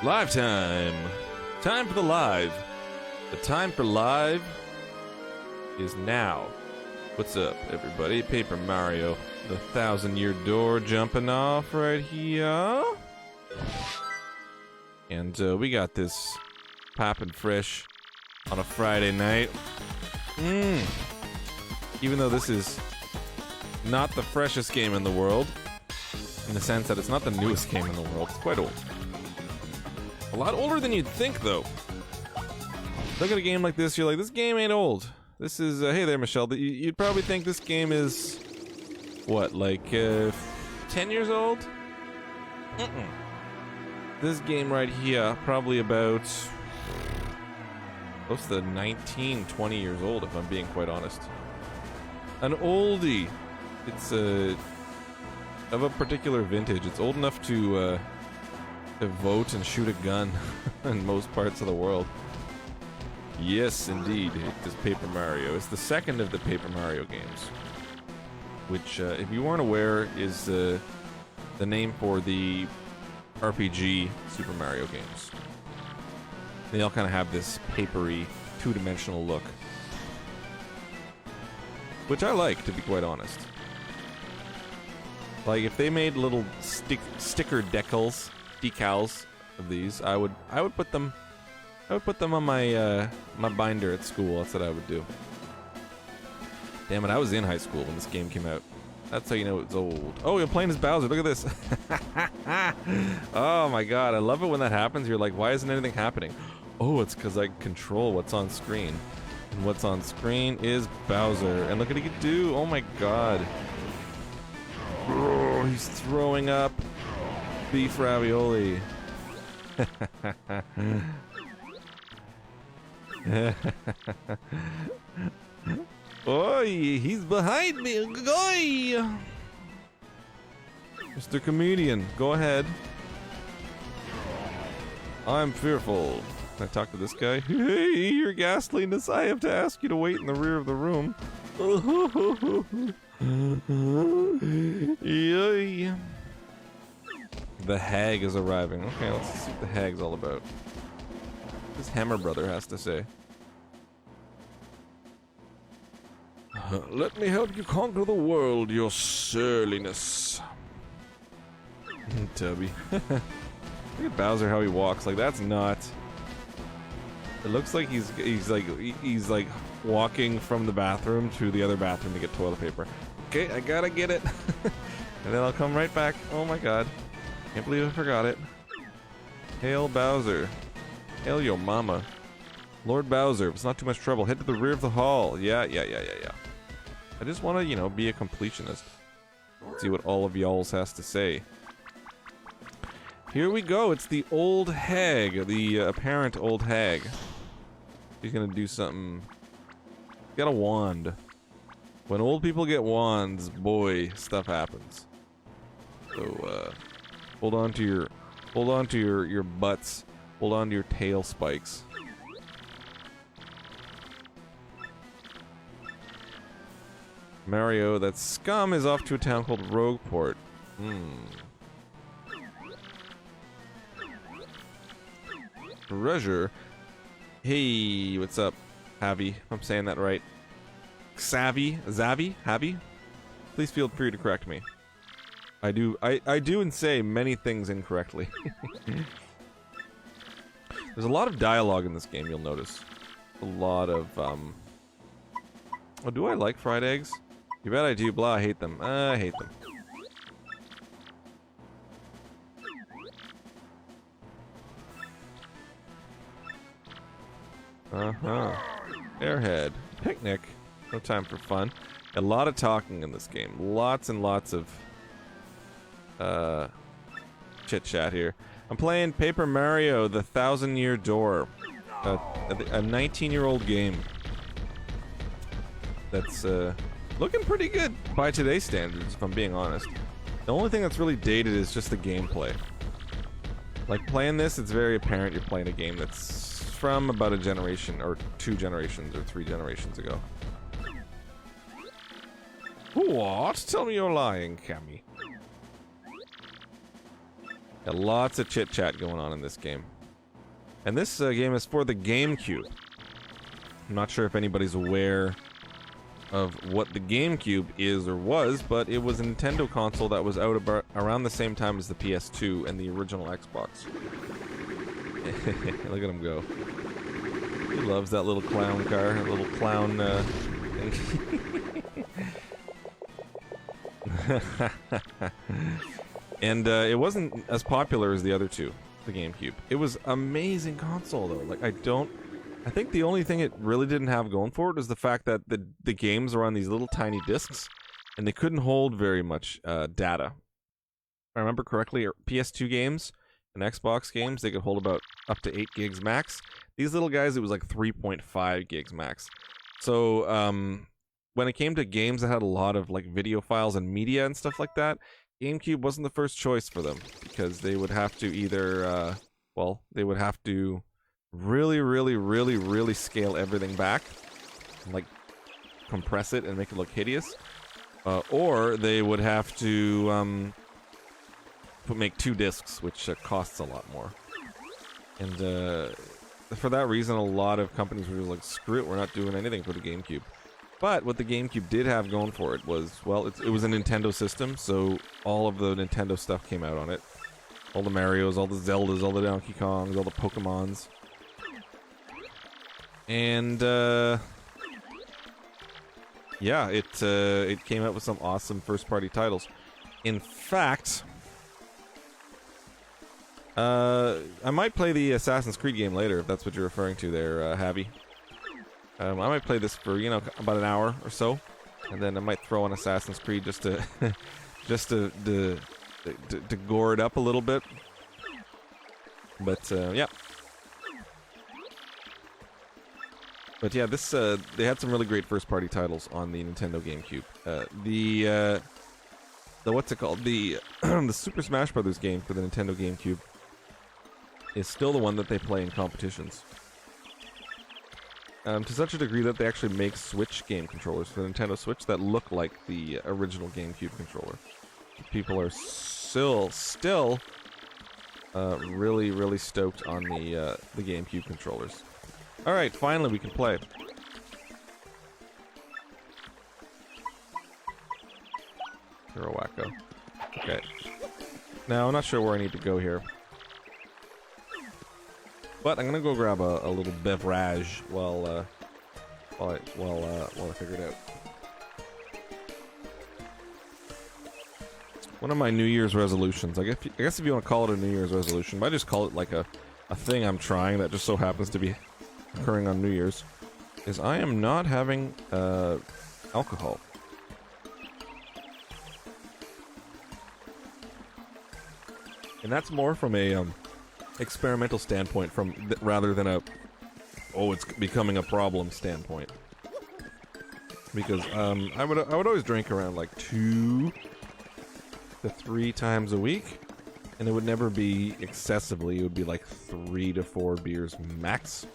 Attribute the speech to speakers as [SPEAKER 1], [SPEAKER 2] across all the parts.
[SPEAKER 1] Live time! Time for the live. The time for live is now. What's up, everybody? Paper Mario, the 1,000-year door jumping off right here. And we got this poppin' fresh on a Friday night. Even though this is not the freshest game in the world, in the sense that it's not the newest game in the world, it's quite old. A lot older than you'd think, though. Look at a game like this, you're like, this game ain't old. This is, hey there, Michelle. You'd probably think this game is, what, like, 10 years old? This game right here, probably about close to 19, 20 years old, if I'm being quite honest. An oldie. It's, of a particular vintage. It's old enough to vote and shoot a gun in most parts of the world. Yes, indeed, it is Paper Mario. It's the second of the Paper Mario games, which, if you weren't aware, is the name for the RPG Super Mario games. They all kind of have this papery, two-dimensional look, which I like, to be quite honest. Like, if they made little sticker decals of these, I would put them on my my binder at school. That's what I would do. Damn it, I was in high school when this game came out. That's how you know it's old. Oh, you're playing as Bowser. Look at this. Oh my god, I love it when that happens. You're like, why isn't anything happening? Oh, it's because I control what's on screen. And what's on screen is Bowser. And look what he can do. Oh my god. Oh, he's throwing up beef ravioli. Oi, he's behind me. Oi! Mr. Comedian, go ahead. I'm fearful. Can I talk to this guy? Hey, your ghastliness, I have to ask you to wait in the rear of the room. Yay. The hag is arriving. Okay, let's see what the hag's all about. What this Hammer brother has to say. Let me help you conquer the world, your surliness. Tubby. Look at Bowser how he walks. Like, that's not... It looks like he's like walking from the bathroom to the other bathroom to get toilet paper. Okay, I gotta get it. And then I'll come right back. Oh my god. Can't believe I forgot it. Hail Bowser. Hail yo mama. Lord Bowser, if it's not too much trouble, head to the rear of the hall. Yeah. I just want to, you know, be a completionist. See what all of y'all's has to say. Here we go. It's the old hag. The apparent old hag. She's gonna do something. Got a wand. When old people get wands, boy, stuff happens. So, hold on to your butts. Hold on to your tail spikes. Mario, that scum is off to a town called Rogueport. Treasure. Hey, what's up, Javi? I'm saying that right. Javi? Please feel free to correct me. I do and say many things incorrectly. There's a lot of dialogue in this game, you'll notice. A lot of, Oh, do I like fried eggs? You bet I do, blah, I hate them. I hate them. Airhead. Picnic. No time for fun. A lot of talking in this game. Lots and lots of chit-chat here. I'm playing Paper Mario, the 1,000-year door. A 19-year-old game. That's looking pretty good by today's standards, if I'm being honest. The only thing that's really dated is just the gameplay. Like, playing this, it's very apparent you're playing a game that's from about a generation, or 2 generations, or 3 generations ago. What? Tell me you're lying, Cammy. Got lots of chit-chat going on in this game. And this game is for the GameCube. I'm not sure if anybody's aware of what the GameCube is or was, but it was a Nintendo console that was out about around the same time as the PS2 and the original Xbox. Look at him go. He loves that little clown car, that little clown and it wasn't as popular as the other two, the GameCube. It was amazing console though. Like I think the only thing it really didn't have going for it was the fact that the games were on these little tiny discs, and they couldn't hold very much data. If I remember correctly, PS2 games and Xbox games, they could hold about up to 8 gigs max. These little guys, it was like 3.5 gigs max. So when it came to games that had a lot of like video files and media and stuff like that, GameCube wasn't the first choice for them, because they would have to either, they would have to really scale everything back, like compress it and make it look hideous, or they would have to make 2 discs, which costs a lot more. And for that reason, a lot of companies were just like, screw it, we're not doing anything for the GameCube. But what the GameCube did have going for it was, well, it was a Nintendo system, so all of the Nintendo stuff came out on it. All the Marios, all the Zeldas, all the Donkey Kongs, all the Pokemons. And yeah, it came out with some awesome first-party titles. In fact, I might play the Assassin's Creed game later, if that's what you're referring to there, Javi. I might play this for, you know, about an hour or so, and then I might throw on Assassin's Creed just to just to gore it up a little bit. But yeah. But yeah, this they had some really great first-party titles on the Nintendo GameCube. The what's it called? The the Super Smash Bros. Game for the Nintendo GameCube is still the one that they play in competitions. To such a degree that they actually make Switch game controllers for the Nintendo Switch that look like the original GameCube controller. People are still really stoked on the GameCube controllers. All right, finally we can play. Hero Wacko. Okay. Now I'm not sure where I need to go here, but I'm gonna go grab a little beverage while I figure it out. One of my New Year's resolutions, I guess if you want to call it a New Year's resolution, but I just call it like a thing I'm trying that just so happens to be occurring on New Year's, is I am not having alcohol. And that's more from a experimental standpoint, rather than a it's becoming a problem standpoint. Because I would always drink around like 2 to 3 times a week, and it would never be excessively. It would be like 3 to 4 beers max.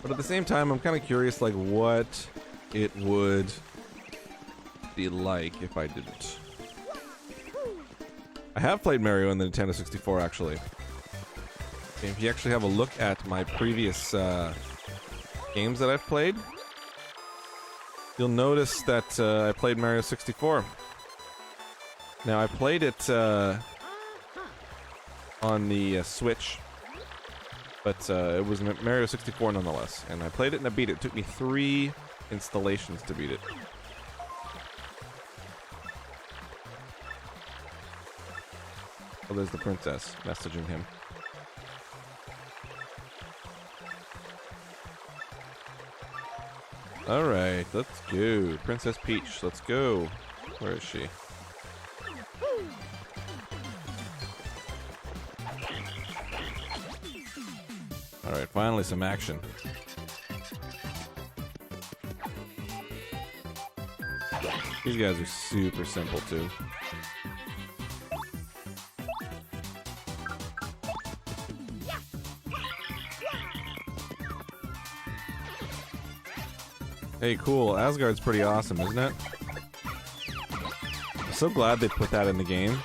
[SPEAKER 1] But at the same time, I'm kind of curious, like, what it would be like if I didn't. I have played Mario on the Nintendo 64, actually. And if you actually have a look at my previous games that I've played, you'll notice that I played Mario 64. Now, I played it on the Switch, but it was Mario 64 nonetheless. And I played it and I beat it. It took me 3 installations to beat it. Oh, there's the princess messaging him. Alright, let's go. Princess Peach, let's go. Where is she? Alright, finally some action. These guys are super simple too. Hey, cool. Asgard's pretty awesome, isn't it? I'm so glad they put that in the game.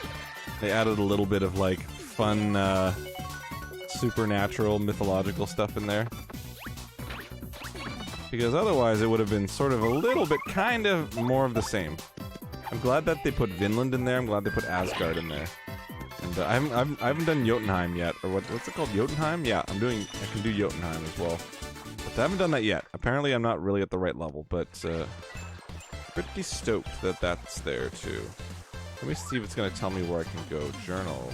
[SPEAKER 1] They added a little bit of, like, fun, supernatural, mythological stuff in there. Because otherwise it would have been sort of a little bit kind of more of the same. I'm glad that they put Vinland in there. I'm glad they put Asgard in there. And I haven't done Jotunheim yet. Or what's it called? Jotunheim? Yeah, I can do Jotunheim as well. But I haven't done that yet. Apparently I'm not really at the right level, but pretty stoked that that's there too. Let me see if it's gonna tell me where I can go. Journal.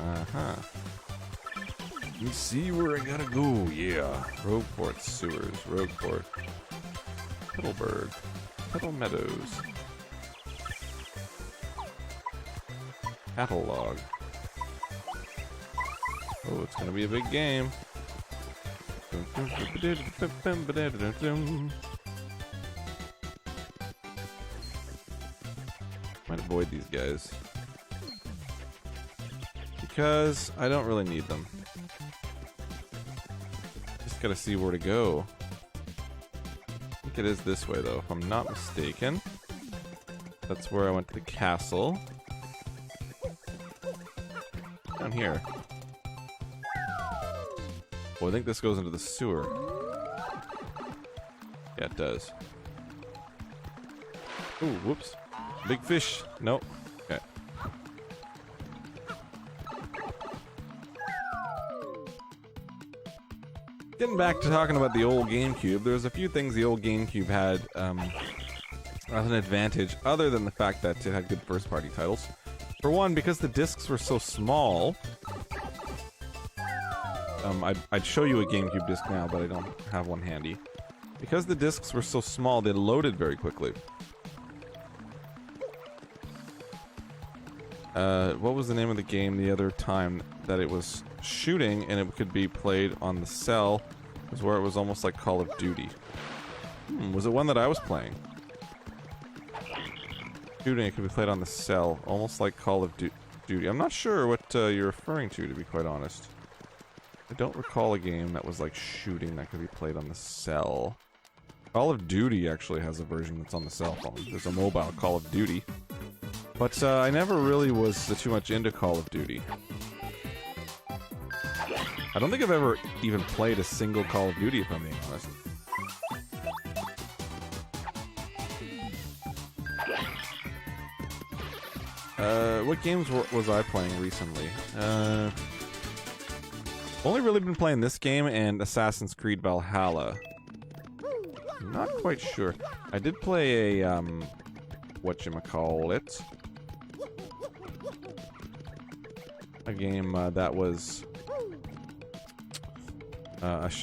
[SPEAKER 1] Uh-huh. Let me see where I gotta go. Yeah. Rogueport Sewers. Rogueport. Petalburg. Petal Meadows. Catalog. Oh, it's gonna be a big game. Might avoid these guys. Because I don't really need them. Just gotta see where to go. I think it is this way though, if I'm not mistaken. That's where I went to the castle. Down here. Oh, I think this goes into the sewer. Yeah, it does. Ooh, whoops. Big fish. Nope. Okay. Getting back to talking about the old GameCube, there's a few things the old GameCube had as an advantage, other than the fact that it had good first-party titles. For one, because the discs were so small... I'd show you a GameCube disc now, but I don't have one handy. Because the discs were so small, they loaded very quickly. What was the name of the game the other time that it was shooting and it could be played on the cell? It was where it was almost like Call of Duty. Was it one that I was playing? Shooting, it could be played on the cell, almost like Call of Duty. I'm not sure what you're referring to be quite honest. I don't recall a game that was like shooting that could be played on the cell. Call of Duty actually has a version that's on the cell phone. There's a mobile Call of Duty. But I never really was too much into Call of Duty. I don't think I've ever even played a single Call of Duty, if I'm being honest. What games was I playing recently? Only really been playing this game and Assassin's Creed Valhalla. Not quite sure. I did play a, whatchamacallit. A game that was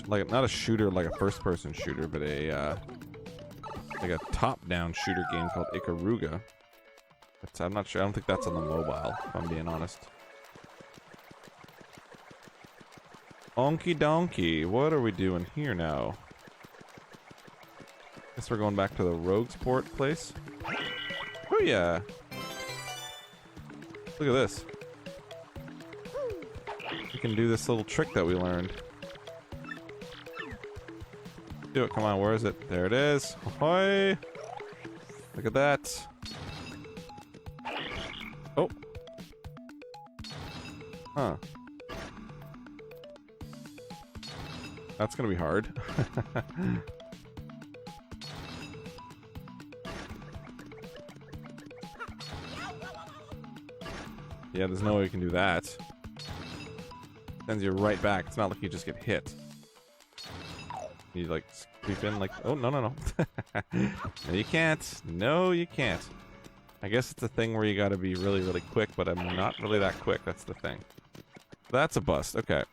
[SPEAKER 1] like not a shooter, like a first-person shooter, but a like a top-down shooter game called Ikaruga. But I'm not sure. I don't think that's on the mobile, if I'm being honest. Okie donkey. What are we doing here now? Guess we're going back to the Roguesport place. Oh yeah. Look at this. We can do this little trick that we learned. Do it, come on, where is it? There it is. Ahoy! Look at that. Oh. Huh. That's gonna be hard. Yeah, there's no way we can do that. Sends you right back. It's not like you just get hit. You like creep in like, oh, no, no, no. No, you can't. No, you can't. I guess it's a thing where you gotta be really, really quick, but I'm not really that quick. That's the thing. That's a bust. Okay.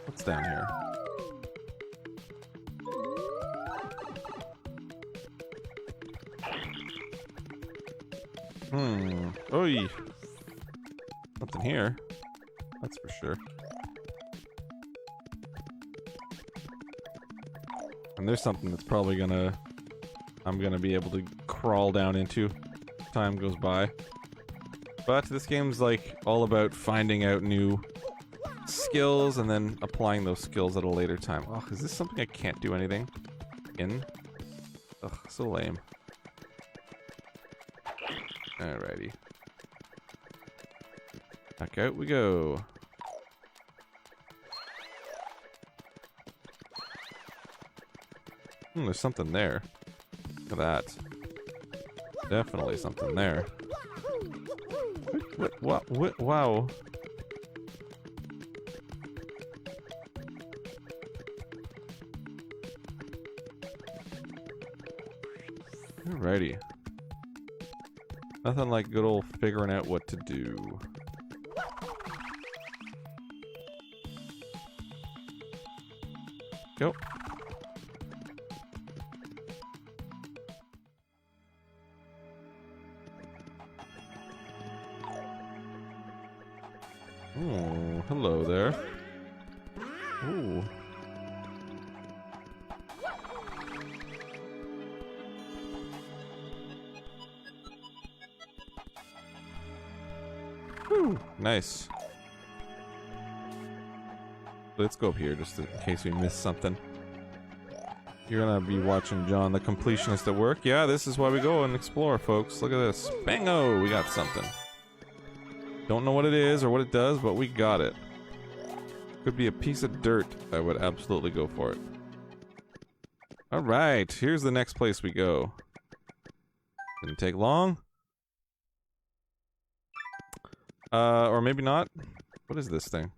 [SPEAKER 1] What's down here? Oi. Nothing here. That's for sure. And there's something that's probably I'm gonna be able to crawl down into as time goes by. But this game's like all about finding out new skills and then applying those skills at a later time. Oh, is this something I can't do anything in? Ugh, so lame. Alrighty. Back out we go. There's something there. Look at that. Definitely something there. What? Wow. Alrighty. Nothing like good old figuring out what to do. Go. Oh, hello there. Ooh. Whew, nice. Let's go up here just in case we miss something. You're gonna be watching John the Completionist at work. Yeah, this is why we go and explore, folks. Look at this. Bango! We got something. Don't know what it is or what it does, but we got it. Could be a piece of dirt. I would absolutely go for it. Alright, here's the next place we go. Didn't take long. Or maybe not. What is this thing?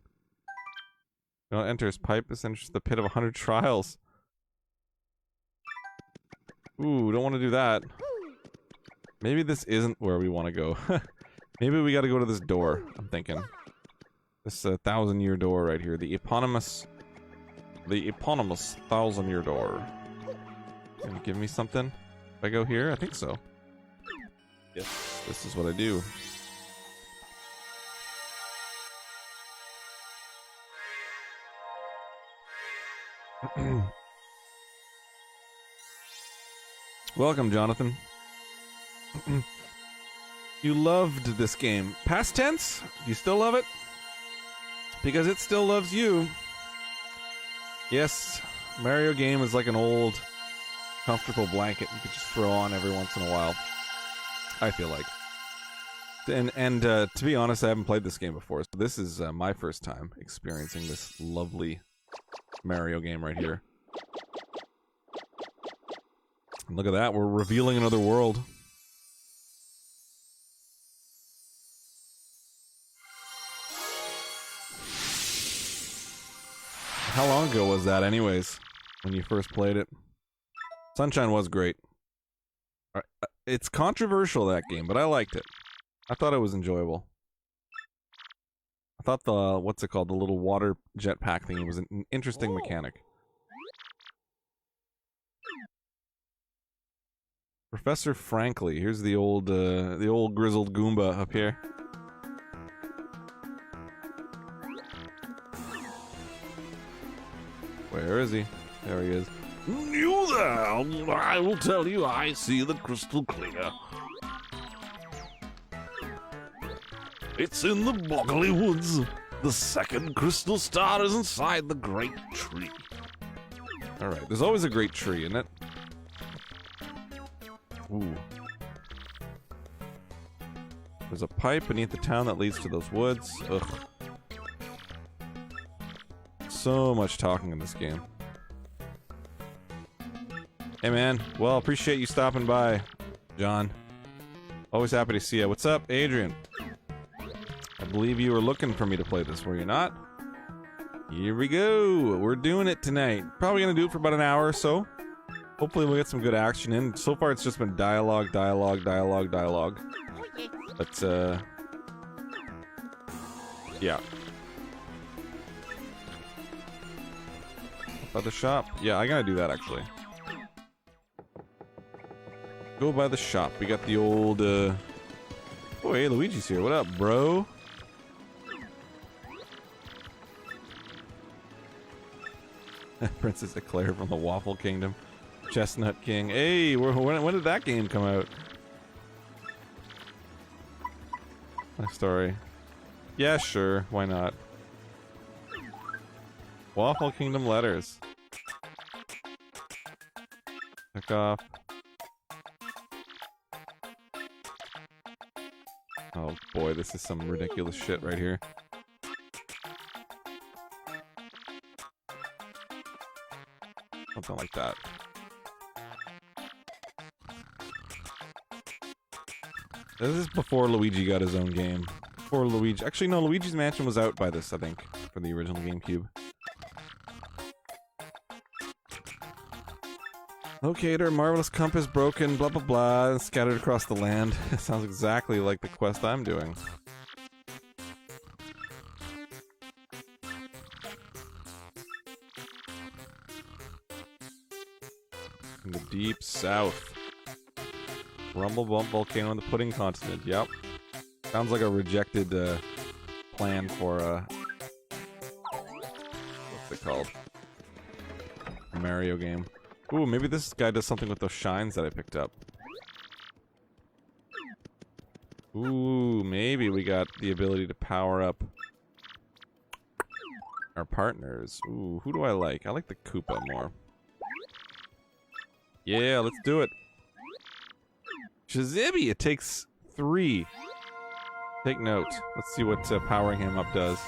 [SPEAKER 1] No, enters pipe. This enters the pit of 100 trials. Ooh, don't want to do that. Maybe this isn't where we want to go. Maybe we gotta go to this door, I'm thinking. This 1,000-year door right here. The eponymous 1,000-year door. Can you give me something? If I go here? I think so. Yes, this is what I do. Welcome, Jonathan. You loved this game. Past tense? You still love it? Because it still loves you. Yes, Mario game is like an old, comfortable blanket you could just throw on every once in a while. I feel like. And to be honest, I haven't played this game before, so this is my first time experiencing this lovely Mario game right here. And look at that, we're revealing another world. How long ago was that anyways, when you first played it? Sunshine was great. It's controversial, that game, but I liked it. I thought it was enjoyable. I thought the, what's it called, the little water jetpack thing was an interesting mechanic. Professor Frankly, here's the old grizzled Goomba up here. Where is he? There he is. You there! I will tell you, I see the crystal clear. It's in the boggly woods. The second crystal star is inside the great tree. Alright, there's always a great tree, isn't it? Ooh. There's a pipe beneath the town that leads to those woods. Ugh. So much talking in this game. Hey man, well, appreciate you stopping by, John. Always happy to see you. What's up, Adrian? I believe you were looking for me to play this, were you not? Here we go. We're doing it tonight. Probably gonna do it for about an hour or so. Hopefully we'll get some good action in. So far it's just been dialogue. But, yeah. By the shop? Yeah, I gotta do that, actually. Go by the shop. We got the old, Oh, hey, Luigi's here. What up, bro? Princess Eclair from the Waffle Kingdom. Chestnut King. Hey, when did that game come out? My story. Yeah, sure. Why not? Waffle Kingdom letters. Pick off. Oh boy, this is some ridiculous shit right here. Something like that. This is before Luigi got his own game. Before Luigi... Actually, no, Luigi's Mansion was out by this, I think, for the original GameCube. Locator, marvelous compass broken, blah blah blah, and scattered across the land. It sounds exactly like the quest I'm doing. In the deep south. Rumble Bump Volcano on the Pudding Continent, yep. Sounds like a rejected plan for what's it called? A Mario game. Ooh, maybe this guy does something with those shines that I picked up. Ooh, maybe we got the ability to power up our partners. Ooh, who do I like? I like the Koopa more. Yeah, let's do it. Shazibby, it takes 3. Take note. Let's see what powering him up does.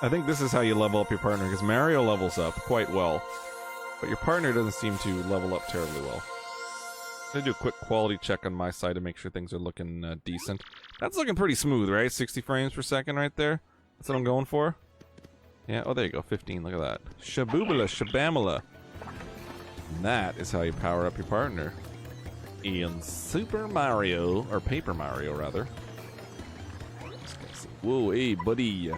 [SPEAKER 1] I think this is how you level up your partner, because Mario levels up quite well, but your partner doesn't seem to level up terribly well. I'm gonna do a quick quality check on my side to make sure things are looking decent. That's looking pretty smooth, right? 60 frames per second right there. That's what I'm going for. Yeah, oh there you go, 15, look at that. Shaboobala, shabamala. And that is how you power up your partner. In Super Mario, or Paper Mario rather. Whoa, hey buddy.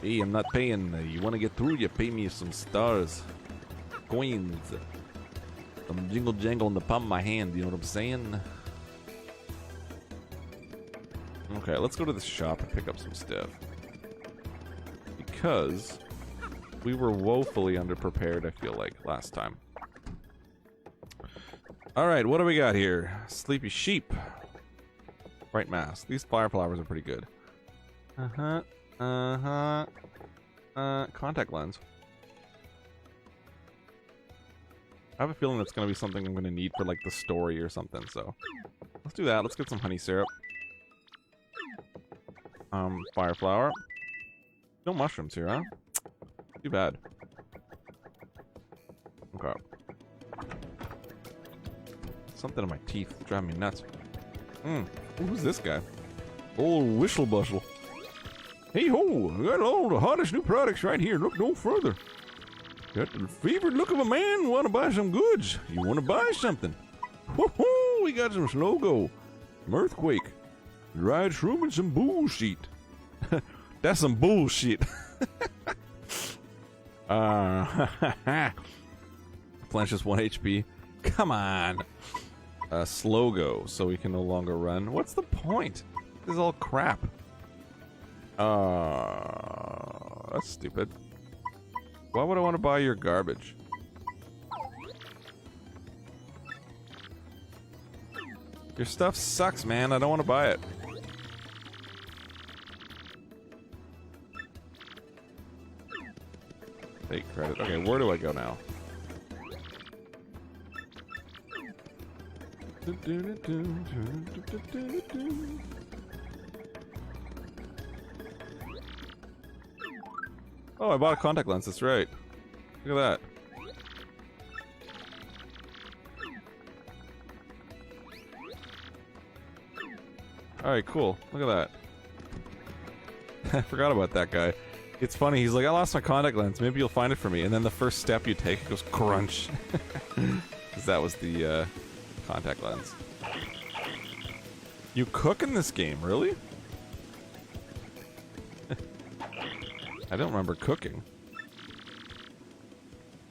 [SPEAKER 1] Hey, I'm not paying. You want to get through? You pay me some stars. Coins. Some jingle jangle in the palm of my hand, you know what I'm saying? Okay, let's go to the shop and pick up some stuff. Because we were woefully underprepared, I feel like, last time. Alright, what do we got here? Sleepy sheep. Bright mask. These fire flowers are pretty good. Contact lens. I have a feeling it's going to be something I'm going to need for, like, the story or something, so... Let's do that. Let's get some honey syrup. Fire flower. No mushrooms here, huh? Too bad. Okay. Something in my teeth. It's driving me nuts. Who's this guy? Old Whistle Bustle. Hey ho! We got all the hottest new products right here. Look no further. Got the fevered look of a man. Want to buy some goods? You want to buy something? Woohoo! We got some Slogo, some Earthquake, dried shroom, and some bullshit. That's some bullshit. Flange just 1 HP. Come on. Slogo, so we can no longer run. What's the point? This is all crap. That's stupid. Why would I want to buy your garbage? Your stuff sucks, man. I don't want to buy it. Take credit. Okay, where do I go now? Oh, I bought a contact lens, that's right. Look at that. Alright, cool. Look at that. I forgot about that guy. It's funny, he's like, I lost my contact lens, maybe you'll find it for me. And then the first step you take, it goes crunch. Because that was the contact lens. You cook in this game, really? I don't remember cooking.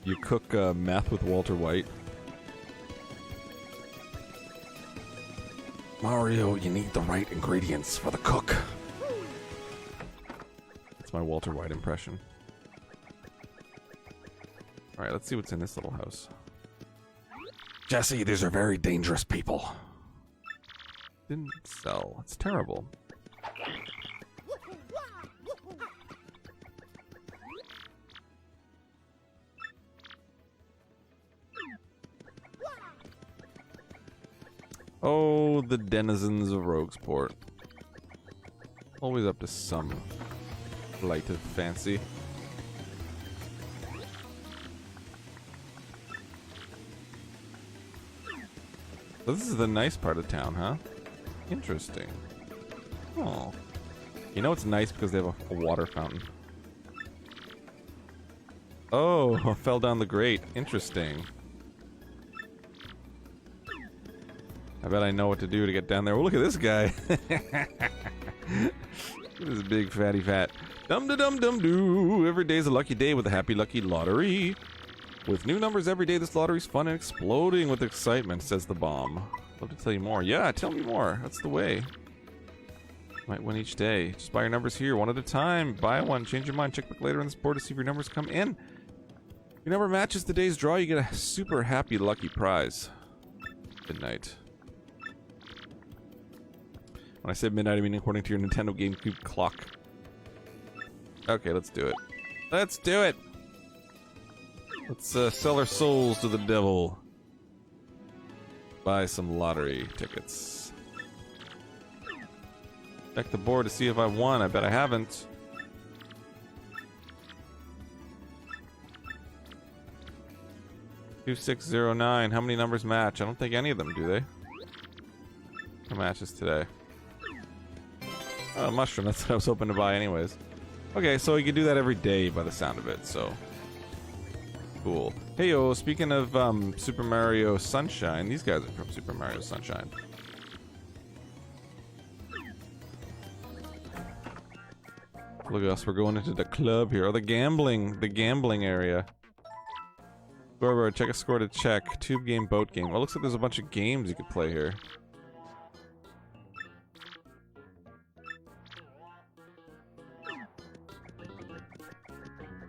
[SPEAKER 1] You cook meth with Walter White. Mario, you need the right ingredients for the cook. That's my Walter White impression. Alright, let's see what's in this little house. Jesse, these are very dangerous people. Didn't sell. It's terrible. Oh, the denizens of Roguesport. Always up to some flight of fancy. So this is the nice part of town, huh? Interesting. Oh. You know it's nice because they have a water fountain. Oh, fell down the grate. Interesting. I bet I know what to do to get down there. Oh, look at this guy. Look at this big fatty fat. Dum-da-dum-dum-doo. Every day's a lucky day with a happy lucky lottery. With new numbers every day, this lottery's fun and exploding with excitement, says the bomb. Love to tell you more. Yeah, tell me more. That's the way. Might win each day. Just buy your numbers here, one at a time. Buy one, change your mind. Check back later on this board to see if your numbers come in. If your number matches the day's draw, you get a super happy lucky prize. Midnight. When I said midnight, I mean according to your Nintendo GameCube clock. Okay, let's do it. Let's do it! Let's sell our souls to the devil. Buy some lottery tickets. Check the board to see if I won. I bet I haven't. $2609. How many numbers match? I don't think any of them do, they? What matches today? Oh, mushroom. That's what I was hoping to buy anyways. Okay, so you can do that every day by the sound of it, so... Cool. Hey, yo, speaking of Super Mario Sunshine, these guys are from Super Mario Sunshine. Look at us, we're going into the club here. Oh, the gambling area. Scoreboard, check a score to check. Tube game, boat game. Well, it looks like there's a bunch of games you could play here.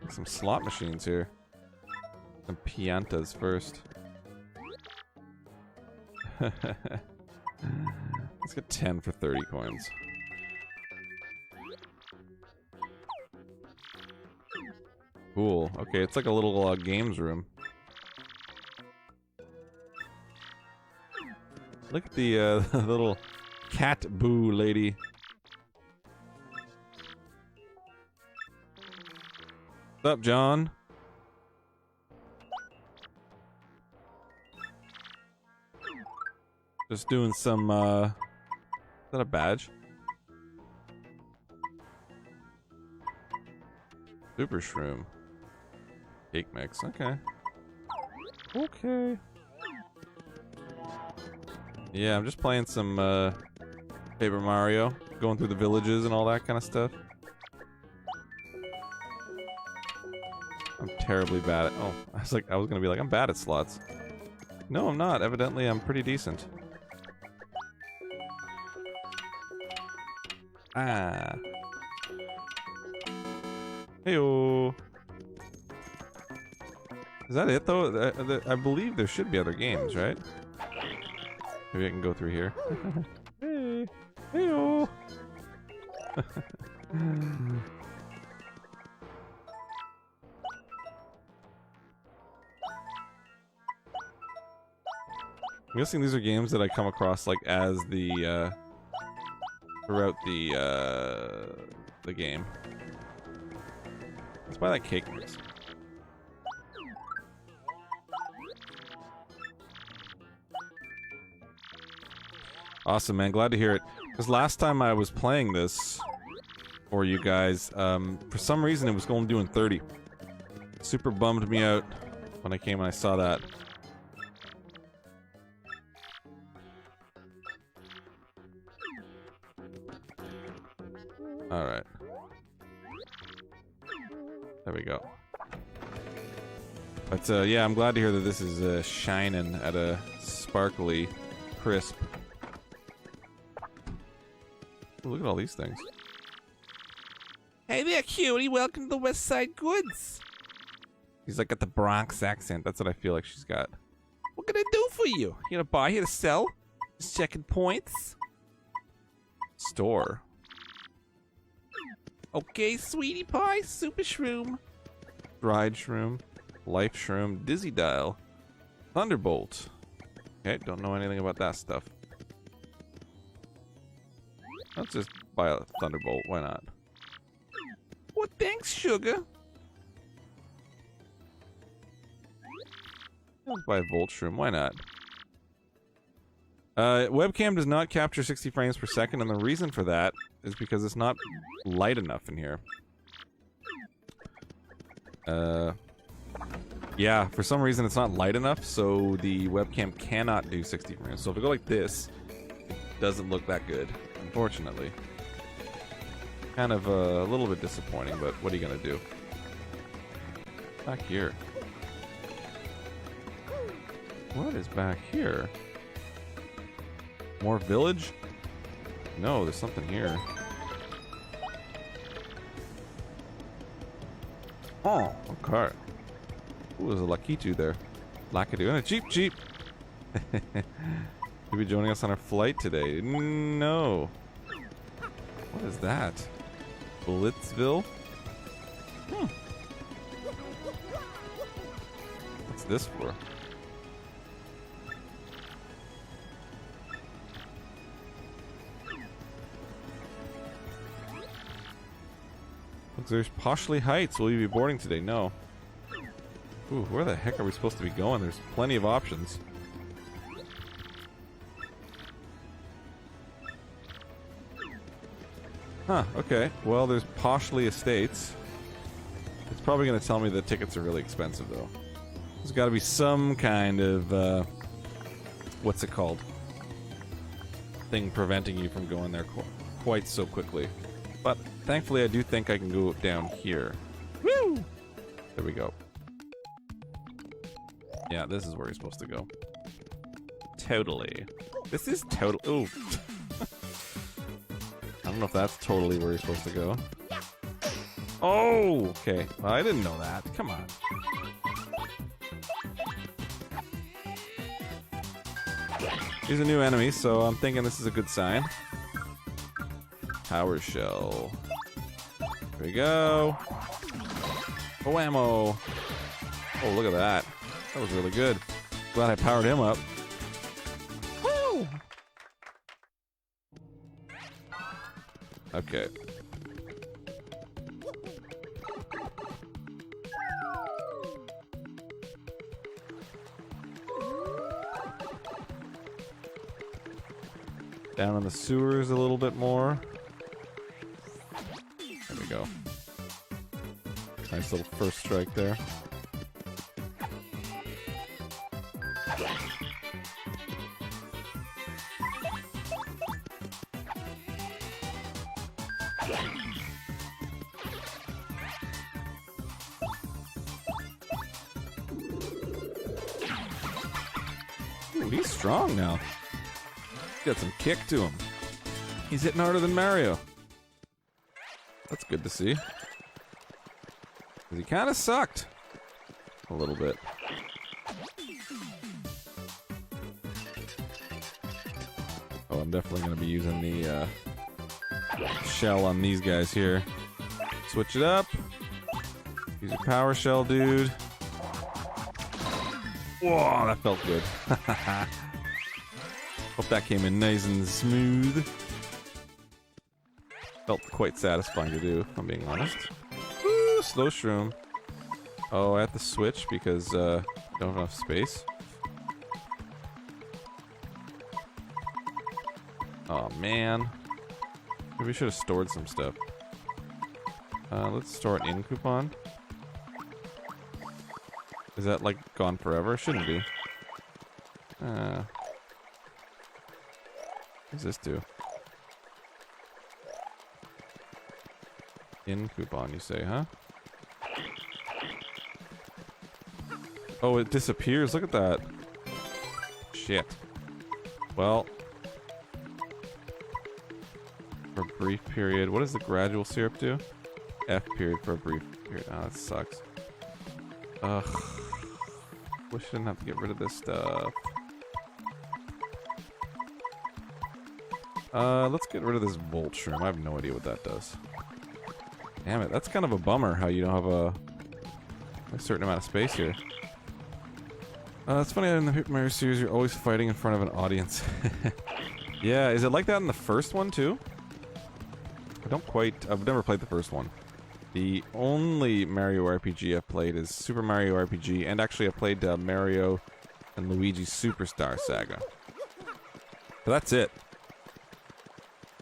[SPEAKER 1] Some slot machines here. Some piantas first. Let's get 10 for 30 coins. Cool. Okay, it's like a little games room. Look at the little cat boo lady. What's up, John? Just doing some, is that a badge? Super Shroom. Cake mix, okay. Okay. Yeah, I'm just playing some, Paper Mario. Going through the villages and all that kind of stuff. I'm terribly bad at, oh, I was gonna be like, I'm bad at slots. No, I'm not. Evidently, I'm pretty decent. Ah. Heyo. Is that it though? I believe there should be other games, right? Maybe I can go through here. Hey. Heyo. I'm guessing these are games that I come across like as the throughout the game. Let's buy that cake mix. Awesome, man. Glad to hear it. Because last time I was playing this for you guys, for some reason it was only doing 30. Super bummed me out when I came and I saw that. Alright. There we go. But yeah, I'm glad to hear that this is shining at a sparkly crisp. Ooh, look at all these things. Hey there, cutie. Welcome to the West Side Goods. He's like got the Bronx accent. That's what I feel like she's got. What can I do for you? You gonna buy here to sell? Just checking points. Store. Okay, sweetie pie, super shroom. Dried shroom, life shroom, dizzy dial, thunderbolt. Okay, don't know anything about that stuff. Let's just buy a Thunderbolt. Why not? Well, thanks, sugar. Let's buy a Volt Shroom. Why not? Webcam does not capture 60 frames per second, and the reason for that is because it's not light enough in here. Yeah, for some reason it's not light enough, so the webcam cannot do 60 frames. So if I go like this, it doesn't look that good, unfortunately. Kind of a little bit disappointing, but what are you gonna do? Back here. What is back here? More village? No, there's something here. Oh, okay. Ooh, there's a Lakitu there. Lakitu. And a Jeep. You'll be joining us on our flight today. No. What is that? Blitzville? What's this for? Looks there's Poshley Heights. Will you be boarding today? No. Ooh, where the heck are we supposed to be going? There's plenty of options. Huh, okay. Well, there's Poshley Estates. It's probably going to tell me that tickets are really expensive, though. There's got to be some kind of, what's it called? Thing preventing you from going there quite so quickly. But thankfully, I do think I can go down here. Woo! There we go. Yeah, this is where you're supposed to go. Totally. This is total. Ooh. I don't know if that's totally where you're supposed to go. Oh, okay. Well, I didn't know that. Come on. Here's a new enemy, so I'm thinking this is a good sign. Power Shell. Here we go. Oh, ammo. Oh, look at that. That was really good. Glad I powered him up. Woo! Okay. Down in the sewers a little bit more. There we go. Nice little first strike there. Ooh, he's strong now. He's got some kick to him. He's hitting harder than Mario. That's good to see. 'Cause he kind of sucked. A little bit. Oh, I'm definitely going to be using the shell on these guys here. Switch it up. Use your power shell, dude. Whoa, that felt good. Hope that came in nice and smooth. Felt quite satisfying to do, if I'm being honest. Woo, slow shroom. Oh, I have to switch because I don't have enough space. Oh, man. Maybe we should have stored some stuff. Let's store an in coupon. Is that, like, gone forever? Shouldn't be. What does this do? In coupon, you say, huh? Oh, it disappears. Look at that. Shit. Well. For a brief period. What does the gradual syrup do? F period for a brief period. Oh, that sucks. Ugh. Wish I didn't have to get rid of this stuff. Let's get rid of this Volt Shroom. I have no idea what that does. Damn it, that's kind of a bummer how you don't have a certain amount of space here. It's funny that in the Paper Mario series you're always fighting in front of an audience. Yeah, is it like that in the first one too? I've never played the first one. The only Mario RPG I've played is Super Mario RPG, and actually I played Mario and Luigi Superstar Saga. But that's it.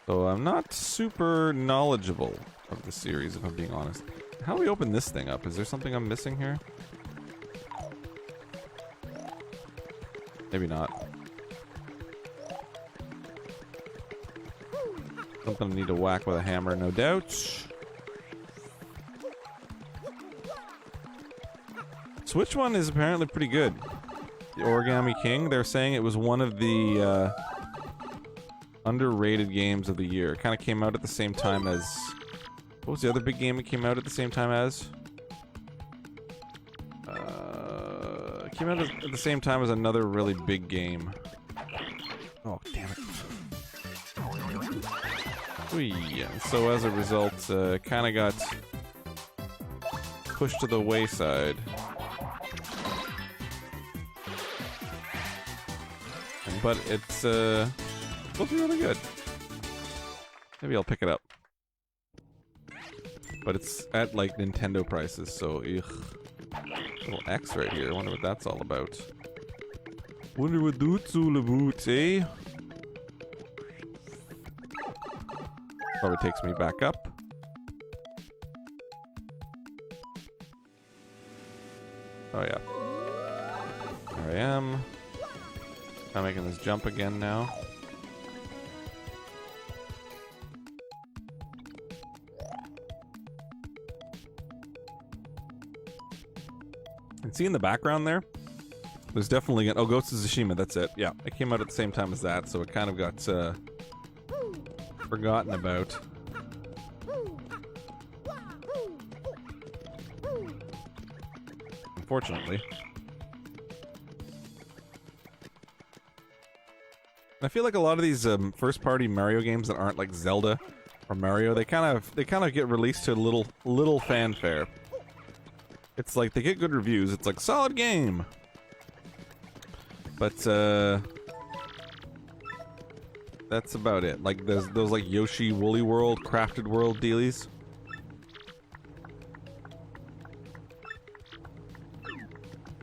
[SPEAKER 1] So I'm not super knowledgeable of the series, if I'm being honest. How do we open this thing up? Is there something I'm missing here? Maybe not. Something I need to whack with a hammer, no doubt. Switch one is apparently pretty good. The Origami King, they're saying it was one of the underrated games of the year. It kind of came out at the same time as... What was the other big game it came out at the same time as? It came out at the same time as another really big game. Oh, damn it. And so as a result, kind of got pushed to the wayside. But it's supposed to be really good. Maybe I'll pick it up. But it's at like Nintendo prices, so ugh. Little X right here. I wonder what that's all about. Wonder what that's all about, eh? Probably takes me back up. Oh yeah. There I am. I'm making this jump again now. And see in the background there? There's definitely an... Oh, Ghost of Tsushima, that's it. Yeah, it came out at the same time as that, so it kind of got forgotten about. Unfortunately. I feel like a lot of these first-party Mario games that aren't like Zelda or Mario, they kind of get released to little fanfare. It's like they get good reviews. It's like solid game, but that's about it. Like those like Yoshi Woolly World, Crafted World dealies.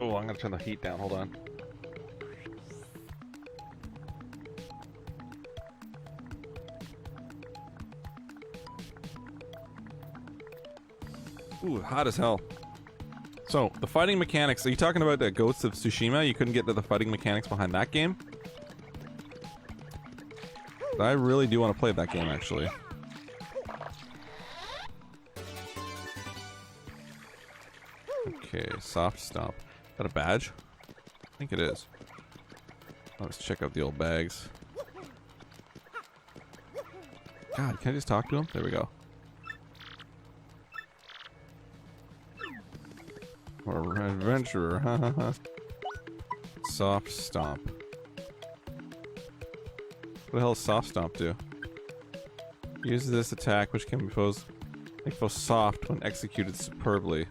[SPEAKER 1] Oh, I'm gonna turn the heat down. Hold on. Ooh, hot as hell. So, the fighting mechanics, are you talking about the Ghosts of Tsushima? You couldn't get to the fighting mechanics behind that game? I really do want to play that game, actually. Okay, soft stomp. Is that a badge? I think it is. Let's check out the old bags. God, can I just talk to him? There we go. Or adventurer, ha. Soft stomp. What the hell does soft stomp do? Use this attack, which can be make foes soft when executed superbly.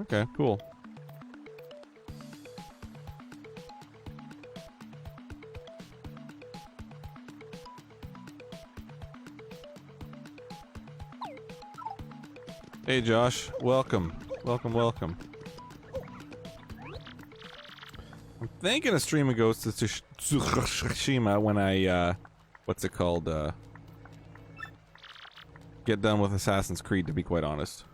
[SPEAKER 1] Okay, cool. Hey Josh, welcome. Welcome. I'm thinking a stream of Ghosts of Tsushima when I, what's it called, get done with Assassin's Creed, to be quite honest.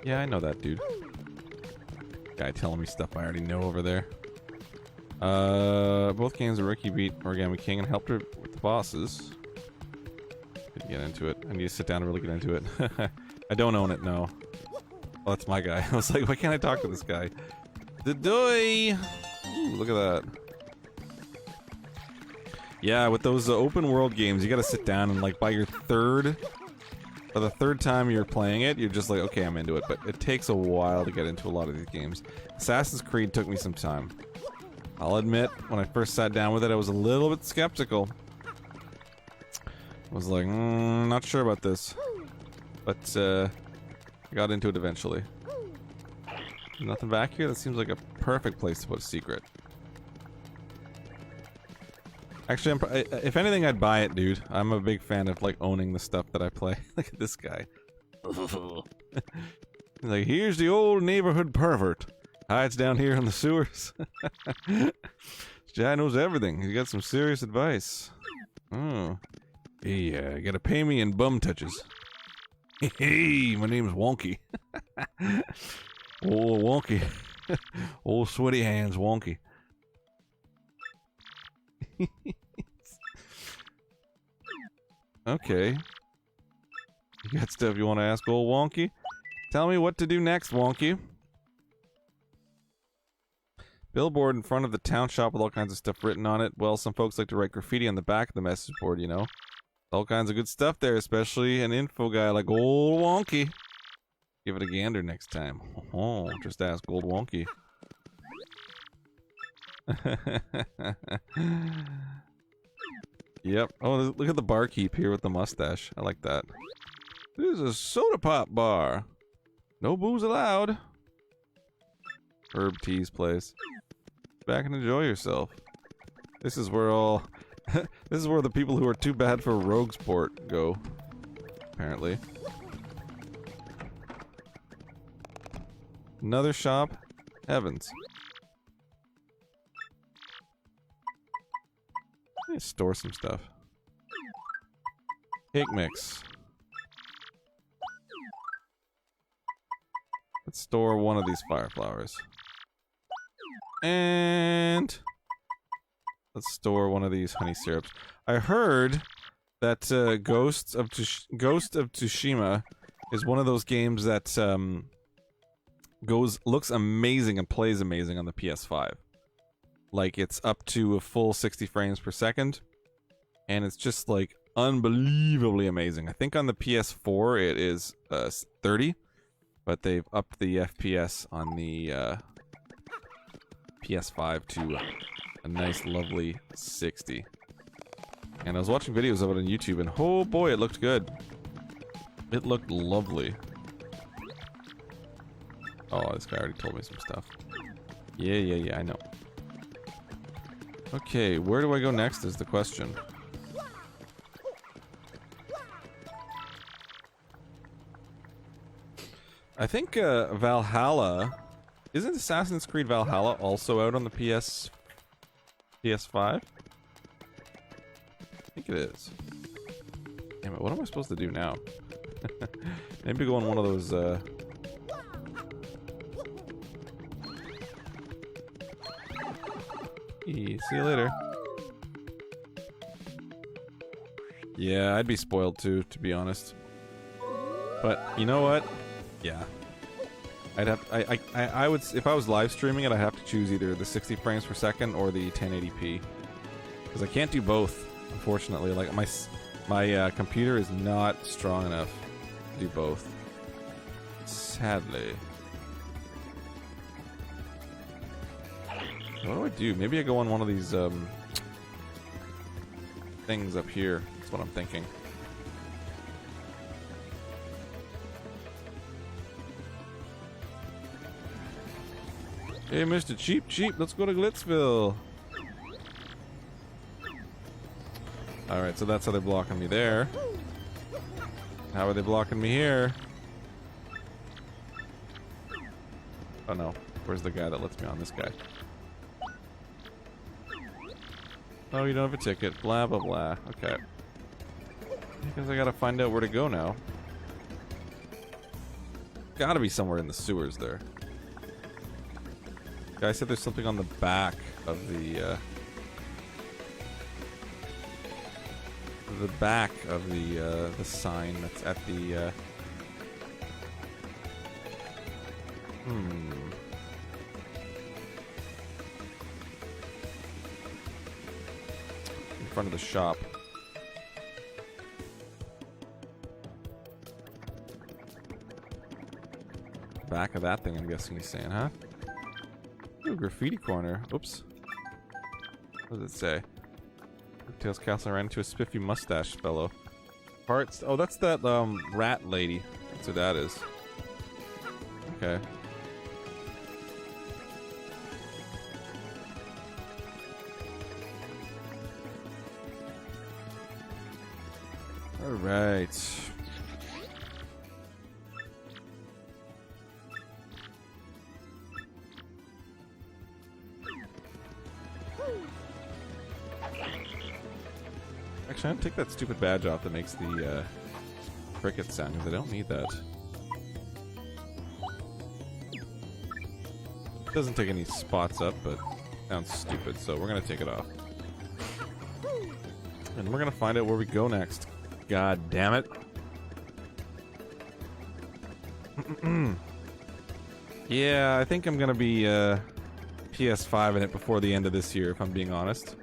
[SPEAKER 1] Yeah, I know that dude. Guy telling me stuff I already know over there. Both games, Ricky beat Origami King and helped her with the bosses. Didn't get into it. I need to sit down and really get into it. I don't own it, no. Oh, that's my guy. I was like, why can't I talk to this guy? The doy! Ooh, look at that. Yeah, with those open world games, you gotta sit down and like by your third... By the third time you're playing it, you're just like, okay, I'm into it. But it takes a while to get into a lot of these games. Assassin's Creed took me some time. I'll admit, when I first sat down with it, I was a little bit skeptical. I was like, not sure about this. but I got into it eventually. Nothing back here? That seems like a perfect place to put a secret. Actually, if anything, I'd buy it, dude. I'm a big fan of, like, owning the stuff that I play. Look at this guy. Like, here's the old neighborhood pervert. Hides down here in the sewers. This guy knows everything. He's got some serious advice. Oh. Hey, you gotta pay me in bum touches. Hey, my name's Wonky. Oh, Wonky. Old sweaty hands, Wonky. Okay. You got stuff you want to ask old Wonky? Tell me what to do next, Wonky. Billboard in front of the town shop with all kinds of stuff written on it. Well, some folks like to write graffiti on the back of the message board, you know. All kinds of good stuff there, especially an info guy like old Wonky. Give it a gander next time. Oh, just ask old Wonky. Yep. Oh, look at the barkeep here with the mustache. I like that. This is a soda pop bar. No booze allowed. Herb Tea's place. Back and enjoy yourself. This is where all... this is where the people who are too bad for Roguesport go. Apparently. Another shop. Heavens. Let me store some stuff. Cake mix. Let's store one of these fire flowers. And let's store one of these honey syrups. I heard that Ghost of Tsushima is one of those games that looks amazing and plays amazing on the PS5. Like, it's up to a full 60 frames per second, and it's just like unbelievably amazing. I think on the PS4 it is 30, but they've upped the FPS on the PS5 to a nice lovely 60. And I was watching videos of it on YouTube, and oh boy, it looked good. It looked lovely. Oh, this guy already told me some stuff. Yeah, I know. Okay, where do I go next is the question. I think Valhalla... Isn't Assassin's Creed Valhalla also out on the PS5? I think it is. Damn it, what am I supposed to do now? Maybe go on one of those... See you later. Yeah, I'd be spoiled too, to be honest. But you know what? Yeah, I'd have. I would, if I was live streaming it, I'd have to choose either the 60 frames per second or the 1080p, because I can't do both, unfortunately. Like my computer is not strong enough to do both. Sadly. What do I do? Maybe I go on one of these things up here. That's what I'm thinking. Hey, Mr. Cheap, let's go to Glitzville. Alright, so that's how they're blocking me there. How are they blocking me here? Oh no, where's the guy that lets me on? This guy. Oh, you don't have a ticket. Blah, blah, blah. Okay. Because I gotta find out where to go now. Gotta be somewhere in the sewers there. Guy said there's something on the back of the sign that's at the, in front of the shop. Back of that thing, I'm guessing he's saying, huh? Ooh, graffiti corner. Oops. What does it say? Tails Castle ran into a spiffy mustache fellow. Parts. Oh, that's that rat lady. That's what that is. Okay. All right. Actually, I'm gonna take that stupid badge off that makes the cricket sound, because I don't need that. It doesn't take any spots up, but sounds stupid, so we're gonna take it off. And we're gonna find out where we go next. God damn it. Yeah, I think I'm gonna be PS5 in it before the end of this year, if I'm being honest.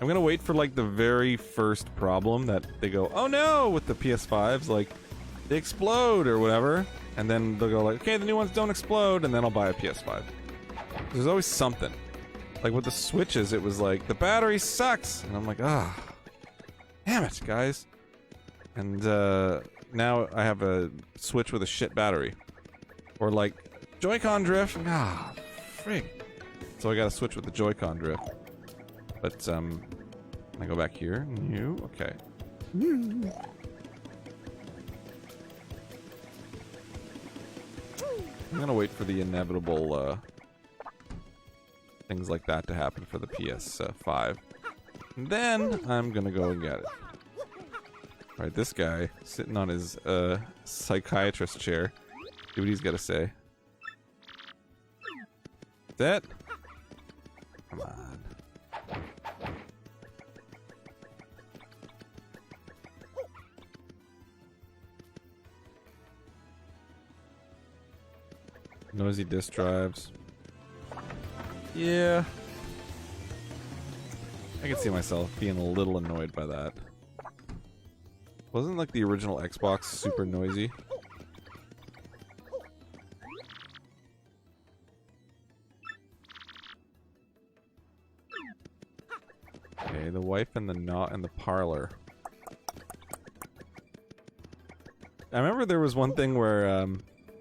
[SPEAKER 1] I'm gonna wait for like the very first problem that they go, oh no, with the PS5s, like they explode or whatever, and then they'll go like, okay, the new ones don't explode, and then I'll buy a PS5. There's always something. Like with the Switches, it was like, the battery sucks, and I'm like, ah, damn it, guys. And now I have a Switch with a shit battery. Or like, Joy-Con drift, ah, frig. So I got a Switch with the Joy-Con drift. But, I go back here. New. Okay. I'm gonna wait for the inevitable, things like that to happen for the PS5. And then, I'm gonna go and get it. Alright, this guy, sitting on his, psychiatrist chair. See what he's gotta say. That? Come on. Noisy disk drives. Yeah. I can see myself being a little annoyed by that. Wasn't like the original Xbox super noisy? Okay, the wife and the knot in the parlor. I remember there was one thing where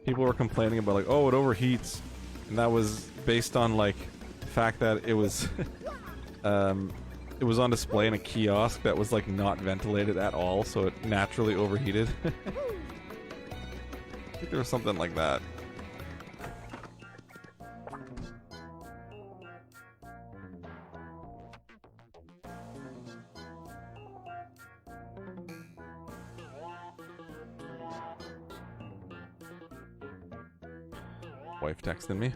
[SPEAKER 1] people were complaining about like, oh, it overheats, and that was based on like the fact that it was it was on display in a kiosk that was like not ventilated at all, so it naturally overheated. I think there was something like that. Wife texting me.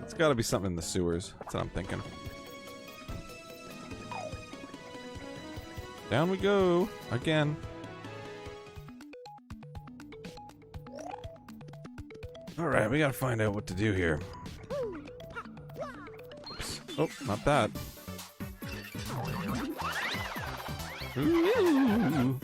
[SPEAKER 1] It's gotta be something in the sewers. That's what I'm thinking. Down we go. Again. Alright, we gotta find out what to do here. Oops. Oh, not that. Ooh.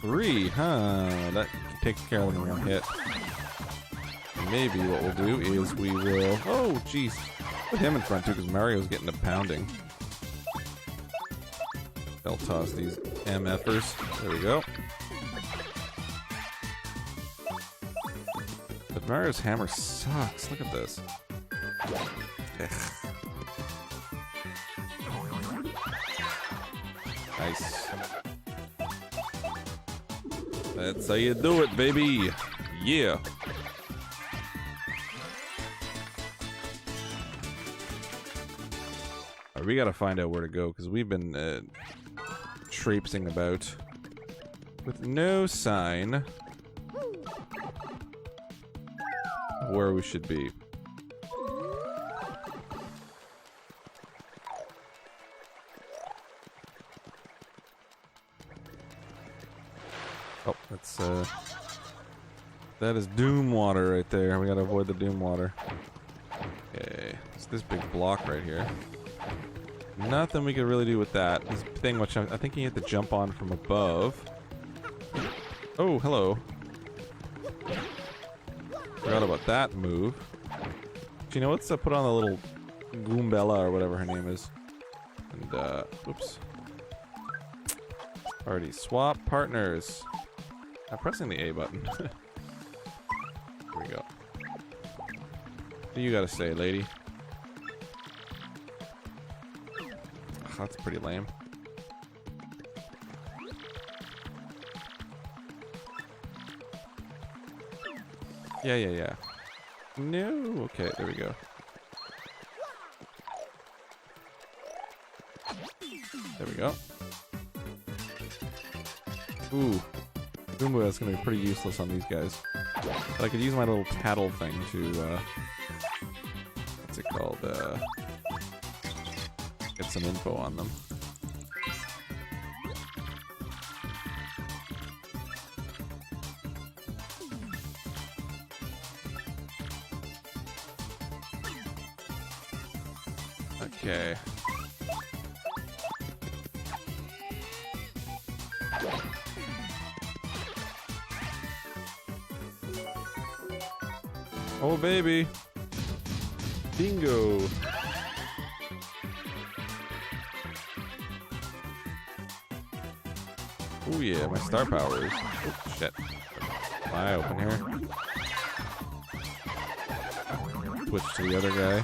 [SPEAKER 1] Three, huh? That takes care of them in one hit. Maybe what we'll do is we will... Oh, jeez. Put him in front too, because Mario's getting a pounding. They'll toss these MFers. There we go. But Mario's hammer sucks. Look at this. Ugh. Nice. That's how you do it, baby. Yeah. Alright, we gotta find out where to go, because we've been traipsing about with no sign of where we should be. Oh, that's that is doom water right there. We gotta avoid the doom water. Okay, it's this big block right here. Nothing we could really do with that. This thing, which I think you have to jump on from above. Oh, hello. Forgot about that move. You know, let's put on a little Goombella or whatever her name is. And, oops. Party swap partners. I'm pressing the A button. Here we go. What do you gotta say, lady? Oh, that's pretty lame. Yeah. No. Okay, there we go. There we go. Ooh. Goomba, that's gonna be pretty useless on these guys. But I could use my little tattle thing to, what's it called? Get some info on them. Okay. Oh, baby. Bingo. Oh, yeah, my star powers. Oh, shit. Am I open here? Switch to the other guy.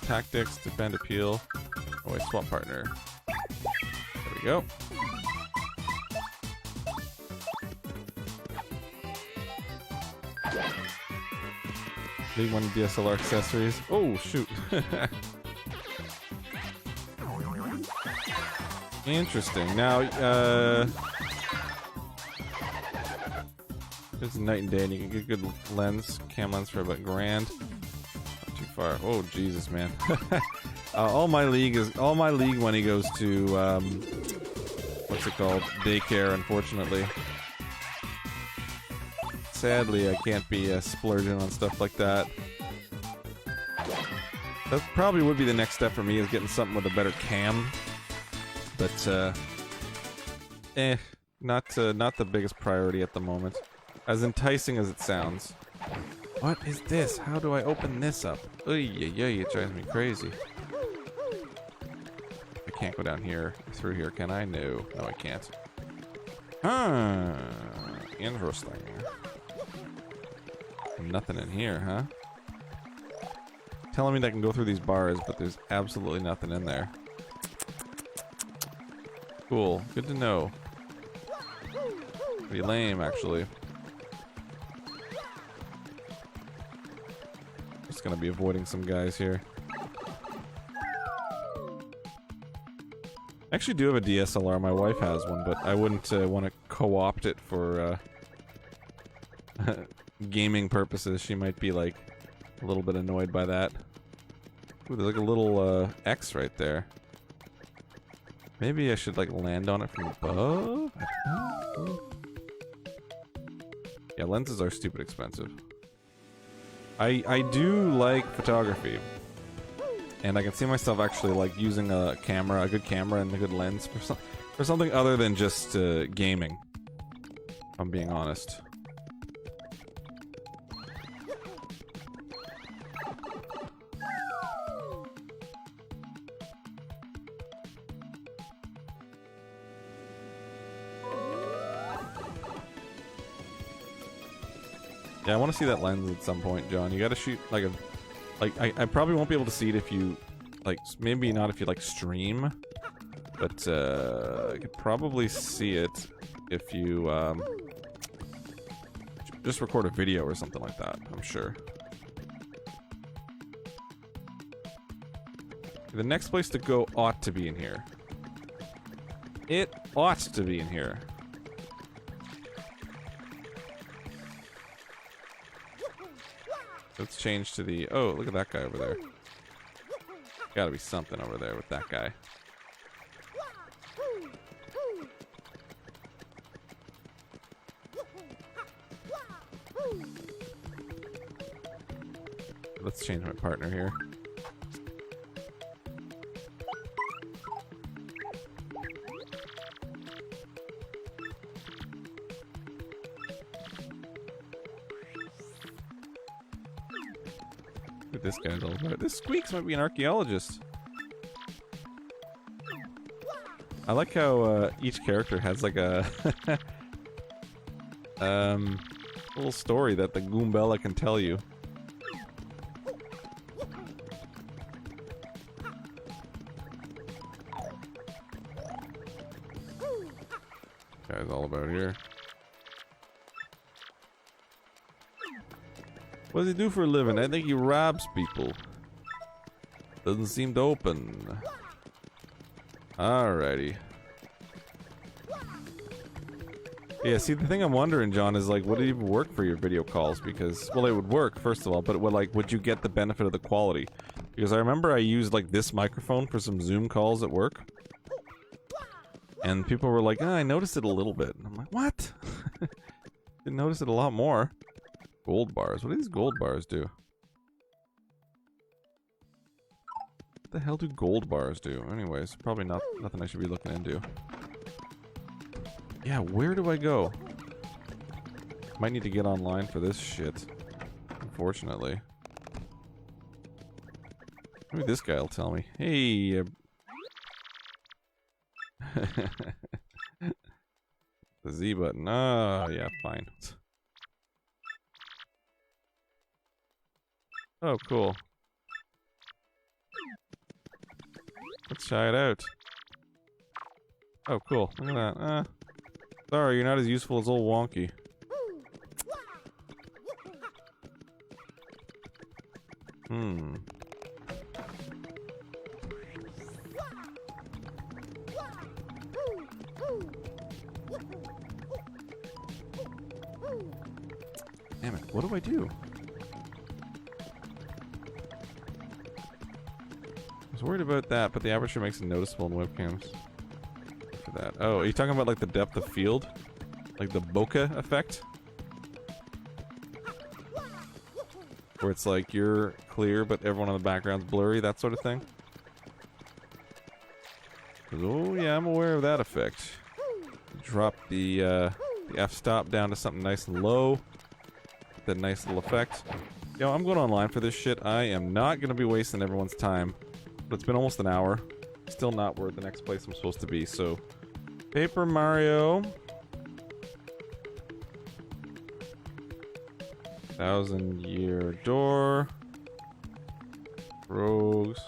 [SPEAKER 1] Tactics, defend, appeal. Oh, wait, swap partner. There we go. League 1 DSLR accessories. Oh, shoot. Interesting. Now, it's night and day, and you can get a good lens, cam lens for about $1,000. Not too far. Oh, Jesus, man. All my league money goes to, what's it called? Daycare, unfortunately. Sadly, I can't be splurging on stuff like that. That probably would be the next step for me, is getting something with a better cam. But, not the biggest priority at the moment. As enticing as it sounds. What is this? How do I open this up? It drives me crazy. I can't go down here, through here, can I? No, I can't. Interesting. Nothing in here, huh? Telling me that I can go through these bars, but there's absolutely nothing in there. Cool. Good to know. Pretty lame, actually. Just gonna be avoiding some guys here. I actually do have a DSLR. My wife has one, but I wouldn't want to co-opt it for gaming purposes. She might be like a little bit annoyed by that. Ooh, there's like a little X right there. Maybe I should like land on it from above? Yeah, lenses are stupid expensive. I do like photography. And I can see myself actually like using a camera, a good camera and a good lens for something other than just gaming. If I'm being honest. Yeah, I want to see that lens at some point, John. You gotta shoot like a... I probably won't be able to see it if you... Like, maybe not if you, like, stream. But, I could probably see it if you, just record a video or something like that, I'm sure. The next place to go ought to be in here. It ought to be in here. Let's change to the... Oh, look at that guy over there. Gotta be something over there with that guy. let's change my partner here. What this guy's all about. This Squeaks might be an archaeologist. I like how each character has like a little story that the Goombella can tell you. Guy's all about here. What does he do for a living? I think he robs people. Doesn't seem to open. Alrighty. Yeah, see, the thing I'm wondering, John, is like, would it even work for your video calls? Because, well, it would work, first of all, but would you get the benefit of the quality? Because I remember I used, like, this microphone for some Zoom calls at work. And people were like, I noticed it a little bit. And I'm like, what? Didn't notice it a lot more. Gold bars. What do these gold bars do? What the hell do gold bars do? Anyways, probably nothing I should be looking into. Yeah, where do I go? Might need to get online for this shit. Unfortunately. Maybe this guy will tell me. Hey, the Z button. Oh, yeah, fine. Oh, cool. Let's try it out. Oh, cool. Look at that. Sorry, you're not as useful as old Wonky. Damn it, what do I do? I was worried about that, but the aperture makes it noticeable in webcams. For that. Oh, are you talking about like the depth of field? Like the bokeh effect? Where it's like you're clear, but everyone in the background's blurry, that sort of thing? Oh yeah, I'm aware of that effect. Drop the f-stop down to something nice and low. That nice little effect. Yo, I'm going online for this shit. I am not going to be wasting everyone's time. But it's been almost an hour. Still not where the next place I'm supposed to be, so... Paper Mario. 1,000-year door. Rogues.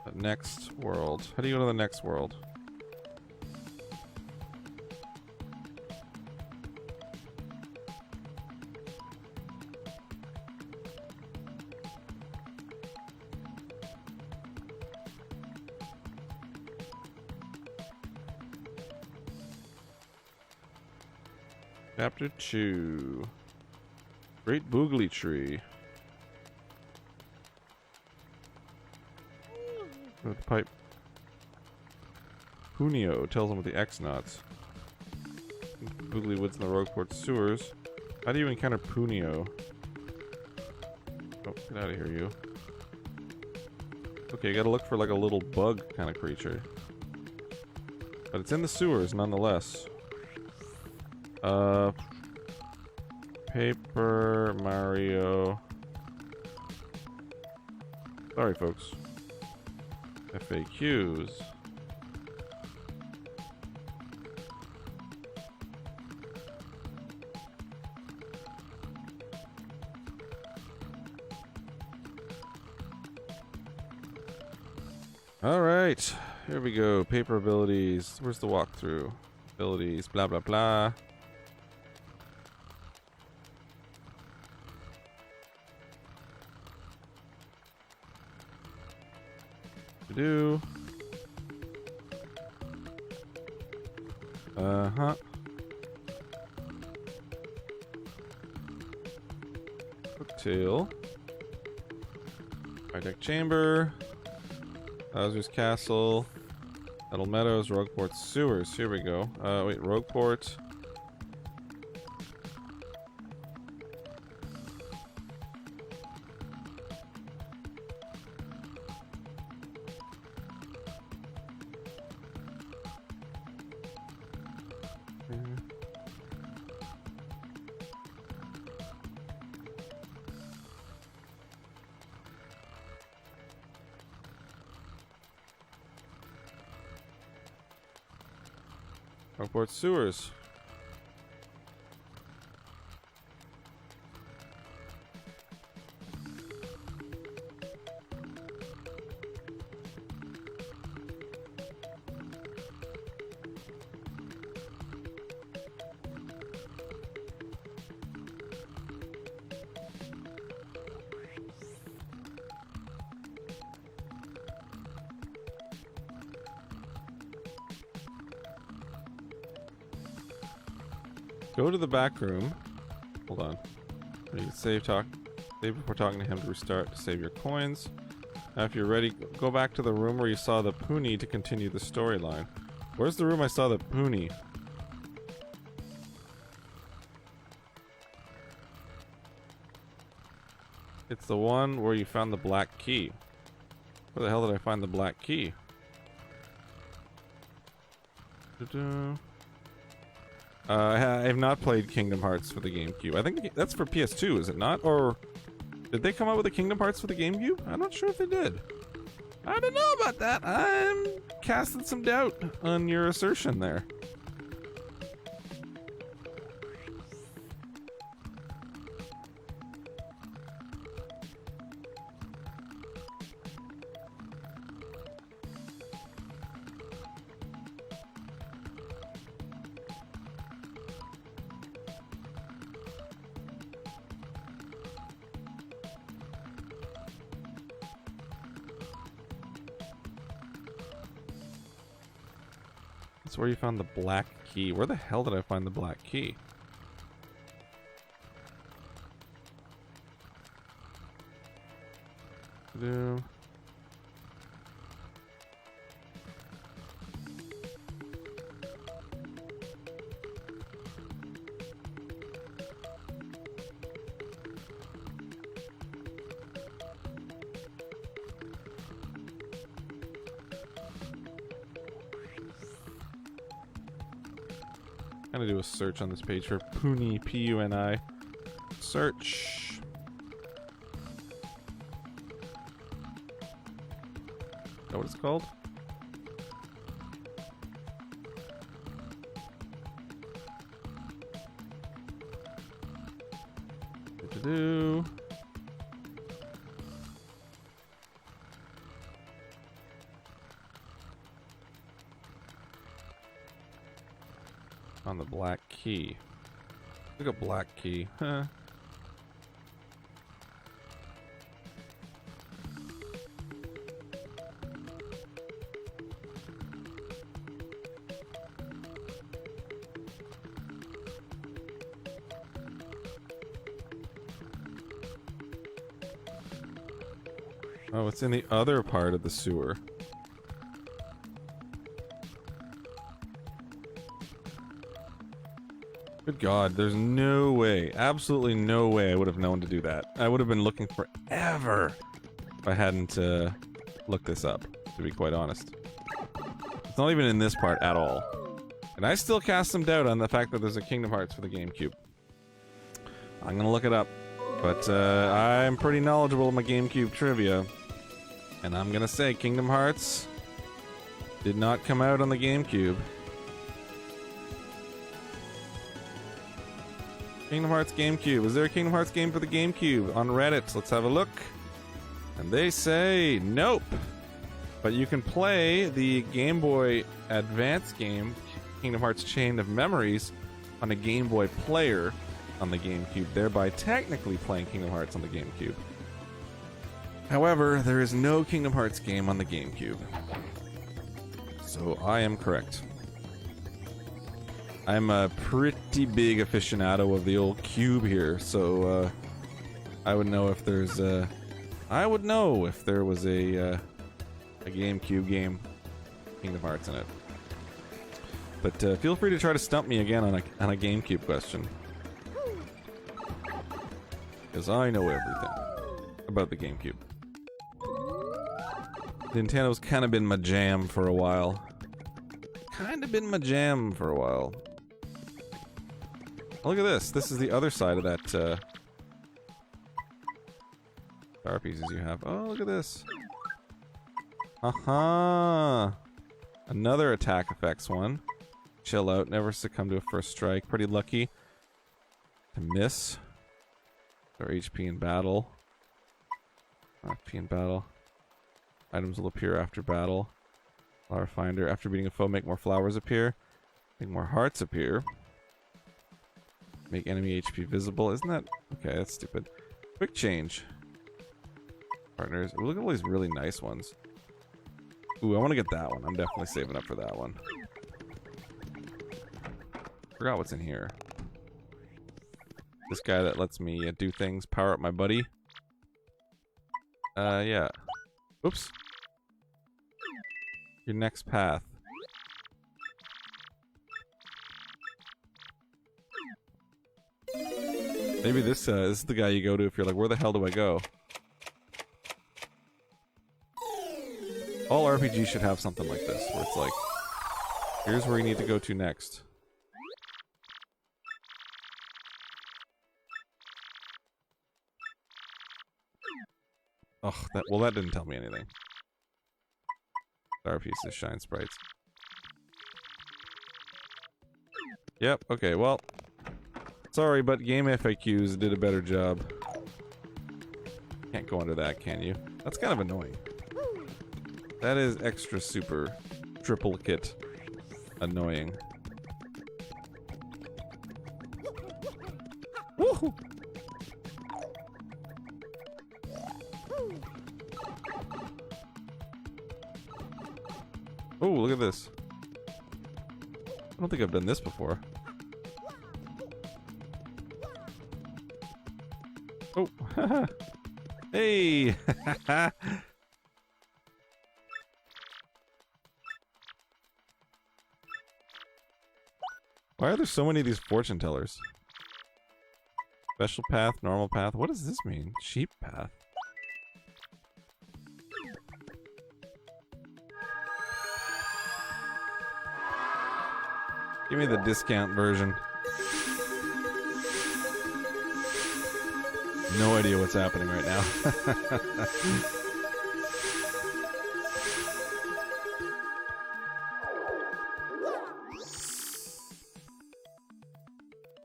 [SPEAKER 1] The next world. How do you go to the next world? Chapter 2. Great Boogly Tree. With the pipe. Punio tells him with the X-Knots. Boogly Woods in the Rogueport sewers. How do you encounter Punio? Oh, get out of here, you. Okay, you gotta look for like a little bug kind of creature. But it's in the sewers nonetheless. Paper Mario. Sorry, folks. FAQs. Alright, here we go. Paper abilities. Where's the walkthrough? Abilities, blah blah blah. Do. Uh-huh. Cocktail. High-deck chamber. Bowser's Castle. Metal Meadows, Rogueport Sewers. Here we go. Wait, Rogueport. Airport sewers. Go to the back room. Hold on. You can save before talking to him to restart to save your coins. Now if you're ready, go back to the room where you saw the Puny to continue the storyline. Where's the room I saw the Puny? It's the one where you found the black key. Where the hell did I find the black key? I have not played Kingdom Hearts for the GameCube. I think that's for PS2, is it not? Or did they come out with a Kingdom Hearts for the GameCube? I'm not sure if they did. I don't know about that. I'm casting some doubt on your assertion there. That's where you found the black key. Where the hell did I find the black key? I'm gonna do a search on this page for Puny, P-U-N-I. Search. Is that what it's called? Do. On the black key. Look at black key. Huh. Oh, it's in the other part of the sewer. Good God, there's no way, absolutely no way I would have known to do that. I would have been looking forever if I hadn't looked this up, to be quite honest. It's not even in this part at all. And I still cast some doubt on the fact that there's a Kingdom Hearts for the GameCube. I'm gonna look it up. But I'm pretty knowledgeable in my GameCube trivia. And I'm gonna say Kingdom Hearts did not come out on the GameCube. Kingdom Hearts GameCube. Is there a Kingdom Hearts game for the GameCube? On Reddit, let's have a look. And they say nope. But you can play the Game Boy Advance game, Kingdom Hearts Chain of Memories, on a Game Boy player on the GameCube, thereby technically playing Kingdom Hearts on the GameCube. However, there is no Kingdom Hearts game on the GameCube. So I am correct. I'm a pretty big aficionado of the old cube here, so I would know if there's I would know if there was a GameCube game, Kingdom Hearts in it. But feel free to try to stump me again on a GameCube question, because I know everything about the GameCube. Nintendo's kind of been my jam for a while. Look at this. This is the other side of that star pieces you have. Oh, look at this. Aha! Another attack effects one. Chill out. Never succumb to a first strike. Pretty lucky to miss. Or HP in battle. HP in battle. Items will appear after battle. Flower finder. After beating a foe, make more flowers appear. Make more hearts appear. Make enemy HP visible. Isn't that... Okay, that's stupid. Quick change. Partners. Ooh, look at all these really nice ones. Ooh, I want to get that one. I'm definitely saving up for that one. Forgot what's in here. This guy that lets me do things. Power up my buddy. Yeah. Oops. Your next path. Maybe this is the guy you go to if you're like, where the hell do I go? All RPGs should have something like this, where it's like, here's where you need to go to next. Ugh, that didn't tell me anything. Star pieces, shine sprites. Yep, okay, well. Sorry, but Game FAQs did a better job. Can't go under that, can you? That's kind of annoying. That is extra super triplicate annoying. Woohoo! Oh, look at this. I don't think I've done this before. Oh, hey! Why are there so many of these fortune tellers? Special path, normal path. What does this mean? Sheep path. Give me the discount version. No idea what's happening right now.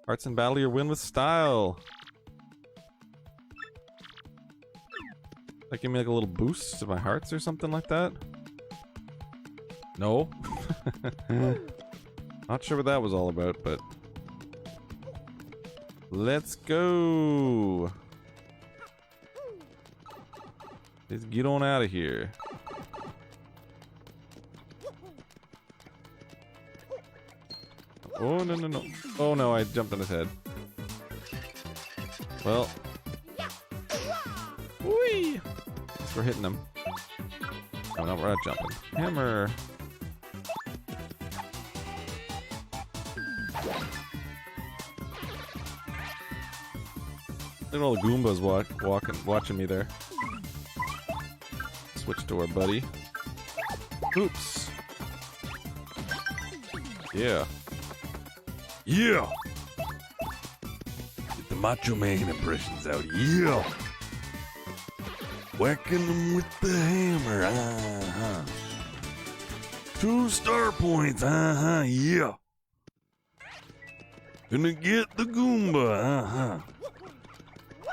[SPEAKER 1] Hearts in battle, your win with style. Like give me like a little boost to my hearts or something like that? No? Not sure what that was all about, but... Let's go! Let's get on out of here. Oh, no, no, no. Oh, no, I jumped on his head. Well. Whee! We're hitting him. Oh, no, we're not jumping. Hammer! Look at all the Goombas watching me there. Switch to our buddy. Oops. Yeah. Yeah! Get the Macho Man impressions out. Yeah! Whacking them with the hammer. Uh-huh. 2 star points. Uh-huh. Yeah! Gonna get the Goomba. Uh-huh.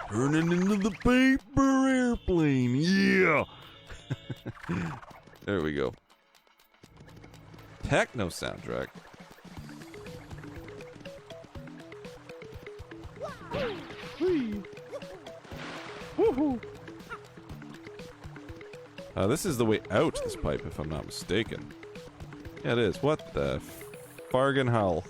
[SPEAKER 1] Turning into the paper airplane. Yeah! There we go. Techno soundtrack. Woohoo! This is the way out this pipe, if I'm not mistaken. Yeah, it is. What the fargan hell?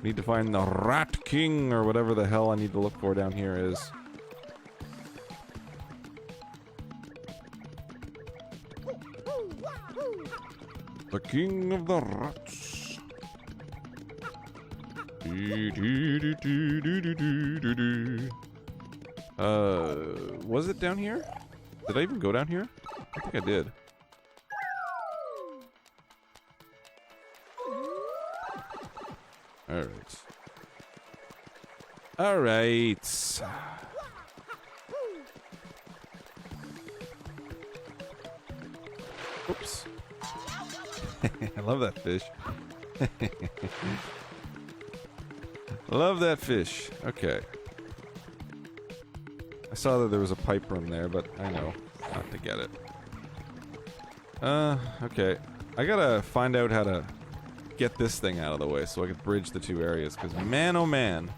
[SPEAKER 1] Need to find the Rat King, or whatever the hell I need to look for down here is. The King of the Rats. Was it down here? Did I even go down here? I think I did. Alright. Alright. Oops. I love that fish. Love that fish. Okay. I saw that there was a pipe room there, but I know not to get it. Okay. I gotta find out how to get this thing out of the way so I can bridge the two areas, because man oh man.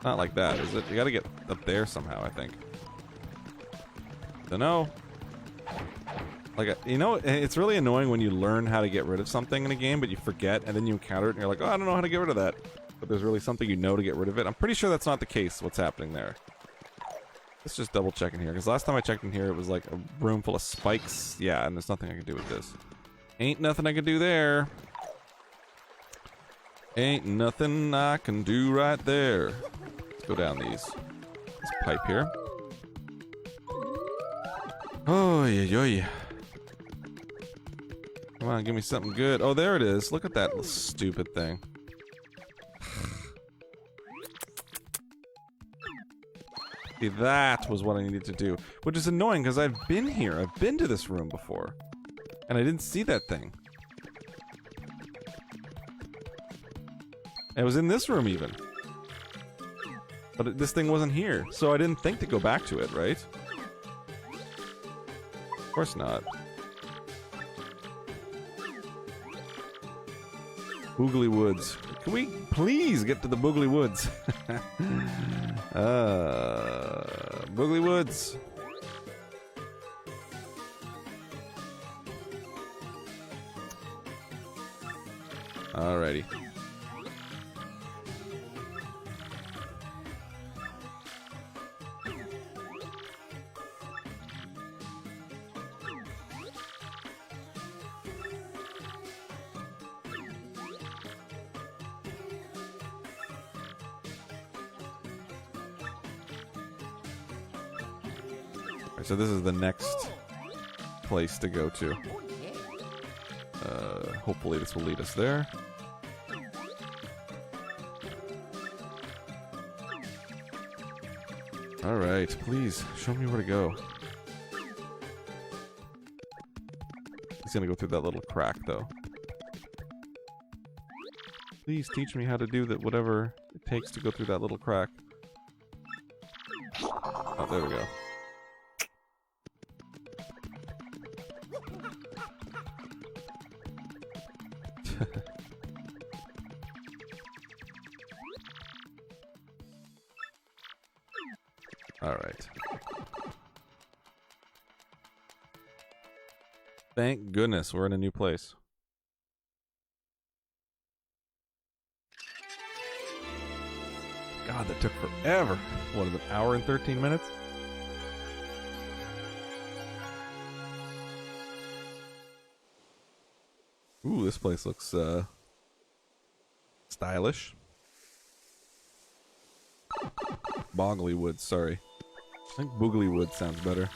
[SPEAKER 1] Not like that, is it? You gotta get up there somehow, I think. Dunno. Like, you know, it's really annoying when you learn how to get rid of something in a game, but you forget, and then you encounter it, and you're like, oh, I don't know how to get rid of that. But there's really something you know to get rid of it. I'm pretty sure that's not the case, what's happening there. Let's just double check in here, because last time I checked in here, it was like a room full of spikes. Yeah, and there's nothing I can do with this. Ain't nothing I can do there. Ain't nothing I can do right there. Let's go down this pipe here. Oh, yeah. Come on, give me something good. Oh, there it is. Look at that little stupid thing. See, that was what I needed to do. Which is annoying, because I've been here. I've been to this room before. And I didn't see that thing. It was in this room, even. But this thing wasn't here. So I didn't think to go back to it, right? Of course not. Boogly Woods. Can we please get to the Boogly Woods? Boogly Woods. Alrighty. So this is the next place to go to. Hopefully this will lead us there. Alright, please, show me where to go. He's gonna go through that little crack, though. Please teach me how to do that, whatever it takes to go through that little crack. Oh, there we go. Alright. Thank goodness we're in a new place. God, that took forever. What is it, an hour and 13 minutes? Ooh, this place looks, stylish. Boggly Woods, sorry. I think Boogly Wood sounds better.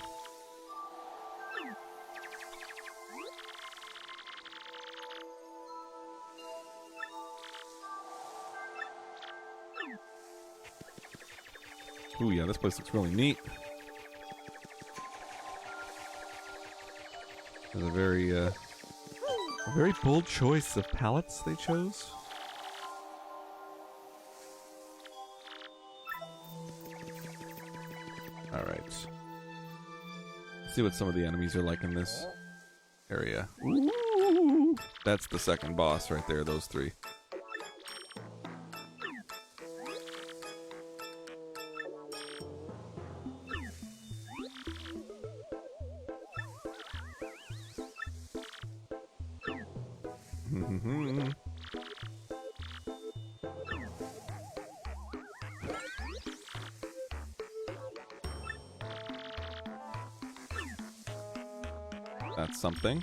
[SPEAKER 1] Ooh, yeah, this place looks really neat. There's a very bold choice of palettes they chose. Alright. Let's see what some of the enemies are like in this area. Ooh, that's the second boss right there, those three. That's something.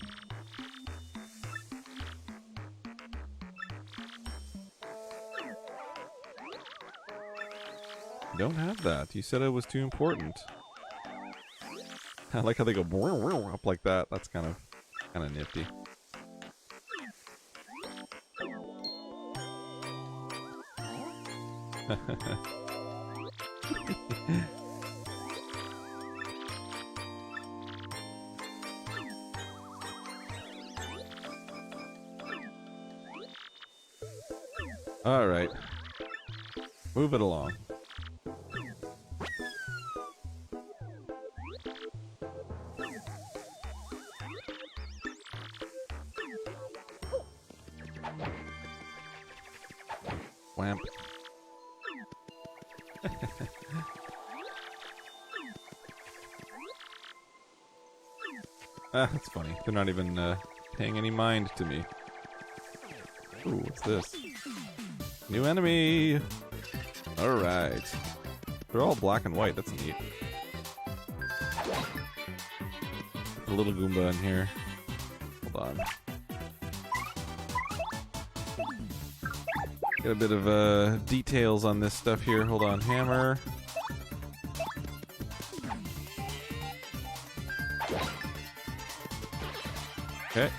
[SPEAKER 1] Don't have that. You said it was too important. I like how they go up like that. That's kind of nifty. Alright. Move it along. Wamp. That's funny. They're not even paying any mind to me. Ooh, what's this? New enemy! Alright. They're all black and white, that's neat. A little Goomba in here. Hold on. Got a bit of details on this stuff here. Hold on, hammer. Okay.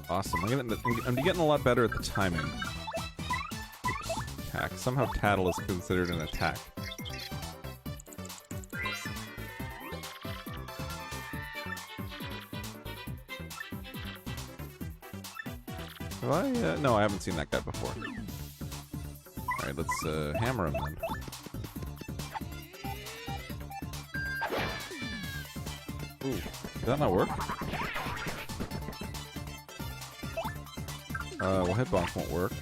[SPEAKER 1] Awesome. I'm getting a lot better at the timing. Oops. Attack. Somehow tattle is considered an attack. Have I? No, I haven't seen that guy before. Alright, let's hammer him then. Ooh, did that not work? Well, head bonk won't work.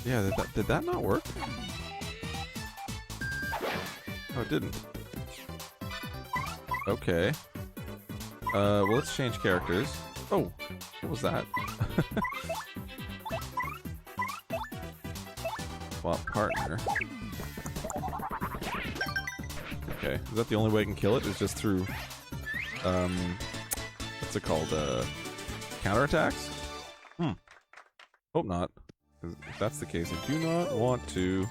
[SPEAKER 1] Yeah, did that not work? Oh, it didn't. Okay. Well, let's change characters. Oh, what was that? Swap partner. Okay, is that the only way I can kill it? Is just through, what's it called? Counterattacks? Hope not. Because if that's the case, I do not want to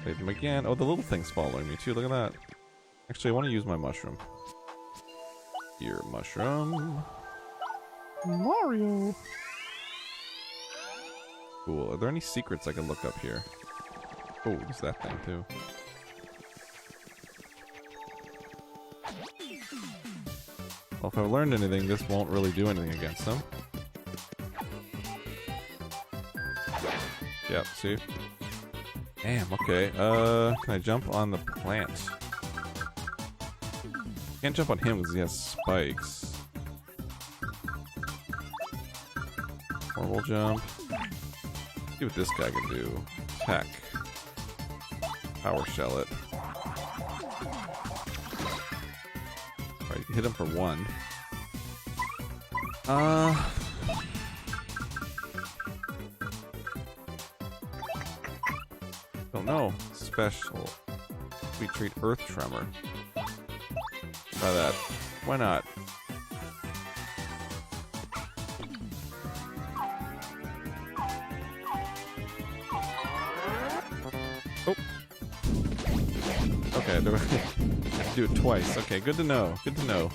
[SPEAKER 1] save him again. Oh, the little thing's following me too. Look at that. Actually, I want to use my mushroom. Here, mushroom. Mario. Cool. Are there any secrets I can look up here? Oh, there's that thing too. Well, if I've learned anything, this won't really do anything against them. Yep, see? Damn, okay. Can I jump on the plant? Can't jump on him because he has spikes. Normal jump. See what this guy can do. Attack. Power shell it. Alright, hit him for one. Don't know. Special. We treat Earth Tremor. Try that. Why not? Oh. Okay, do I have to do it twice. Okay, good to know. Good to know.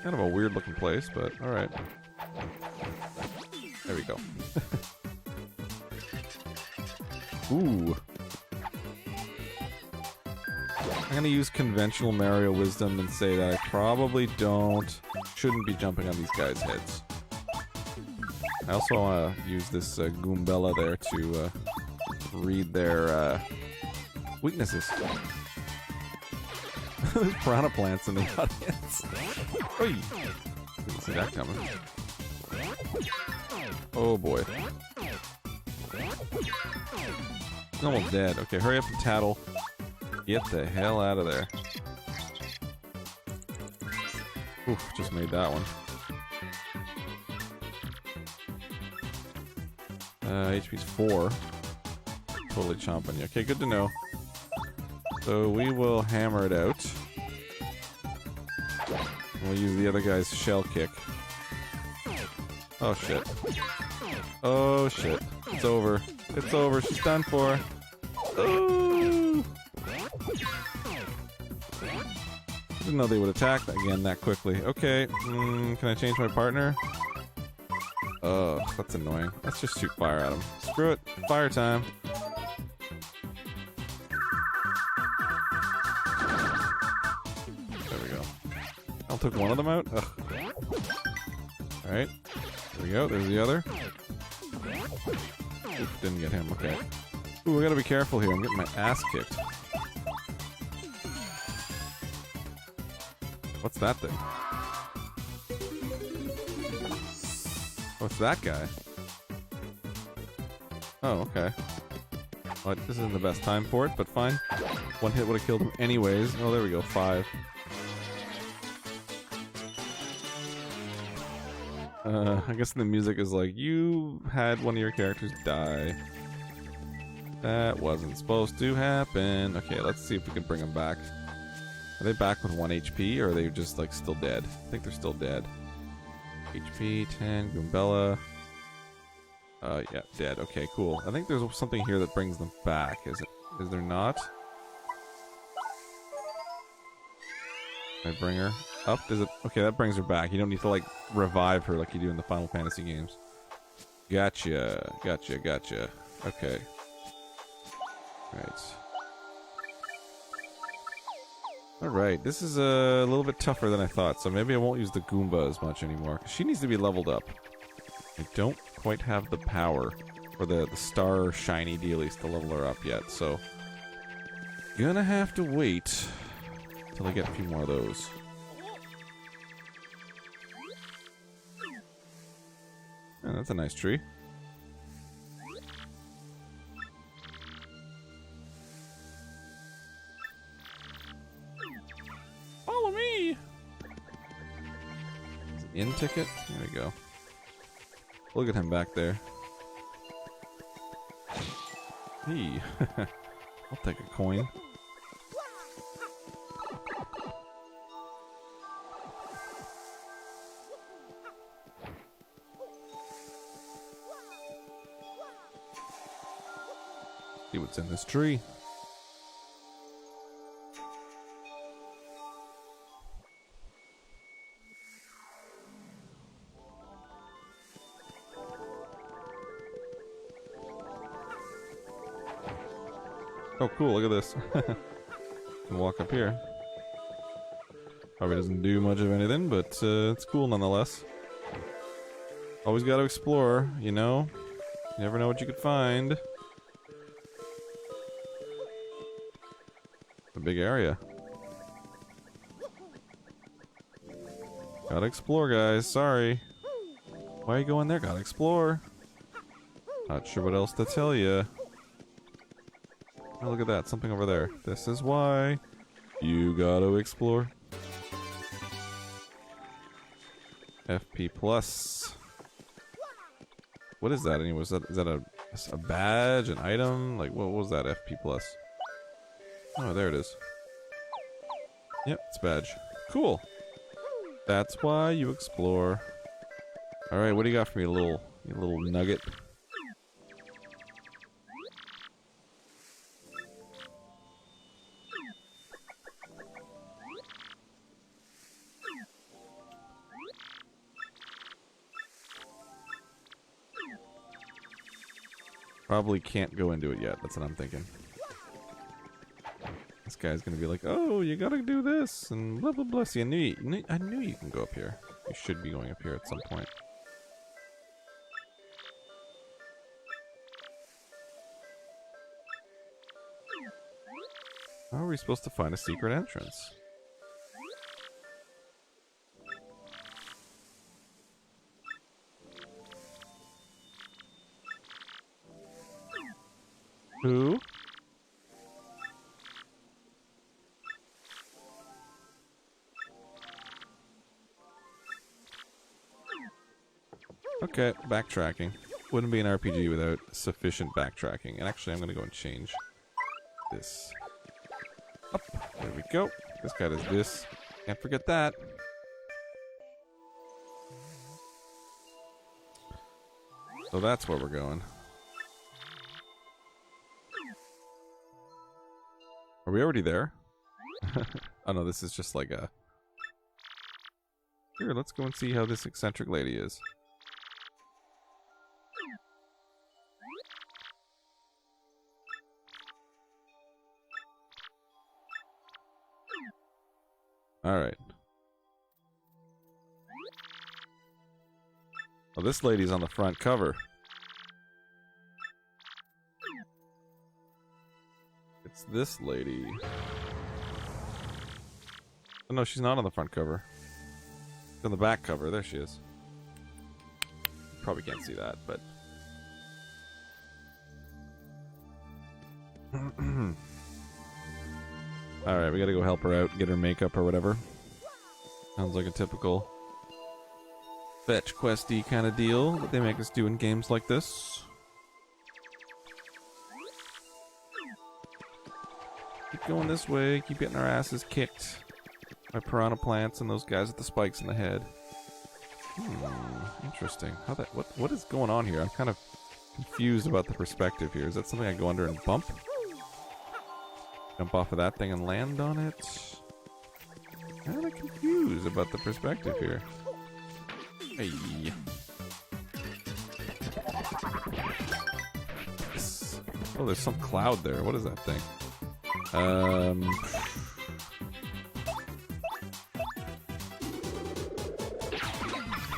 [SPEAKER 1] Kind of a weird looking place, but alright. There we go. Ooh. I'm gonna use conventional Mario wisdom and say that I probably shouldn't be jumping on these guys' heads. I also want to use this Goombella there to read their weaknesses. There's piranha plants in the audience. Oy. Didn't see that coming. Oh boy. He's almost dead. Okay, hurry up and tattle. Get the hell out of there. Oof, just made that one. HP's 4. Totally chomping you. Okay, good to know. So we will hammer it out. We'll use the other guy's shell kick. Oh shit. Oh shit. It's over. It's over. She's done for. Ooh. Didn't know they would attack again that quickly. Okay. Can I change my partner? Oh, that's annoying. Let's just shoot fire at him. Screw it. Fire time. There we go. I'll take one of them out. Ugh. Alright. There we go. There's the other. Oops, didn't get him. Okay. Ooh, I gotta be careful here. I'm getting my ass kicked. What's that thing? What's that guy? Oh, okay. Well, this isn't the best time for it, but fine. One hit would have killed him anyways. Oh, there we go. 5. I guess the music is like, you had one of your characters die. That wasn't supposed to happen. Okay, let's see if we can bring them back. Are they back with 1 HP, or are they just, like, still dead? I think they're still dead. HP, 10, Goombella. Yeah, dead. Okay, cool. I think there's something here that brings them back. Is there not? Can I bring her up? Does it? Okay, that brings her back. You don't need to, like, revive her like you do in the Final Fantasy games. Gotcha. Gotcha, gotcha. Okay. Right. Alright, this is a little bit tougher than I thought, so maybe I won't use the Goomba as much anymore. She needs to be leveled up. I don't quite have the power for the star shiny dealies to level her up yet, so gonna have to wait till I get a few more of those. Oh, that's a nice tree. Follow me! It's an in ticket? There we go. Look at him back there. Hey, I'll take a coin. See what's in this tree. Oh, cool, look at this. Can walk up here. Probably doesn't do much of anything, but it's cool nonetheless. Always gotta explore, you know? You never know what you could find. A big area. Gotta explore, guys. Sorry. Why are you going there? Gotta explore. Not sure what else to tell you. Oh, look at that. Something over there. This is why you gotta explore. FP plus. What is that anyway? Is that a badge? An item? Like, what was that FP plus? Oh, there it is. Yep, it's badge. Cool. That's why you explore. Alright, what do you got for me, you little nugget? Probably can't go into it yet. That's what I'm thinking. This guy's gonna be like, "Oh, you gotta do this," and blah blah blah. See, I knew you can go up here. You should be going up here at some point. How are we supposed to find a secret entrance? Who? Okay, backtracking. Wouldn't be an RPG without sufficient backtracking. And actually, I'm gonna go and change this. Up. There we go. This guy does this. Can't forget that. So that's where we're going. Are we already there? Oh no, this is just like a... Here, let's go and see how this eccentric lady is. Alright. Well, this lady's on the front cover. It's this lady. Oh, no, she's not on the front cover. She's on the back cover. There she is. Probably can't see that, but... Alright, we gotta go help her out, get her makeup or whatever. Sounds like a typical fetch questy kind of deal that they make us do in games like this. Keep going this way, keep getting our asses kicked by piranha plants and those guys with the spikes in the head. Interesting. What is going on here? I'm kind of confused about the perspective here. Is that something I go under and bump? Jump off of that thing and land on it? I'm kind of confused about the perspective here. Hey. Oh, there's some cloud there. What is that thing?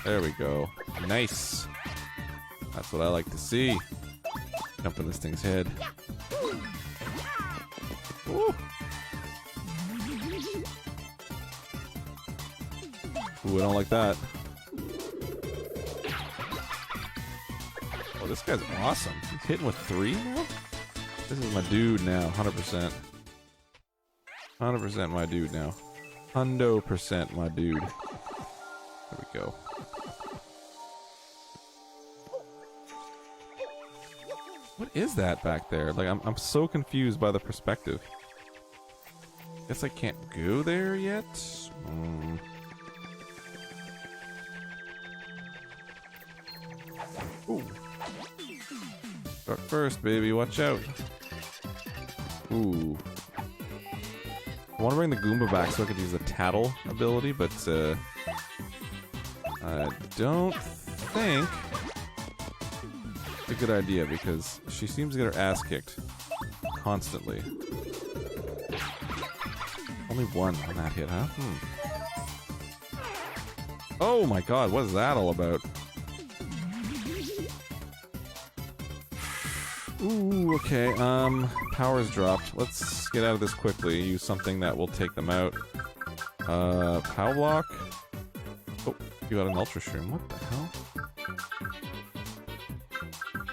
[SPEAKER 1] There we go. Nice. That's what I like to see. Jump in this thing's head. Ooh. Ooh, I don't like that. Oh, this guy's awesome. He's hitting with 3 now? This is my dude now, 100%. 100% my dude now. 100% my dude. There we go. What is that back there? Like, I'm so confused by the perspective. Guess I can't go there yet? Ooh. Start first, baby. Watch out. Ooh. I want to bring the Goomba back so I could use the Tattle ability, but I don't think it's a good idea because she seems to get her ass kicked constantly. Only 1 on that hit, huh? Oh my god, what is that all about? Ooh, okay, power's dropped. Let's get out of this quickly. Use something that will take them out. Power block? Oh, you got an Ultra Shroom. What the hell?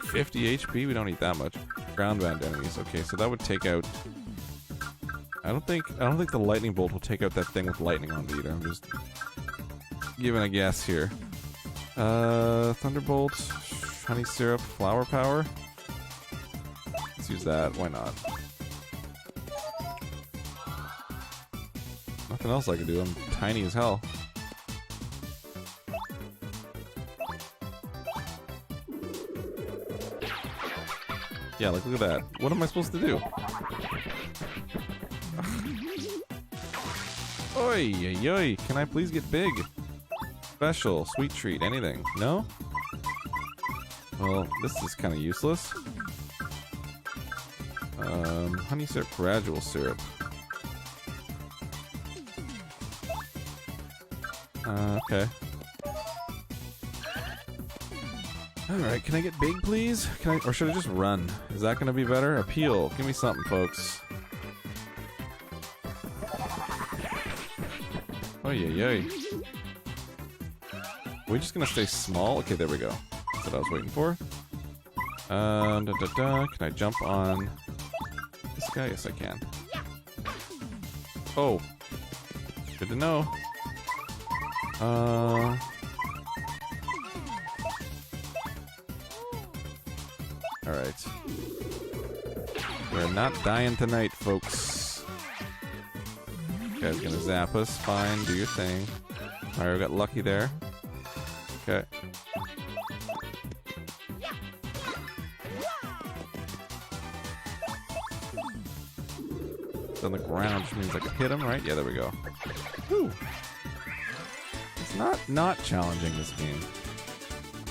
[SPEAKER 1] 50 HP? We don't need that much. Ground band enemies. Okay, so that would take out... I don't think the lightning bolt will take out that thing with lightning on it either. I'm just giving a guess here. Thunderbolt, honey syrup, flower power. Let's use that. Why not? Nothing else I can do. I'm tiny as hell. Yeah, like, look at that. What am I supposed to do? Oi, oi, oi. Can I please get big? Special, sweet treat, anything. No? Well, this is kind of useless. Honey syrup, gradual syrup. Okay. Alright, can I get big, please? Or should I just run? Is that gonna be better? Appeal. Give me something, folks. Oh, yeah. We're just gonna stay small? Okay, there we go. That's what I was waiting for. Can I jump on this guy? Yes, I can. Oh. Good to know. Alright. We're not dying tonight, folks. This guy's gonna zap us. Fine, do your thing. Alright, we got lucky there. Okay. on the ground, which means I can hit him, right? Yeah, there we go. Woo. It's not challenging, this game.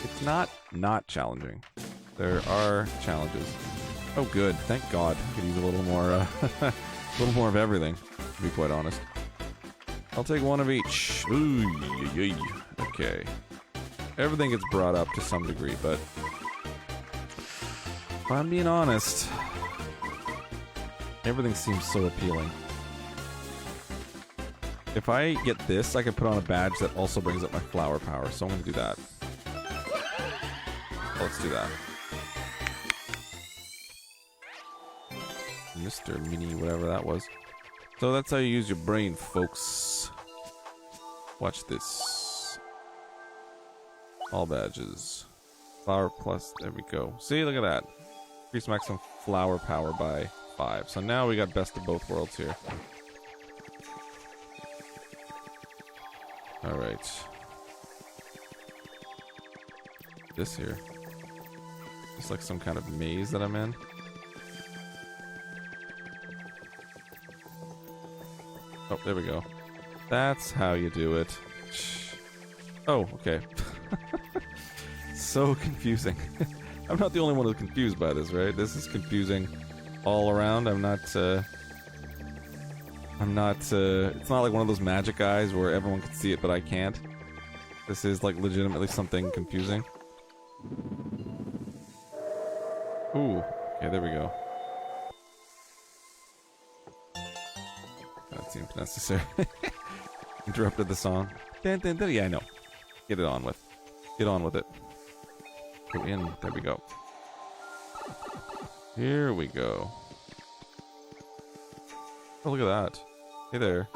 [SPEAKER 1] It's not challenging. There are challenges. Oh, good. Thank God. I could use a little more, a little more of everything, to be quite honest. I'll take one of each. Ooh, okay. Everything gets brought up to some degree, but if I'm being honest, everything seems so appealing. If I get this, I can put on a badge that also brings up my flower power, so I'm going to do that. Let's do that. Mr. Mini, whatever that was. So that's how you use your brain, folks. Watch this. All badges. Flower plus, there we go. See, look at that. Increase maximum flower power by 5. So now we got best of both worlds here. Alright. This here. It's like some kind of maze that I'm in. Oh, there we go. That's how you do it. Oh, okay. So confusing. I'm not the only one who's confused by this, right? This is confusing all around. It's not like one of those magic eyes where everyone can see it but I can't. This is like legitimately something confusing. Ooh, okay, there we go. That seems necessary. Interrupted the song. Dun, dun, dun. Yeah, I know. Get it on with. Get on with it. Go in. There we go. Here we go. Oh, look at that. Hey there.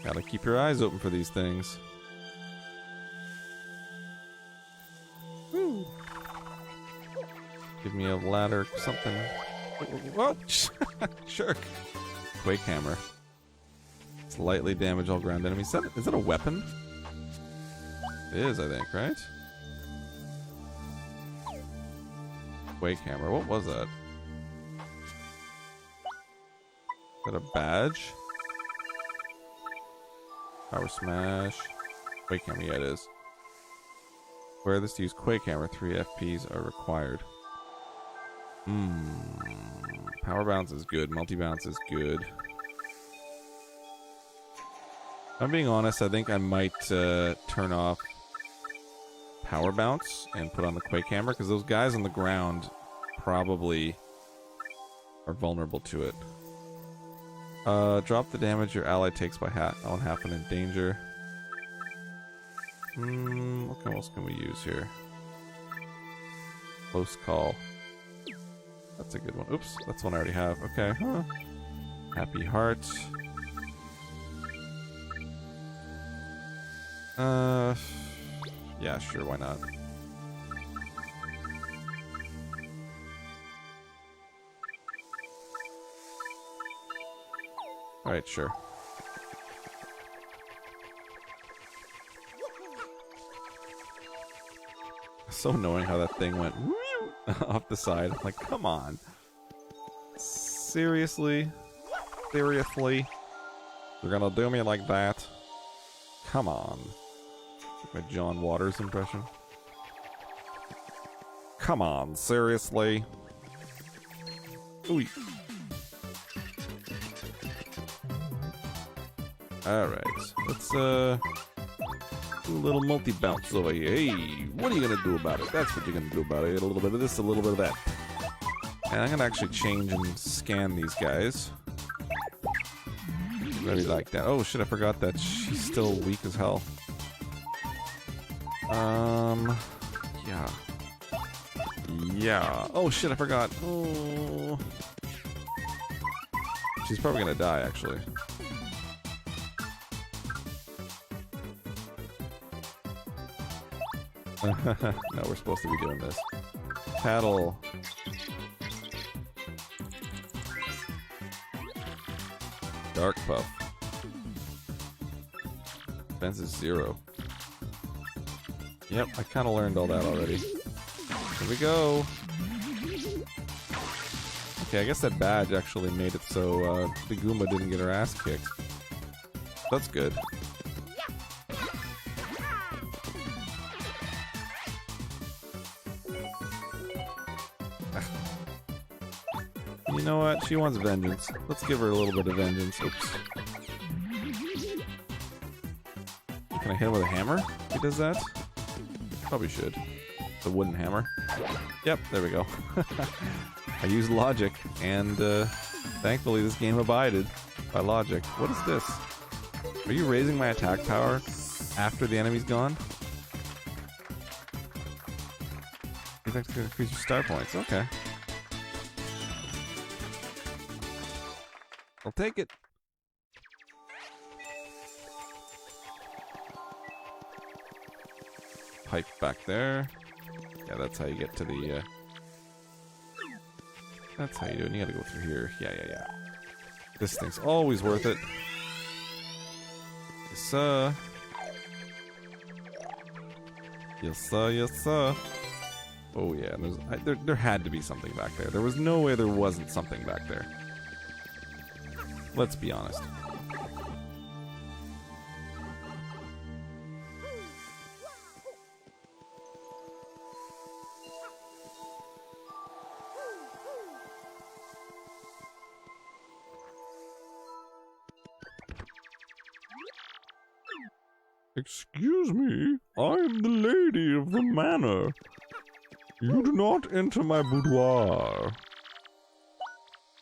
[SPEAKER 1] Gotta keep your eyes open for these things. Woo. Give me a ladder, something. Whoa! Sure. Quake hammer. Slightly damage all ground enemies. Is that a weapon? It is, I think, right? Quake hammer. What was that? Is that a badge? Power smash. Quake hammer, yeah it is. Wear this to use Quake hammer. 3 FPs are required. Power bounce is good. Multi-bounce is good. If I'm being honest, I think I might turn off power bounce and put on the Quake hammer, because those guys on the ground probably are vulnerable to it. Drop the damage your ally takes by on half when in danger. What else can we use here? Close call. That's a good one. Oops, that's one I already have. Okay, huh. Happy heart. Yeah, sure, why not? Alright, sure. So annoying how that thing went off the side. I'm like, come on. Seriously? Seriously? You're gonna do me like that? Come on. Like my John Waters impression. Come on, seriously? Ooh. Alright, let's do a little multi-bounce over here. Hey, what are you gonna do about it? That's what you're gonna do about it. A little bit of this, a little bit of that. And I'm gonna actually change and scan these guys. Really like that. Oh shit, I forgot that she's still weak as hell. Yeah. Yeah. Oh shit, I forgot. Oh. She's probably gonna die, actually. No, we're supposed to be doing this. Paddle. Dark Puff. Defense is 0. Yep, I kind of learned all that already. Here we go. Okay, I guess that badge actually made it so the Goomba didn't get her ass kicked. That's good. You know what? She wants vengeance. Let's give her a little bit of vengeance. Oops. Can I hit him with a hammer if he does that? Probably should. The wooden hammer. Yep, there we go. I used logic, and thankfully this game abided by logic. What is this? Are you raising my attack power after the enemy's gone? You think it's going to increase your star points? Okay. I'll take it. Pipe back there. Yeah, that's how you get to the, that's how you do it. You gotta go through here. Yeah. This thing's always worth it. Yes, sir. Yes, sir. Yes, sir. Oh, yeah. There had to be something back there. There was no way there wasn't something back there. Let's be honest. Excuse me, I'm the lady of the manor. You do not enter my boudoir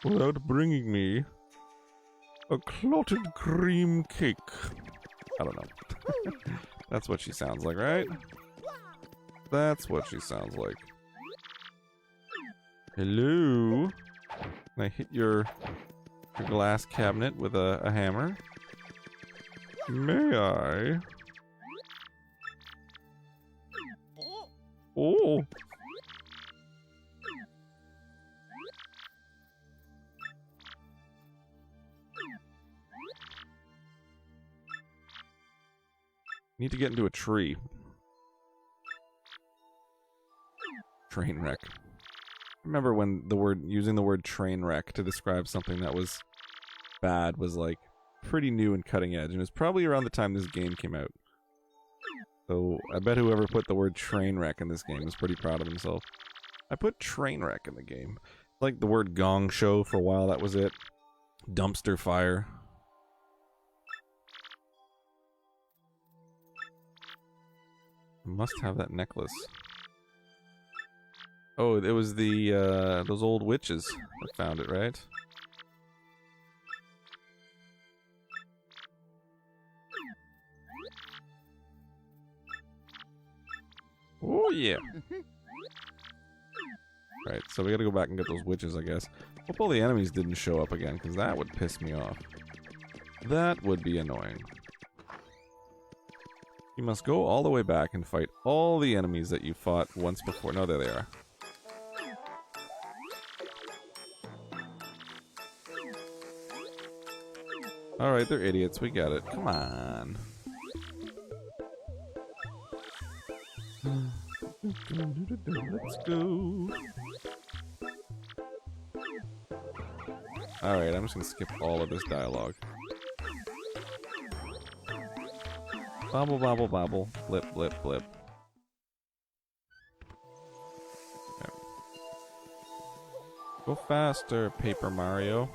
[SPEAKER 1] without bringing me a clotted cream cake. I don't know. That's what she sounds like, right? That's what she sounds like. Hello? Can I hit your glass cabinet with a hammer? May I? Oh! Need to get into a tree. Train wreck. Remember when using the word train wreck to describe something that was bad was like pretty new and cutting edge, and it was probably around the time this game came out. So I bet whoever put the word train wreck in this game was pretty proud of himself. I put train wreck in the game. Like the word gong show for a while, that was it. Dumpster fire. Must have that necklace. Oh, it was the those old witches that found it, right? Oh yeah. Right, so we gotta go back and get those witches, I guess. Hope all the enemies didn't show up again, because that would piss me off. That would be annoying. You must go all the way back and fight all the enemies that you fought once before. No, there they are. Alright, they're idiots. We got it. Come on. Let's go. Alright, I'm just gonna skip all of this dialogue. Bobble, bobble, bobble. Blip, blip, blip. Okay. Go faster, Paper Mario.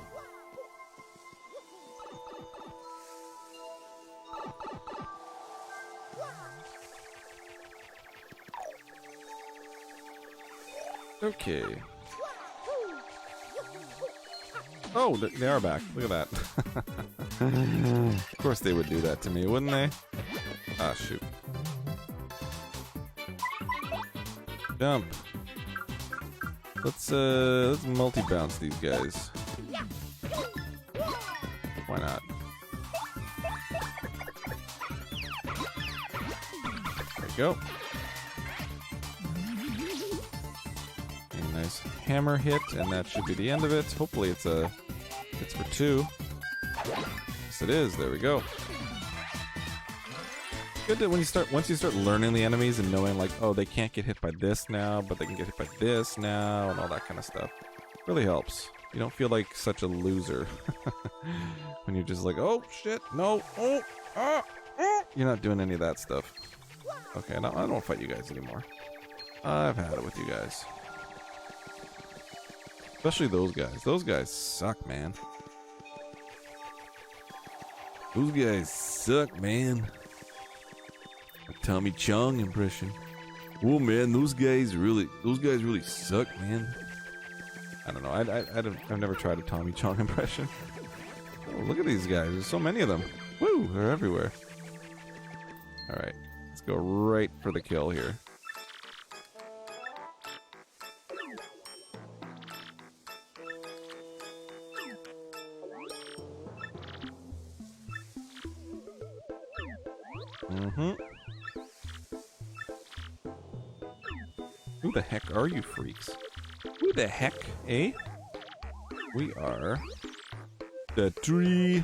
[SPEAKER 1] Okay. Oh, they are back. Look at that. Of course they would do that to me, wouldn't they? Ah, shoot. Jump. Let's multi-bounce these guys. Why not? There we go. A nice hammer hit, and that should be the end of it. Hopefully it's for two. Yes, it is. There we go. Good that once you start learning the enemies and knowing like, oh, they can't get hit by this now, but they can get hit by this now, and all that kind of stuff. Really helps. You don't feel like such a loser when you're just like, oh shit, no, oh, ah, ah. You're not doing any of that stuff. Okay, no, I don't want to fight you guys anymore. I've had it with you guys. Especially those guys. Those guys suck, man. Those guys suck, man. A Tommy Chong impression. Whoa, man, those guys really suck, man. I don't know. I've never tried a Tommy Chong impression. Oh, look at these guys. There's so many of them. Woo, they're everywhere. All right, let's go right for the kill here. Who the heck are you freaks? Who the heck, eh? We are the 3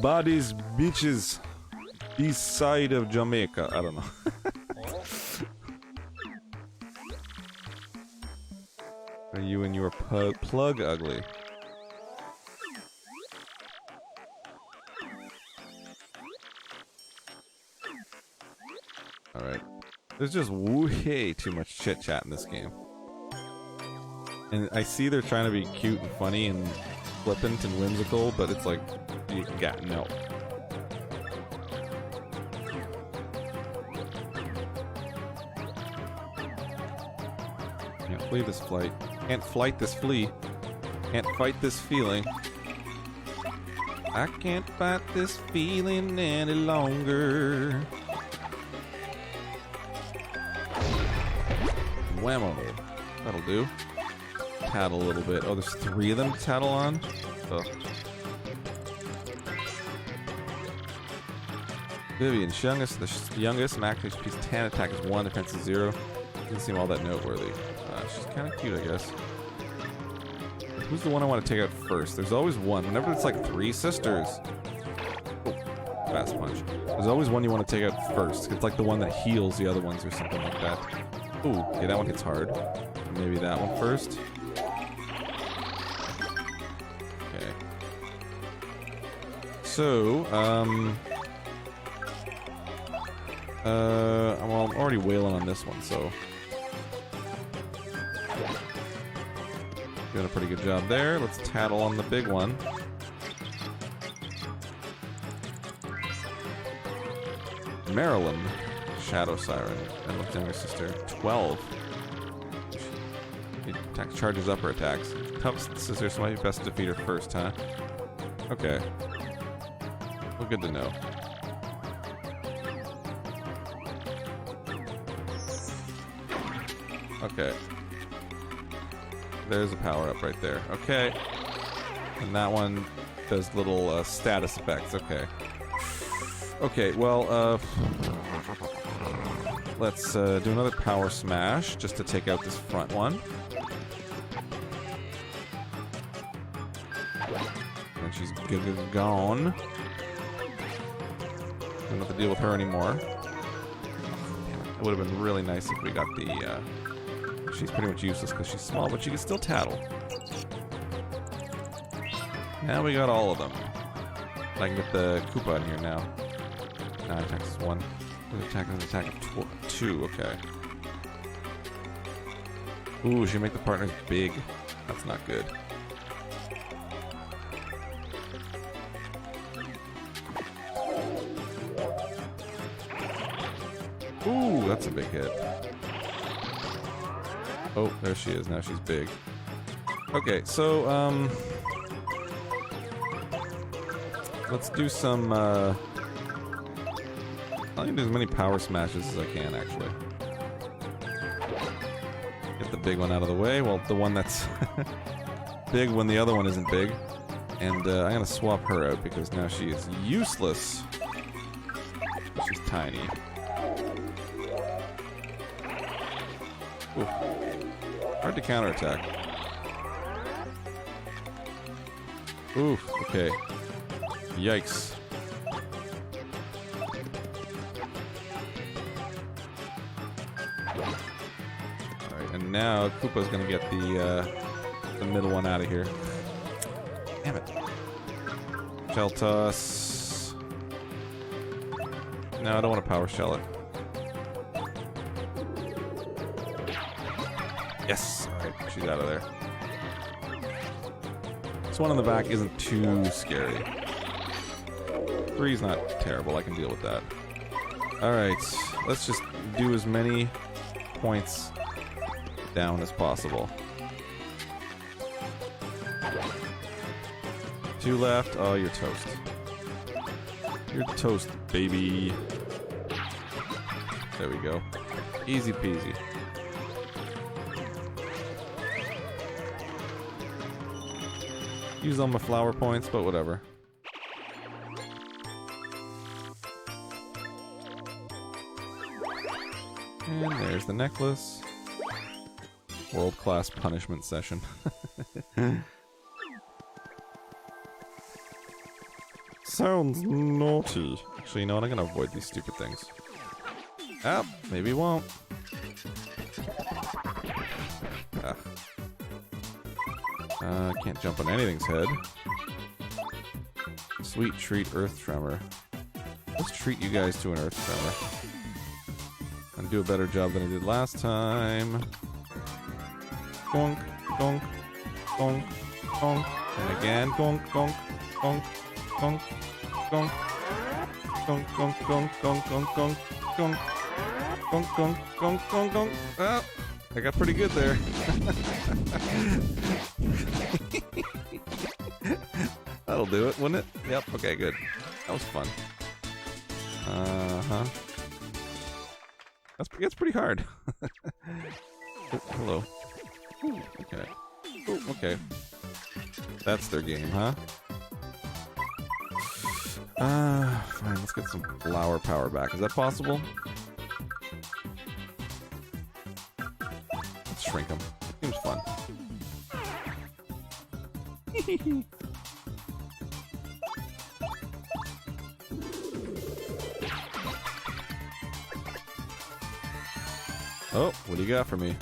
[SPEAKER 1] bodies bitches east side of Jamaica. I don't know. Are you and your plug ugly? Alright. There's just way too much chit-chat in this game. And I see they're trying to be cute and funny and flippant and whimsical, but it's like, you got no. Can't flee this flight. Can't flight this flea. Can't fight this feeling. I can't fight this feeling any longer. Whammo. That'll do. Tattle a little bit. Oh, there's 3 of them to tattle on? Ugh. Vivian's the youngest, max HP is 10, attack is 1, defense is 0. Doesn't seem all that noteworthy. She's kind of cute, I guess. Who's the one I want to take out first? There's always one. Whenever it's like 3 sisters. Oh, fast punch. There's always one you want to take out first. It's like the one that heals the other ones or something like that. Ooh, okay, that one hits hard. Maybe that one first. Okay. So, well, I'm already wailing on this one, so. Doing a pretty good job there. Let's tattle on the big one. Marilyn. Shadow Siren. Emma's younger sister. 12. Attack charges up her attacks. Tough sister, so might be best to defeat her first, huh? Okay. Well, good to know. Okay. There's a power-up right there. Okay. And that one does little status effects. Okay. Okay, well, let's do another power smash just to take out this front one. And she's gone. Don't have to deal with her anymore. It would have been really nice if we got the... she's pretty much useless because she's small, but she can still tattle. Now we got all of them. I can get the Koopa in here now. Now attacks is 1. Attack is an attack of 2, okay. Ooh, she make the partners big. That's not good. Ooh, that's a big hit. Oh, there she is. Now she's big. Okay, so, let's do some, I can do as many power smashes as I can, actually. Get the big one out of the way. Well, the one that's big when the other one isn't big. And I'm going to swap her out because now she is useless. She's tiny. Ooh. Hard to counterattack. Ooh, okay. Yikes. now Koopa's gonna get the middle one out of here. Damn it. Shell toss. No, I don't want to power shell it. Yes! Alright, she's out of there. This one on the back isn't too scary. 3's not terrible, I can deal with that. Alright, let's just do as many points down as possible. 2 left. Oh, you're toast. You're toast, baby. There we go. Easy peasy. Use all my flower points, but whatever. And there's the necklace. World-class punishment session. Sounds naughty. Actually, you know what? I'm gonna avoid these stupid things. Ah, maybe it won't. Can't jump on anything's head. Sweet treat, earth tremor. Let's treat you guys to an earth tremor. And do a better job than I did last time. Gonk, gonk, gonk, gonk. And again, gonk, gonk, gonk, gonk, gonk. Gonk, gonk, gonk, gonk, gonk, gonk, gonk. Gonk, gonk, gonk, gonk, gonk. Ah, I got pretty good there. That'll do it, wouldn't it? Yep, okay, good. That was fun. Uh-huh. That's pretty hard. Oh, hello. Ooh, okay. Ooh, okay. That's their game, huh? Fine, let's get some flower power back. Is that possible? Let's shrink them. Seems fun. Oh, what do you got for me?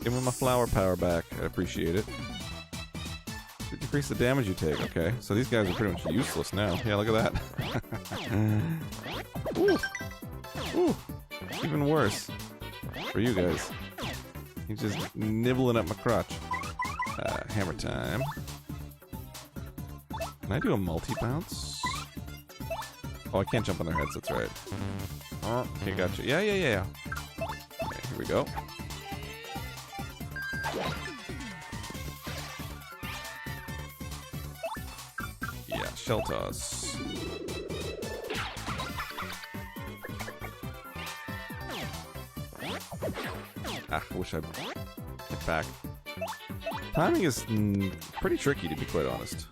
[SPEAKER 1] Give me my flower power back. I appreciate it. Decrease the damage you take. Okay, so these guys are pretty much useless now. Yeah, look at that. Ooh. Ooh. Even worse. For you guys. He's just nibbling at my crotch. Hammer time. Can I do a multi-bounce? Oh, I can't jump on their heads, that's right. Oh, okay, gotcha. Yeah. Okay, here we go. Yeah, shell toss. Ah, wish I'd get back. Timing is pretty tricky, to be quite honest.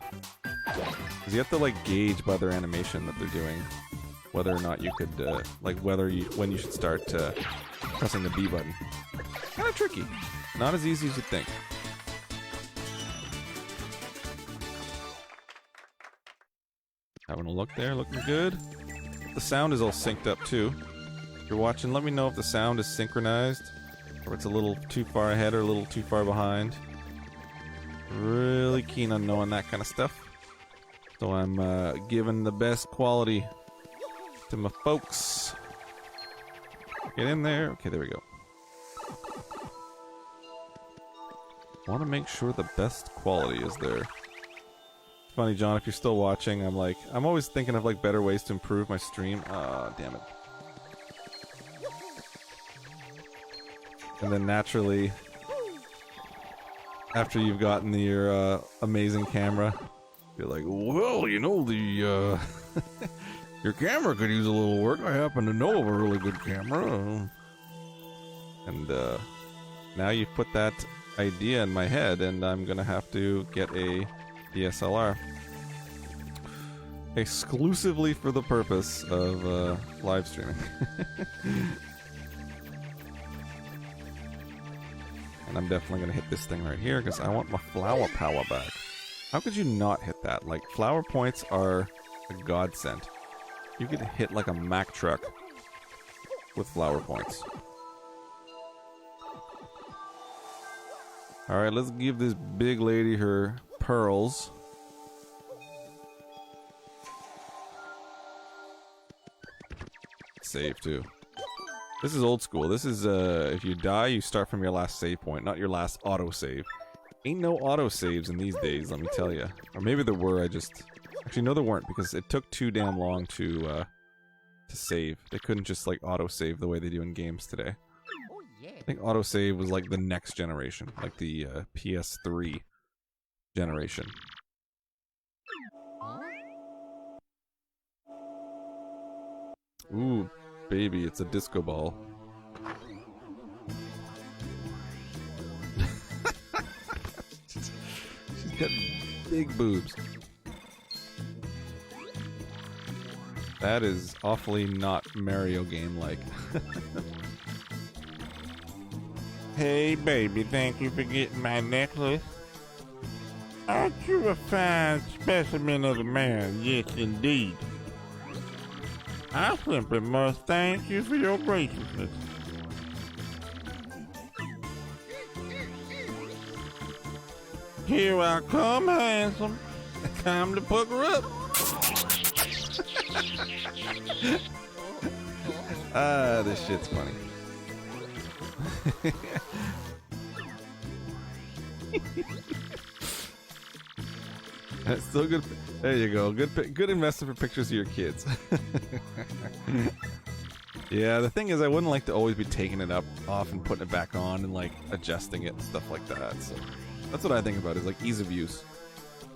[SPEAKER 1] Because you have to, like, gauge by their animation that they're doing whether or not you could, like, when you should start pressing the B button. Kind of tricky. Not as easy as you'd think. Having a look there, looking good. The sound is all synced up, too. If you're watching, let me know if the sound is synchronized, or it's a little too far ahead or a little too far behind. Really keen on knowing that kind of stuff. So I'm giving the best quality to my folks. Get in there. Okay, there we go. Want to make sure the best quality is there. It's funny, John, if you're still watching, I'm always thinking of, like, better ways to improve my stream. Ah, damn it. And then naturally, after you've gotten your amazing camera, you're like, well, you know, the your camera could use a little work. I happen to know of a really good camera. And now you've put that idea in my head, and I'm gonna have to get a DSLR. Exclusively for the purpose of live streaming. And I'm definitely gonna hit this thing right here, because I want my flower power back. How could you not hit that? Like, flower points are a godsend. You could hit like a Mack truck with flower points. Alright, let's give this big lady her pearls. Save too. This is old school. This is if you die, you start from your last save point, not your last autosave. Ain't no autosaves in these days, let me tell you. Or maybe there were, actually no there weren't, because it took too damn long to save. They couldn't just like autosave the way they do in games today. I think autosave was like the next generation, like the PS3 generation. Ooh, baby, it's a disco ball. She's got big boobs. That is awfully not Mario game-like.
[SPEAKER 2] Hey, baby, thank you for getting my necklace. Aren't you a fine specimen of a man? Yes, indeed. I simply must thank you for your graciousness. Here I come, handsome. Time to pucker up.
[SPEAKER 1] Ah, this shit's funny. That's still good. There you go. Good investment for pictures of your kids. Yeah, the thing is, I wouldn't like to always be taking it off and putting it back on and like adjusting it and stuff like that. So that's what I think about, is like ease of use.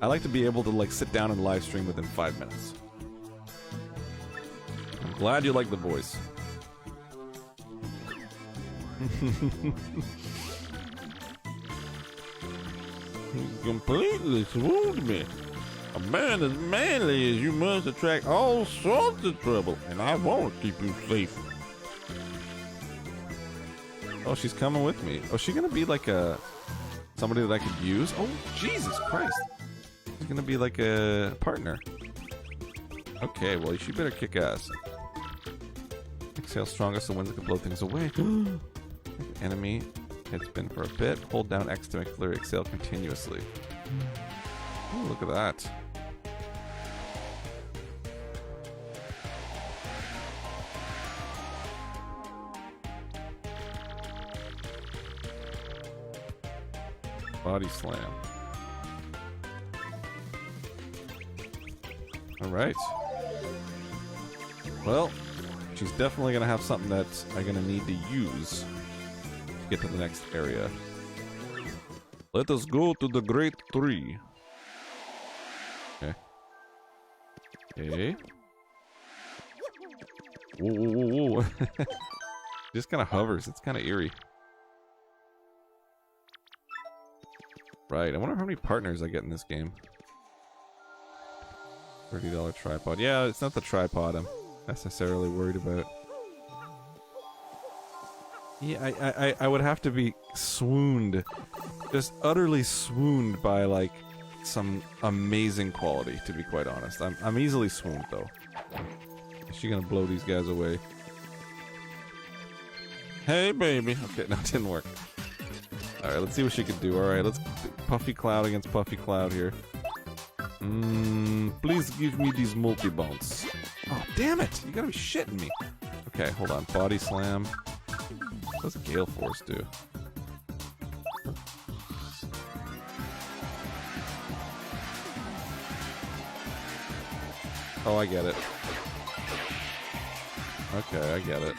[SPEAKER 1] I like to be able to like sit down and live stream within 5 minutes. I'm glad you like the voice.
[SPEAKER 2] Completely swooned me. A man as manly as you must attract all sorts of trouble, and I won't keep you safe.
[SPEAKER 1] Oh, she's coming with me. Oh, is she gonna be like somebody that I could use? Oh, Jesus Christ. She's gonna be like a partner. Okay, well, she better kick ass. Exhale strongest so winds can blow things away. Enemy hit spin for a bit. Hold down X to make flurry exhale continuously. Ooh, look at that. Body slam. Alright. Well, she's definitely going to have something that I'm going to need to use to get to the next area. Let us go to the Great Tree. Okay. Okay. Whoa, whoa, whoa, whoa. Just kind of hovers. It's kind of eerie. Right. I wonder how many partners I get in this game. $30 tripod. Yeah, it's not the tripod I'm necessarily worried about. Yeah, I would have to be swooned. Just utterly swooned by, like, some amazing quality, to be quite honest. I'm easily swooned, though. Is she gonna blow these guys away?
[SPEAKER 2] Hey, baby.
[SPEAKER 1] Okay, no, it didn't work. Alright, let's see what she can do. Alright, let's Puffy Cloud against Puffy Cloud here. Please give me these multi-bounce. Oh, damn it! You gotta be shitting me. Okay, hold on. Body Slam. What does Gale Force do? Oh, I get it. Okay, I get it.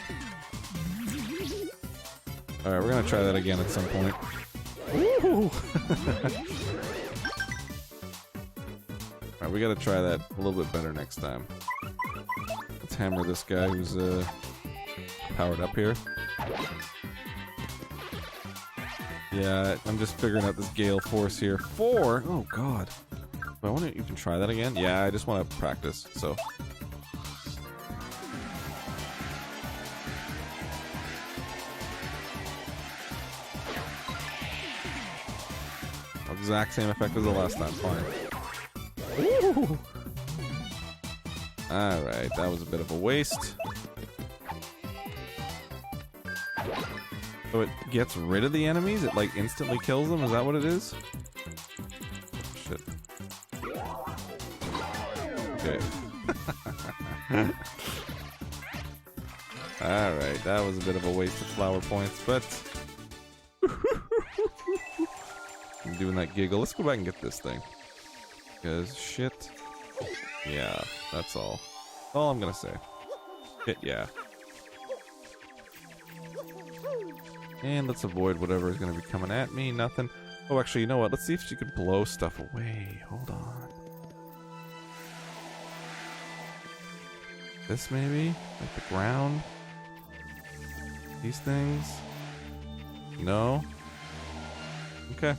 [SPEAKER 1] Alright, we're gonna try that again at some point. Woo! Alright, we gotta try that a little bit better next time. Let's hammer this guy who's powered up here. Yeah, I'm just figuring out this Gale Force here. 4? Oh god. Do I want to even try that again? Yeah, I just want to practice, so. Exact same effect as the last time, fine. Alright, that was a bit of a waste. So it gets rid of the enemies? It like instantly kills them? Is that what it is? Shit. Okay. Alright, that was a bit of a waste of flower points, but... I'm doing that giggle. Let's go back and get this thing. Because shit. Yeah, that's all. All I'm gonna say. Shit, yeah. And let's avoid whatever is gonna be coming at me. Nothing. Oh, actually, you know what? Let's see if she could blow stuff away. Hold on. This maybe? Like the ground? These things? No? Okay.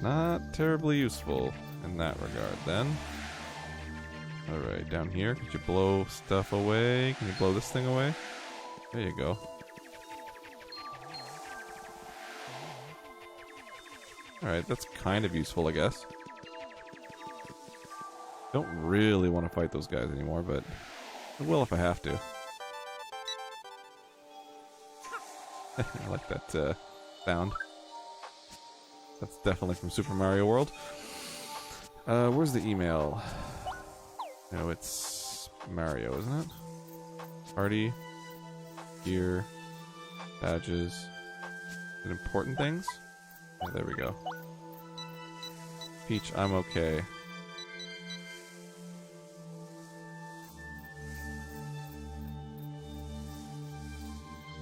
[SPEAKER 1] Not terribly useful in that regard then. Alright, down here. Could you blow stuff away? Can you blow this thing away? There you go. Alright, that's kind of useful, I guess. Don't really want to fight those guys anymore, but I will if I have to. I like that sound. That's definitely from Super Mario World. Where's the email? No, it's Mario, isn't it? Party, gear, badges, and important things? Oh, there we go. Peach, I'm okay.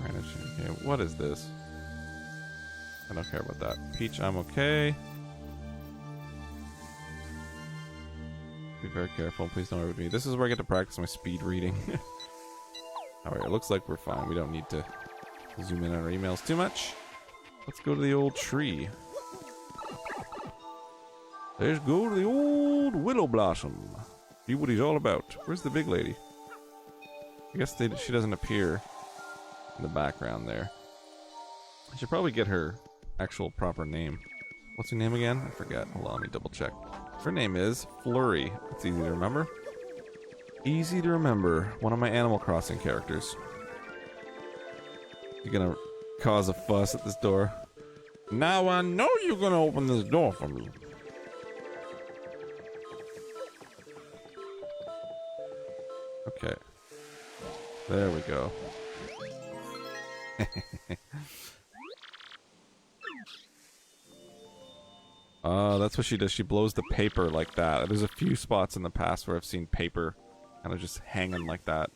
[SPEAKER 1] Managing. Okay, what is this? I don't care about that. Peach, I'm okay. Be very careful. Please don't hurt me. This is where I get to practice my speed reading. Alright, it looks like we're fine. We don't need to zoom in on our emails too much. Let's go to the old tree. Let's go to the old willow blossom. See what he's all about. Where's the big lady? I guess she doesn't appear in the background there. I should probably get her actual proper name. What's her name again? I forget. Hold on, let me double check. Her name is Flurry. It's easy to remember. Easy to remember. One of my Animal Crossing characters. You're gonna cause a fuss at this door. Now I know you're gonna open this door for me. Okay. There we go. That's what she does. She blows the paper like that. There's a few spots in the past where I've seen paper kind of just hanging like that.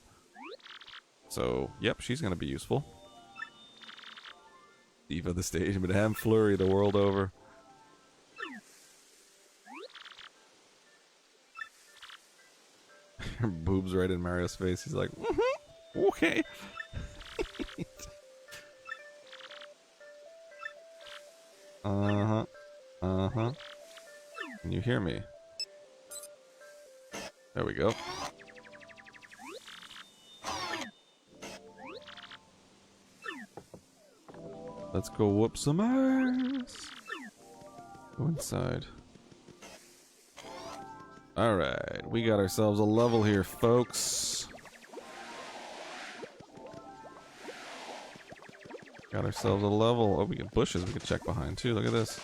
[SPEAKER 1] So, yep, she's gonna be useful. Diva the stage, Madame Flurry the world over. Her boobs right in Mario's face. He's like, okay. Uh-huh. Uh-huh. Can you hear me? There we go. Let's go whoop some ass. Go inside. Alright, we got ourselves a level here, folks. Got ourselves a level. Oh, we get bushes we can check behind too. Look at this.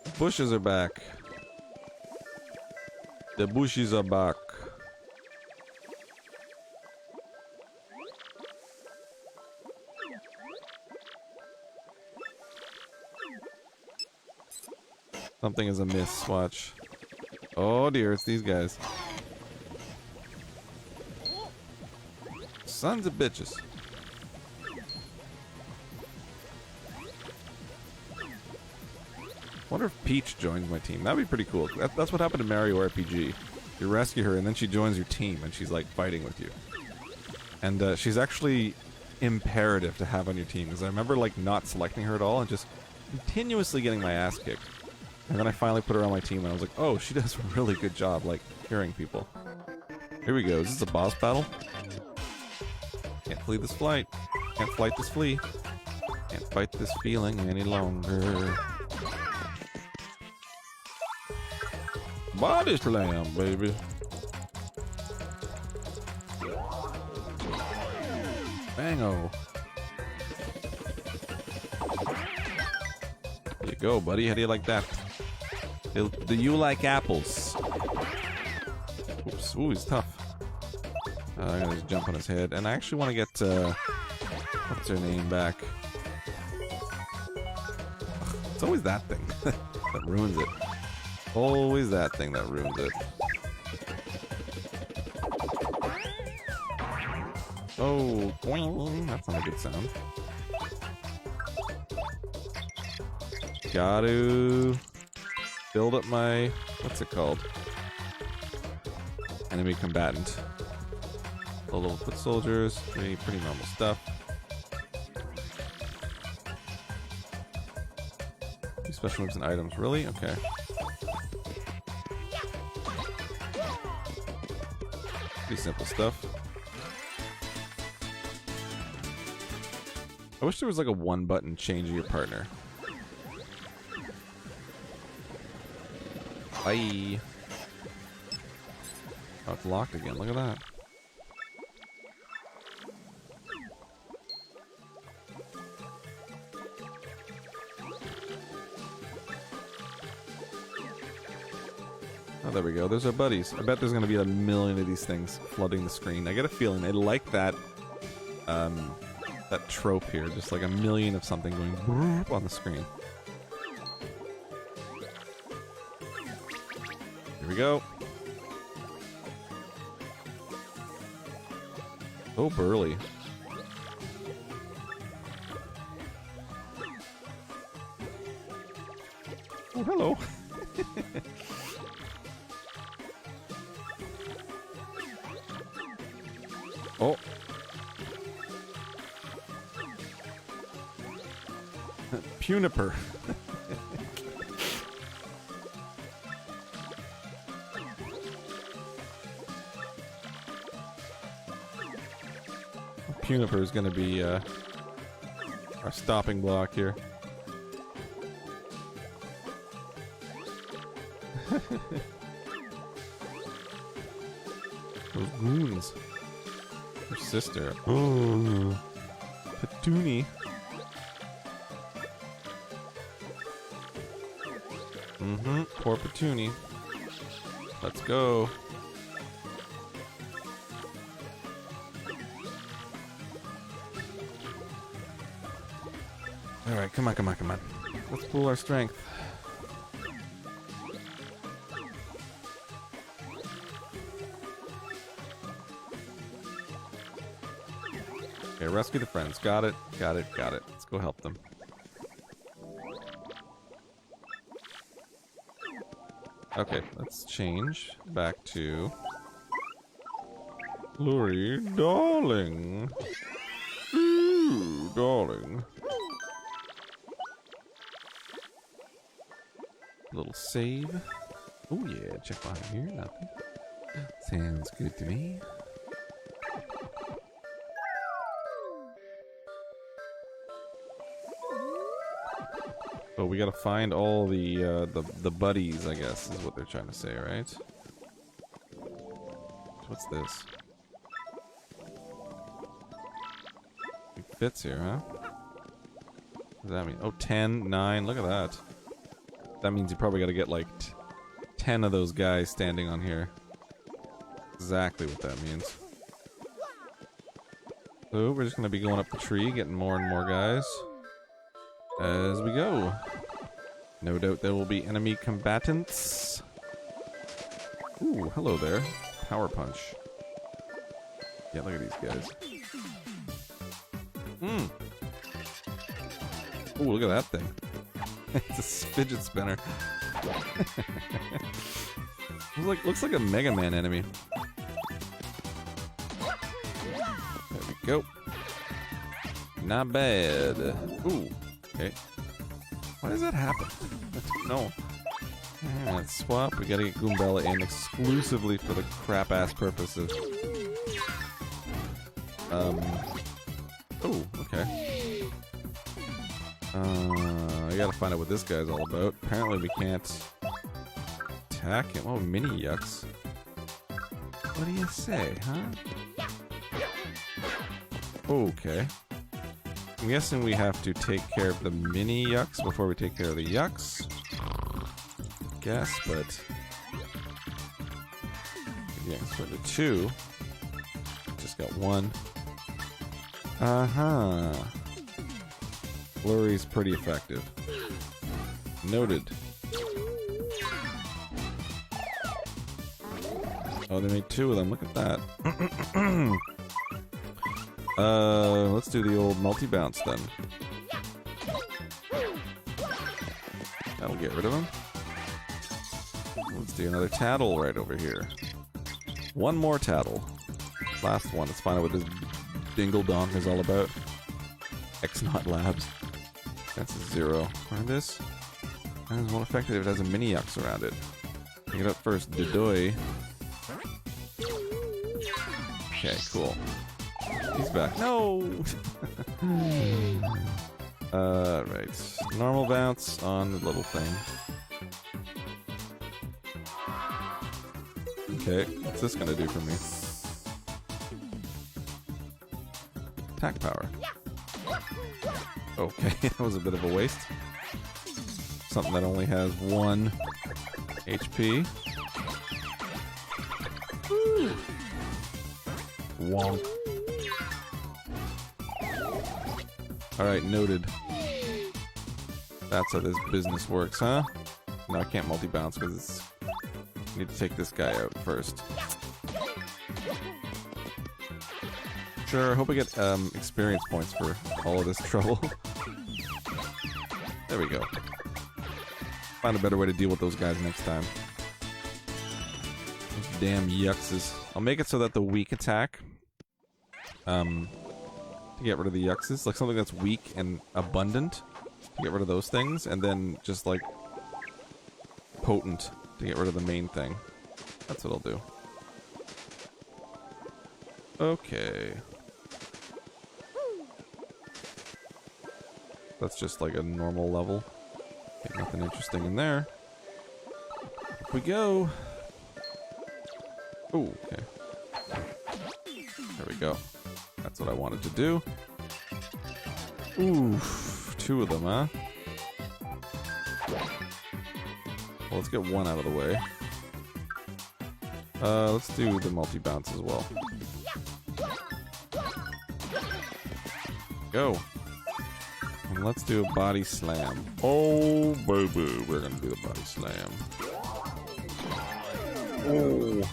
[SPEAKER 1] The bushes are back. The bushes are back. Something is amiss, watch. Oh dear, it's these guys. Sons of bitches. Wonder if Peach joins my team. That'd be pretty cool. That's what happened to Mario RPG. You rescue her and then she joins your team and she's like fighting with you. And she's actually imperative to have on your team because I remember like not selecting her at all and just continuously getting my ass kicked. And then I finally put her on my team and I was like, oh, she does a really good job like curing people. Here we go. Is this a boss battle? Can't flee this flight. Can't fight this flea. Can't fight this feeling any longer. Body slam, baby. Bango. go, buddy. How do you like that? Do you like apples? Oops. Ooh, he's tough. I'm gonna just jump on his head. And I actually want to get, what's her name back? Ugh, it's always that thing that ruins it. Always that thing that ruins it. Oh, boing. That's not a good sound. Gotta build up my, what's it called? Enemy combatant. Little foot soldiers, pretty normal stuff. These special moves and items, really? Okay. Pretty simple stuff. I wish there was like a one button change of your partner. Bye. Oh, it's locked again. Look at that. Oh, there we go. There's our buddies. I bet there's going to be a million of these things flooding the screen. I get a feeling they like that, that trope here. Just like a million of something going on the screen. Here we go. Oh, burly. Oh, hello. Oh. Puniper. Puniper is going to be our stopping block here. Those goons. Her sister. Oh, Puny. Poor Puny. Let's go. Alright, come on, come on, come on. Let's pool our strength. Okay, rescue the friends. Got it, got it, got it. Let's go help them. Okay, let's change back to Luri, darling. Ooh, darling. Little save. Oh yeah, check behind here. Nothing. Sounds good to me. Oh, we gotta find all the buddies, I guess, is what they're trying to say, right? What's this? It fits here, huh? What does that mean? Oh, 10, 9, look at that. That means you probably gotta get like 10 of those guys standing on here. Exactly what that means. So we're just gonna be going up the tree, getting more and more guys as we go. No doubt there will be enemy combatants. Ooh, hello there. Power punch. Yeah, look at these guys. Ooh, look at that thing. It's a fidget spinner. looks like a Mega Man enemy. There we go. Not bad. Ooh, okay. Why does that happen? I don't know. Yeah, let's swap. We gotta get Goombella in exclusively for the crap-ass purposes. Oh, okay. I gotta find out what this guy's all about. Apparently we can't attack him. Oh, mini yucks. What do you say, huh? Okay. I'm guessing we have to take care of the mini yucks before we take care of the yucks. Guess, but yeah, split the 2. Just got 1. Flurry's pretty effective. Noted. Oh, they made 2 of them. Look at that. Let's do the old multi-bounce then. That'll get rid of him. Let's do another tattle right over here. One more tattle. Last one. Let's find out what this dingle donk is all about. X-Not Labs. That's a 0. And this is more effective if it has a mini yucks around it. Pick it up first. Dodoy. Okay, cool. He's back. No! Right. Normal bounce on the little thing. Okay, what's this gonna do for me? Attack power. Okay, that was a bit of a waste. Something that only has 1 HP. Woo. Wonk. Alright, noted. That's how this business works, huh? No, I can't multi-bounce because it's... I need to take this guy out first. Sure, I hope I get experience points for all of this trouble. There we go. Find a better way to deal with those guys next time. Those damn yuckses. I'll make it so that the weak attack... to get rid of the yuckses, like something that's weak and abundant, to get rid of those things, and then just like potent to get rid of the main thing. That's what I'll do. Okay. That's just like a normal level. Okay, nothing interesting in there. Up we go. Ooh, okay. There we go. That's what I wanted to do. Oof, 2 of them, huh? Well, let's get 1 out of the way. Let's do the multi-bounce as well. Go. And let's do a body slam. Oh, baby, we're gonna do the body slam. Oh.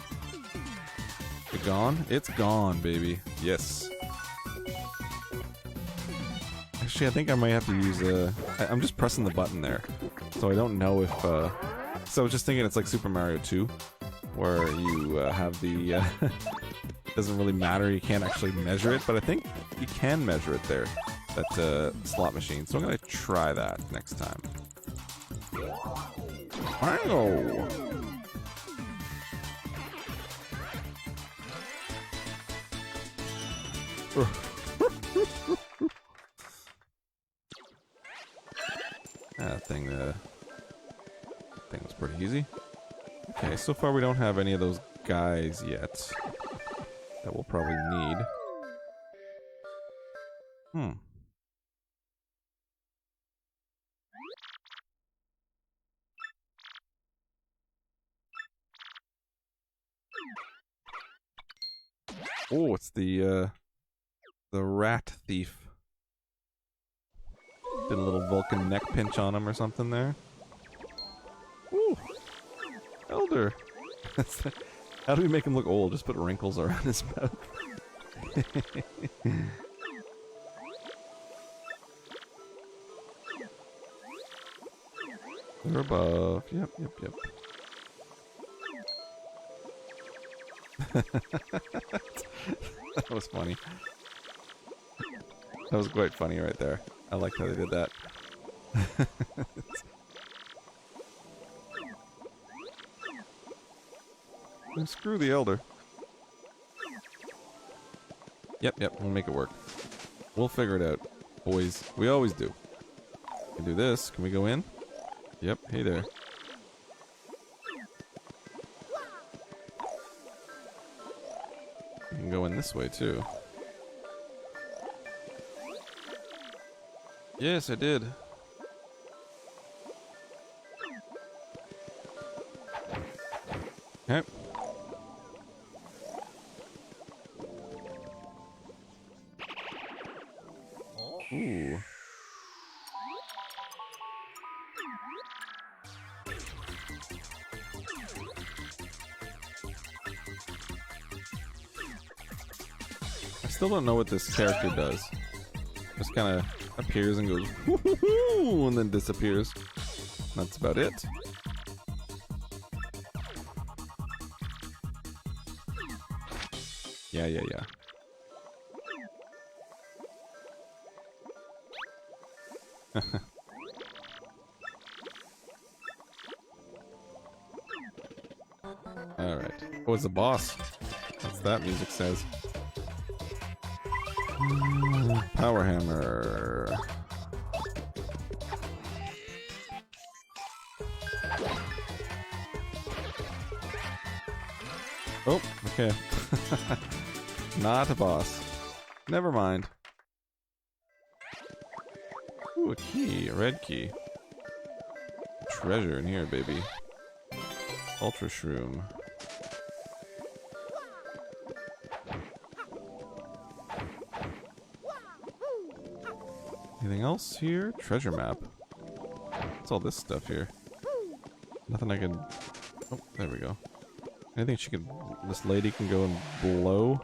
[SPEAKER 1] It gone? It's gone, baby. Yes. Actually, I think I might have to use I'm just pressing the button there. So I don't know if, so I was just thinking it's like Super Mario 2, where you have the, it doesn't really matter, you can't actually measure it, but I think you can measure it there, that slot machine. So I'm gonna try that next time. Wow! That thing was pretty easy. Okay, so far we don't have any of those guys yet that we'll probably need. Oh, it's the rat thief. Did a little Vulcan neck pinch on him or something there. Ooh, Elder. How do we make him look old? Just put wrinkles around his mouth. They're above. Yep. That was funny. That was quite funny right there. I liked how they did that. Screw the Elder. Yep, we'll make it work. We'll figure it out, boys. We always do. We can do this. Can we go in? Yep, hey there. We can go in this way, too. Yes, I did. Okay. Ooh. I still don't know what this character does. Just kind of appears and goes woo-hoo-hoo, and then disappears. That's about it. Yeah. Alright. Oh, it's a boss. That's that music says. Power hammer. Oh, okay. Not a boss. Never mind. Ooh, a key. A red key. Treasure in here, baby. Ultra shroom. Anything else here? Treasure map. What's all this stuff here? Nothing I can... Oh, there we go. Anything she can... This lady can go and blow?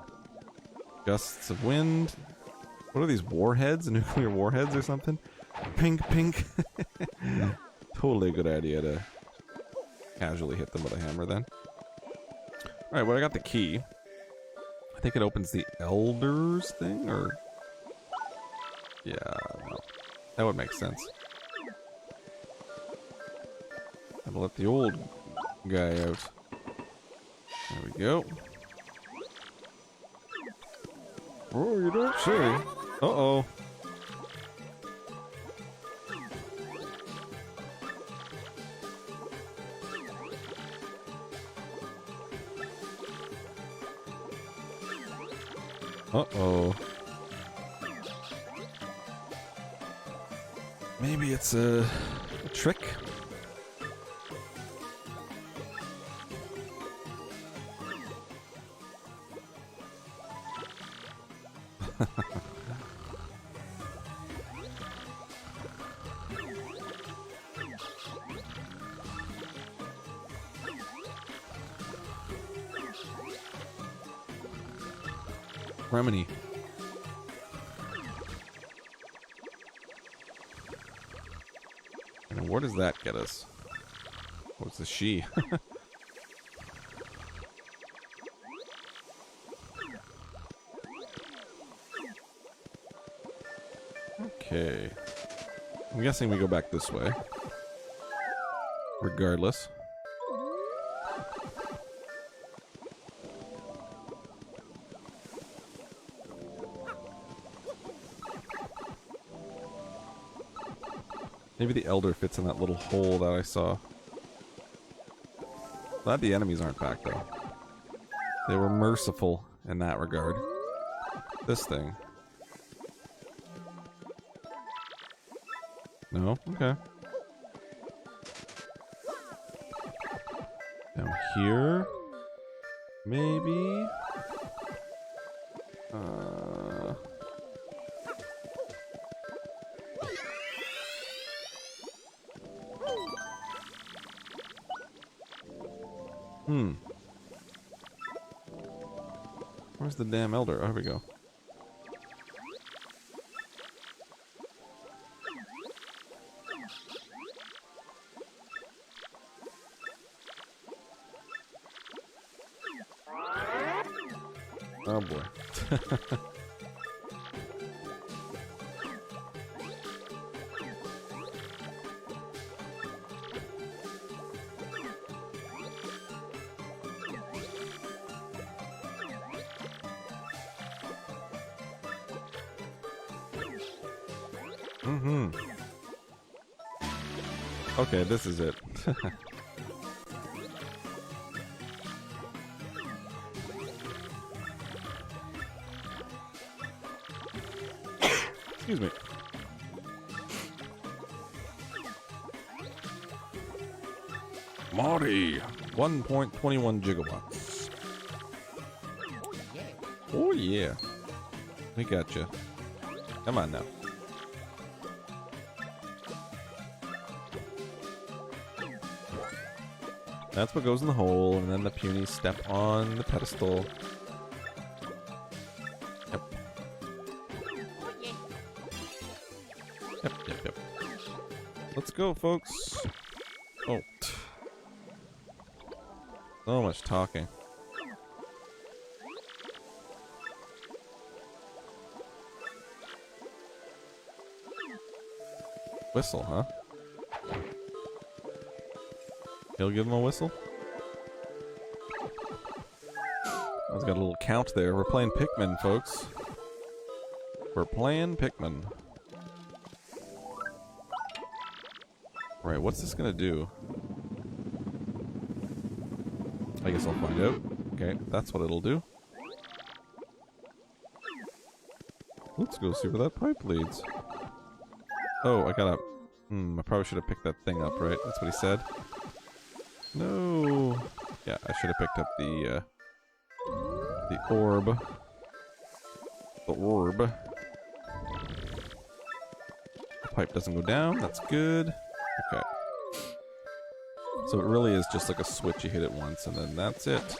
[SPEAKER 1] Gusts of wind? What are these, warheads? Nuclear warheads or something? Pink. Totally a good idea to casually hit them with a hammer then. Alright, well I got the key. I think it opens the elders thing, or... Yeah, no. That would make sense. I'll let the old guy out. There we go. Oh, you don't say. Uh-oh. Uh-oh. Maybe it's a trick? Remini. And where does that get us? What's the she? Okay. I'm guessing we go back this way. Regardless. Maybe the elder fits in that little hole that I saw. Glad the enemies aren't back though. They were merciful in that regard. This thing. No? Okay. Down here? Maybe? Where's the damn elder? Oh, here we go. Oh boy. Okay, this is it. Excuse me. Marty, 1.21 gigawatts. Oh yeah. We got you. Come on now. That's what goes in the hole, and then the Punies step on the pedestal. Yep. Yep. Let's go, folks. Oh. So much talking. Whistle, huh? He'll give him a whistle? I've got a little count there. We're playing Pikmin, folks. We're playing Pikmin. Right, what's this gonna do? I guess I'll find out. Okay, that's what it'll do. Let's go see where that pipe leads. Oh, I gotta... I probably should have picked that thing up, right? That's what he said. No. Yeah, I should have picked up the orb. The orb. The pipe doesn't go down. That's good. Okay. So it really is just like a switch. You hit it once, and then that's it.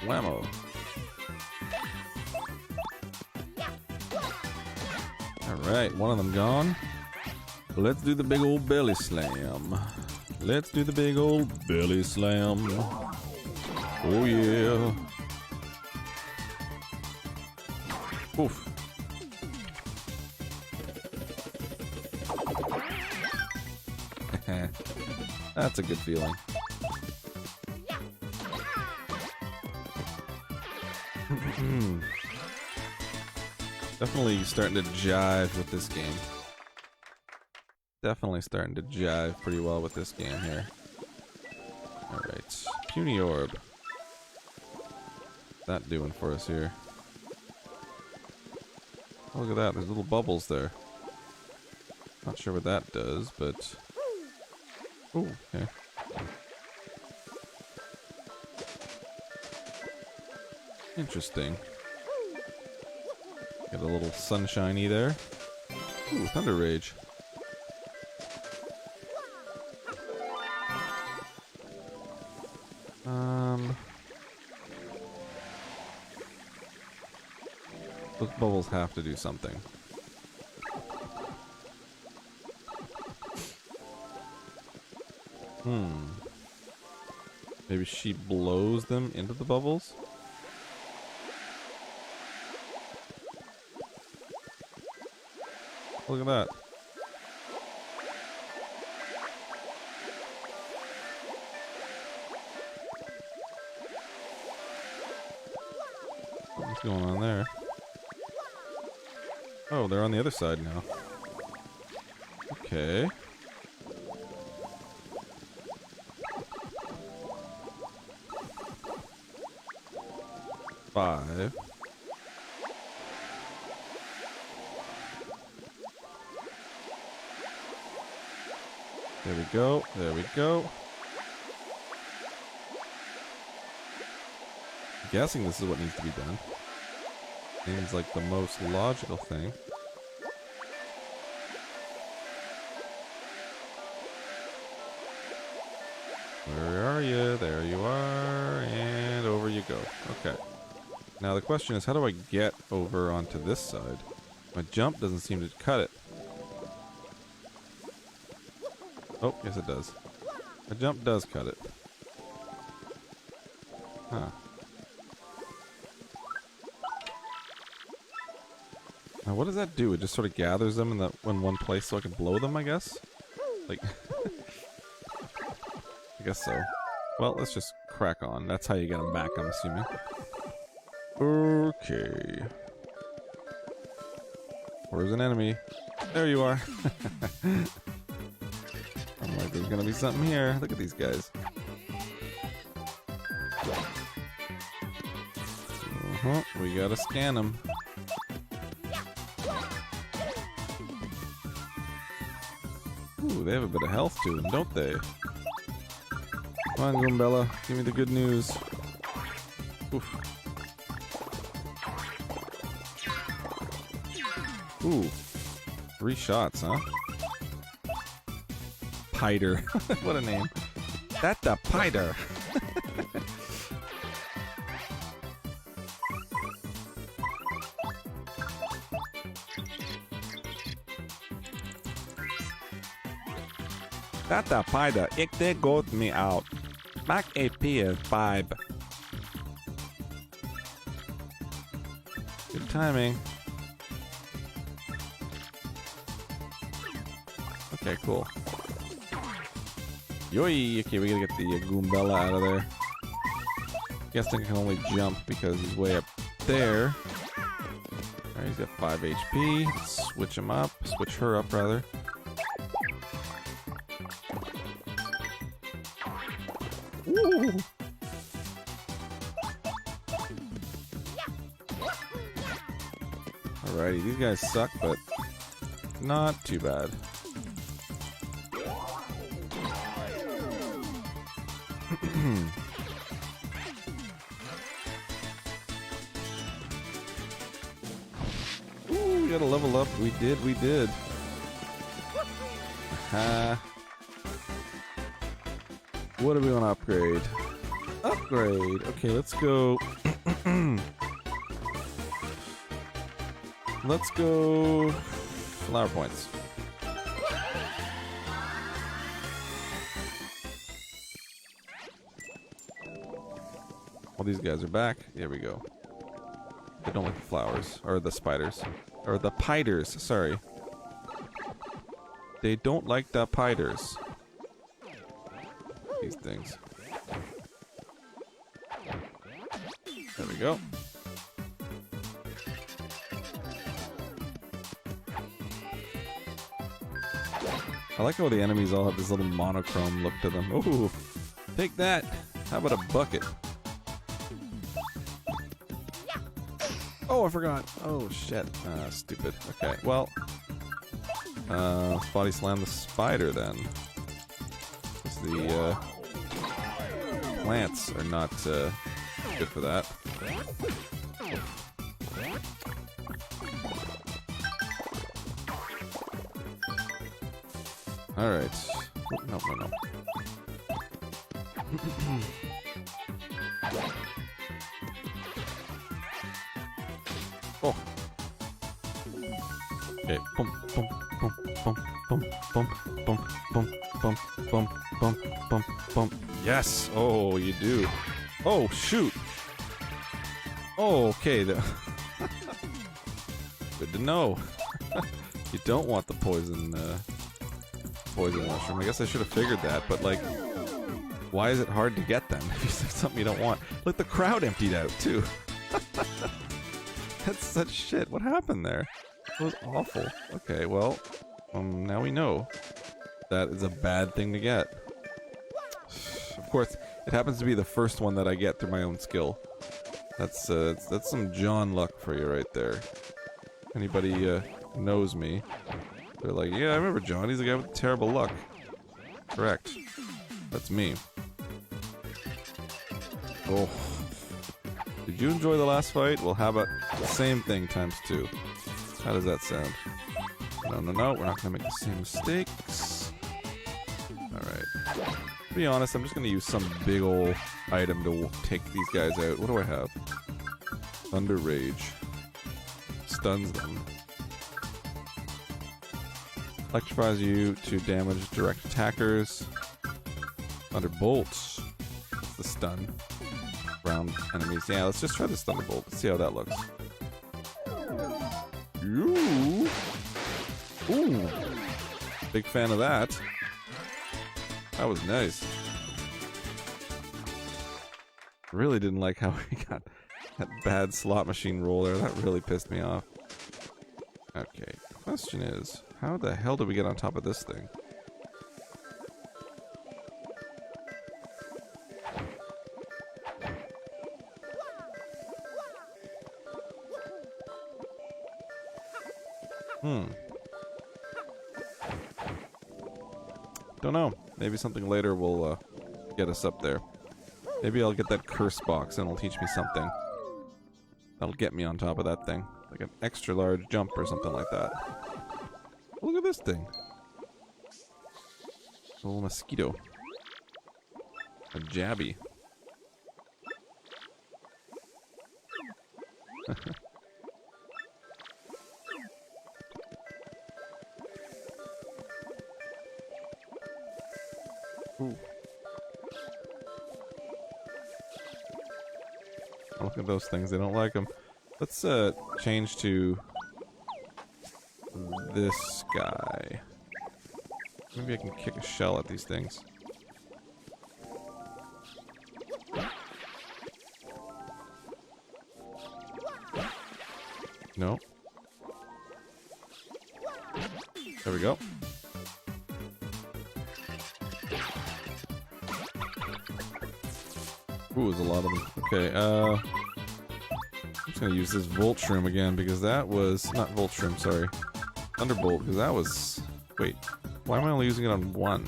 [SPEAKER 1] Whammo. Alright, one of them gone. Let's do the big old belly slam. Let's do the big old belly slam. Oh yeah. Oof. That's a good feeling. Definitely starting to jive with this game. Definitely starting to jive pretty well with this game here. Alright. Puny Orb. What's that doing for us here? Oh, look at that. There's little bubbles there. Not sure what that does, but... Oh, okay. Interesting. Get a little sunshiny there. Ooh, Thunder Rage. Those bubbles have to do something. Maybe she blows them into the bubbles? Look at that. What's going on there? Oh, they're on the other side now. Okay. Five. There we go. There we go. I'm guessing this is what needs to be done. Seems like the most logical thing. Where are you? There you are. And over you go. Okay. Now the question is, how do I get over onto this side? My jump doesn't seem to cut it. Oh, yes it does. My jump does cut it. Huh. Now what does that do? It just sort of gathers them in one place so I can blow them, I guess? Like... I guess so. Well, let's just crack on. That's how you get them back, I'm assuming. Okay. Where's an enemy? There you are. I'm like, there's gonna be something here. Look at these guys. We gotta scan them. they have a bit of health to them, don't they? Come on, Goombella. Give me the good news. Oof. Ooh. 3 shots, huh? Piter. What a name. That's a Piter. That's a Piter. It got me out. Back a PS5. Good timing. Okay, cool. Yoi! Okay, we gotta get the Goombella out of there. Guessing I can only jump because he's way up there. Alright, he's got 5 HP. Let's switch him up. Switch her up, rather. Woo! Alrighty, these guys suck, but not too bad. Ooh, we gotta level up. We did. What do we want to upgrade? Upgrade. Okay, let's go. Let's go. Flower points. All these guys are back. There we go. They don't like the flowers. Or the spiders. Or the piters, sorry. They don't like the piters. These things. There we go. I like how the enemies all have this little monochrome look to them. Ooh, take that. How about a bucket? Oh, I forgot. Oh, shit. Stupid. Okay, well. Body slam the spider then. The plants are not good for that. Alright. No. Oh. Okay. Boom, boom, boom, boom, boom, boom, boom, boom, boom, boom, boom, boom, boom. Yes! Oh, you do. Oh, shoot! Oh, okay. Good to know. You don't want the poison mushroom. I guess I should have figured that, but like, why is it hard to get them if it's something you don't want? Look, the crowd emptied out too. That's such shit. What happened there? It was awful. Okay, well, now we know that is a bad thing to get. Of course, it happens to be the first one that I get through my own skill. That's some John luck for you right there. Anybody knows me, they're like, yeah, I remember John. He's the guy with terrible luck. Correct. That's me. Oh. Did you enjoy the last fight? Well, how about the same thing times 2? How does that sound? No, we're not gonna make the same mistakes. Alright. To be honest, I'm just gonna use some big ol' item to take these guys out. What do I have? Thunder Rage. Stuns them. Electrifies you to damage direct attackers. Thunderbolts. That's the stun. Round enemies. Yeah, let's just try this Thunderbolt. Let's see how that looks. Ooh. Ooh. Big fan of that. That was nice. Really didn't like how we got that bad slot machine roll there. That really pissed me off. Okay, question is, how the hell did we get on top of this thing? Don't know. Maybe something later will get us up there. Maybe I'll get that curse box and it'll teach me something. That'll get me on top of that thing. Like an extra large jump or something like that. Look at this thing. A little mosquito. A jabby. Ooh. Look at those things, they don't like them. Let's change to this guy. Maybe I can kick a shell at these things. No. There we go. Ooh, there's a lot of them. Okay, I'm just gonna use this Volt Shroom again because that was... Not Volt Shroom, sorry. Thunderbolt, because that was... Wait. Why am I only using it on one?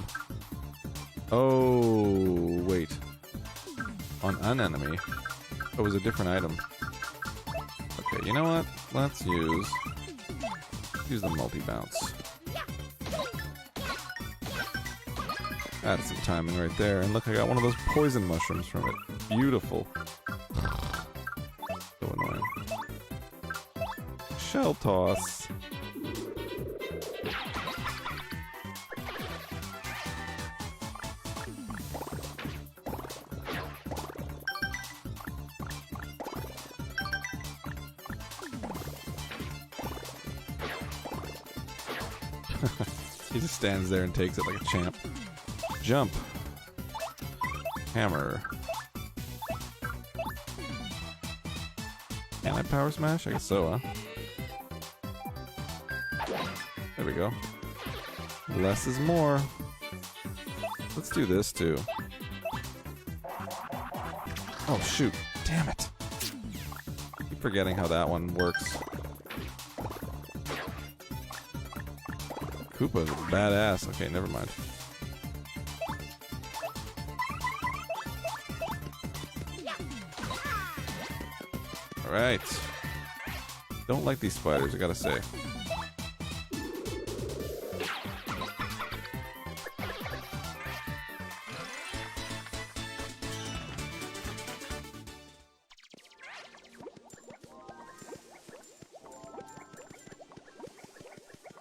[SPEAKER 1] Oh, wait. On an enemy. It was a different item. Okay, you know what? Let's use the multi-bounce. That's some timing right there. And look, I got one of those poison mushrooms from it. Beautiful. So annoying. Shell toss. He just stands there and takes it like a champ. Jump. Hammer. Can I power smash? I guess so, huh? There we go. Less is more. Let's do this too. Oh shoot. Damn it. I keep forgetting how that one works. Koopa's badass. Okay, never mind. Alright. Don't like these spiders, I gotta say.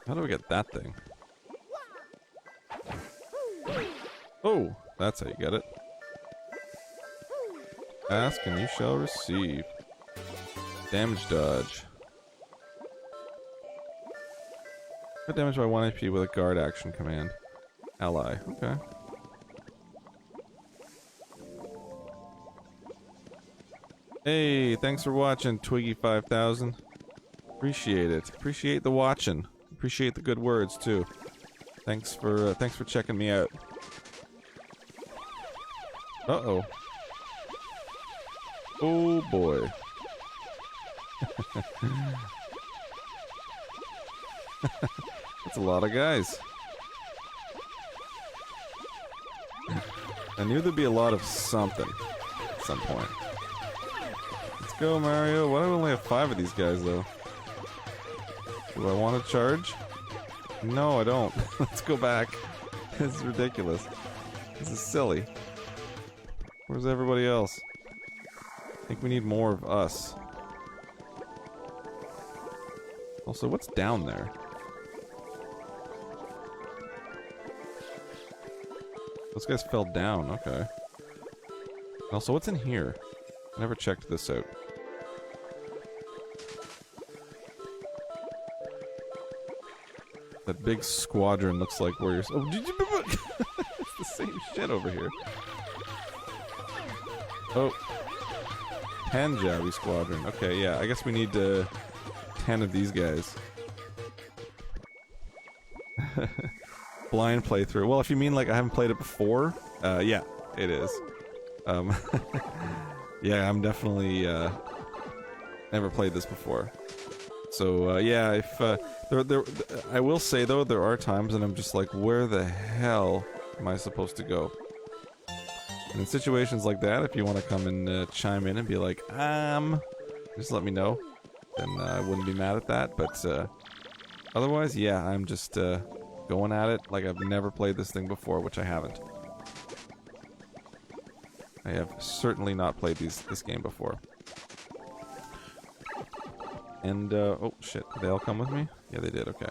[SPEAKER 1] How do we get that thing? Oh, that's how you get it. Ask and you shall receive. Damage dodge. Got damage by 1 HP with a guard action command. Ally. Okay. Hey, thanks for watching, Twiggy5000. Appreciate it. Appreciate the watching. Appreciate the good words too. Thanks for checking me out. Uh-oh. Oh boy. That's a lot of guys. I knew there'd be a lot of something at some point. Let's go, Mario. Why do I only have 5 of these guys, though? Do I want to charge? No, I don't. Let's go back. This is ridiculous. This is silly. Where's everybody else? I think we need more of us. Also, what's down there? Those guys fell down, okay. Also, what's in here? I never checked this out. That big squadron looks like warriors. Oh, it's the same shit over here. Oh. 10 Jabby Squadron. Okay, yeah, I guess we need 10 of these guys. Blind playthrough. Well, if you mean like I haven't played it before, yeah, it is. Yeah, I'm definitely never played this before. So yeah, if I will say though, there are times and I'm just like, where the hell am I supposed to go? And in situations like that, if you want to come and chime in and be like, just let me know. Then I wouldn't be mad at that, but otherwise, yeah, I'm just going at it like I've never played this thing before, which I haven't. I have certainly not played this game before. And, oh shit, did they all come with me? Yeah, they did, okay.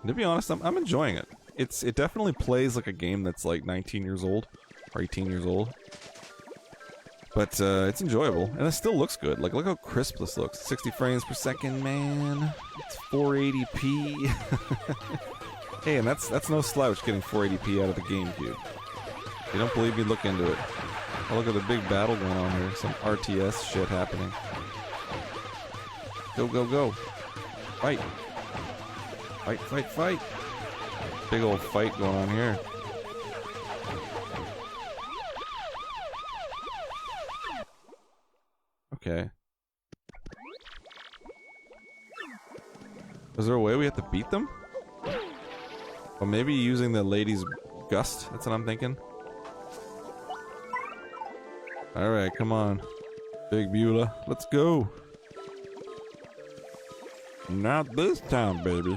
[SPEAKER 1] And to be honest, I'm enjoying it. It definitely plays like a game that's like 19 years old, or 18 years old. But, it's enjoyable, and it still looks good. Like, look how crisp this looks. 60 frames per second, man. It's 480p. Hey, and that's no slouch getting 480p out of the GameCube. If you don't believe me, look into it. Oh, look at the big battle going on here. Some RTS shit happening. Go, go, go. Fight. Fight, fight, fight. Big old fight going on here. Okay. Is there a way we have to beat them? Or maybe using the lady's gust? That's what I'm thinking. Alright, come on. Big Beulah. Let's go.
[SPEAKER 2] Not this time, baby.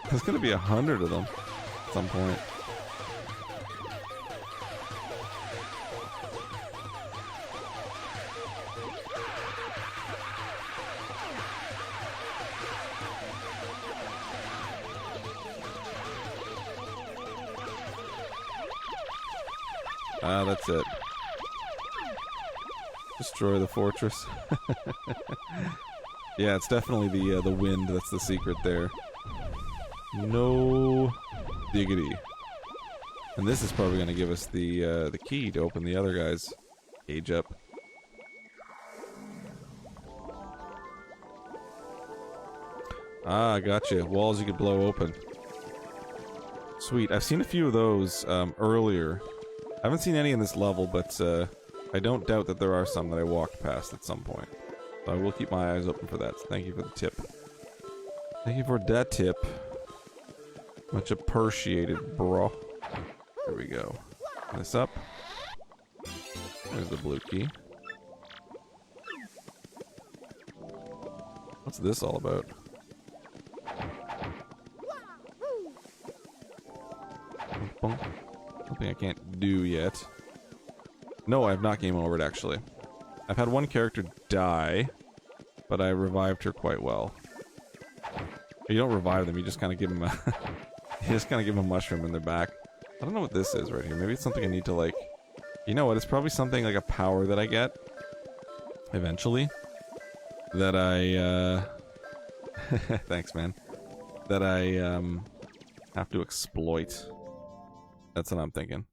[SPEAKER 1] There's gonna be 100 of them at some point. Ah, that's it. Destroy the fortress. Yeah, it's definitely the wind that's the secret there. No diggity. And this is probably going to give us the key to open the other guy's cage up. Ah, gotcha. Walls you could blow open. Sweet. I've seen a few of those earlier. I haven't seen any in this level, but I don't doubt that there are some that I walked past at some point. So I will keep my eyes open for that. So thank you for the tip. Thank you for that tip. Much appreciated, bro. There we go. This up. There's the blue key. What's this all about? Something I can't do yet. No, I have not game overed, actually. I've had one character die, but I revived her quite well. You don't revive them, you just kind of give them a... you just kind of give them a mushroom and they're back. I don't know what this is right here. Maybe it's something I need to, like... You know what? It's probably something like a power that I get. Eventually. That I, Thanks, man. That I, have to exploit. That's what I'm thinking.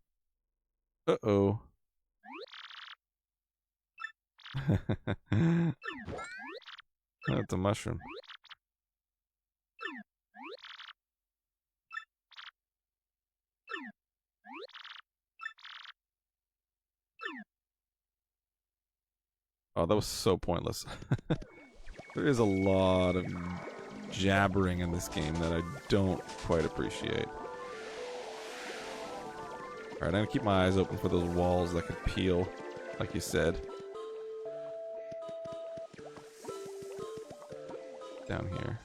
[SPEAKER 1] Uh-oh. That's a mushroom. Oh, that was so pointless. There is a lot of jabbering in this game that I don't quite appreciate. Alright, I'm gonna keep my eyes open for those walls that could peel, like you said. Down here.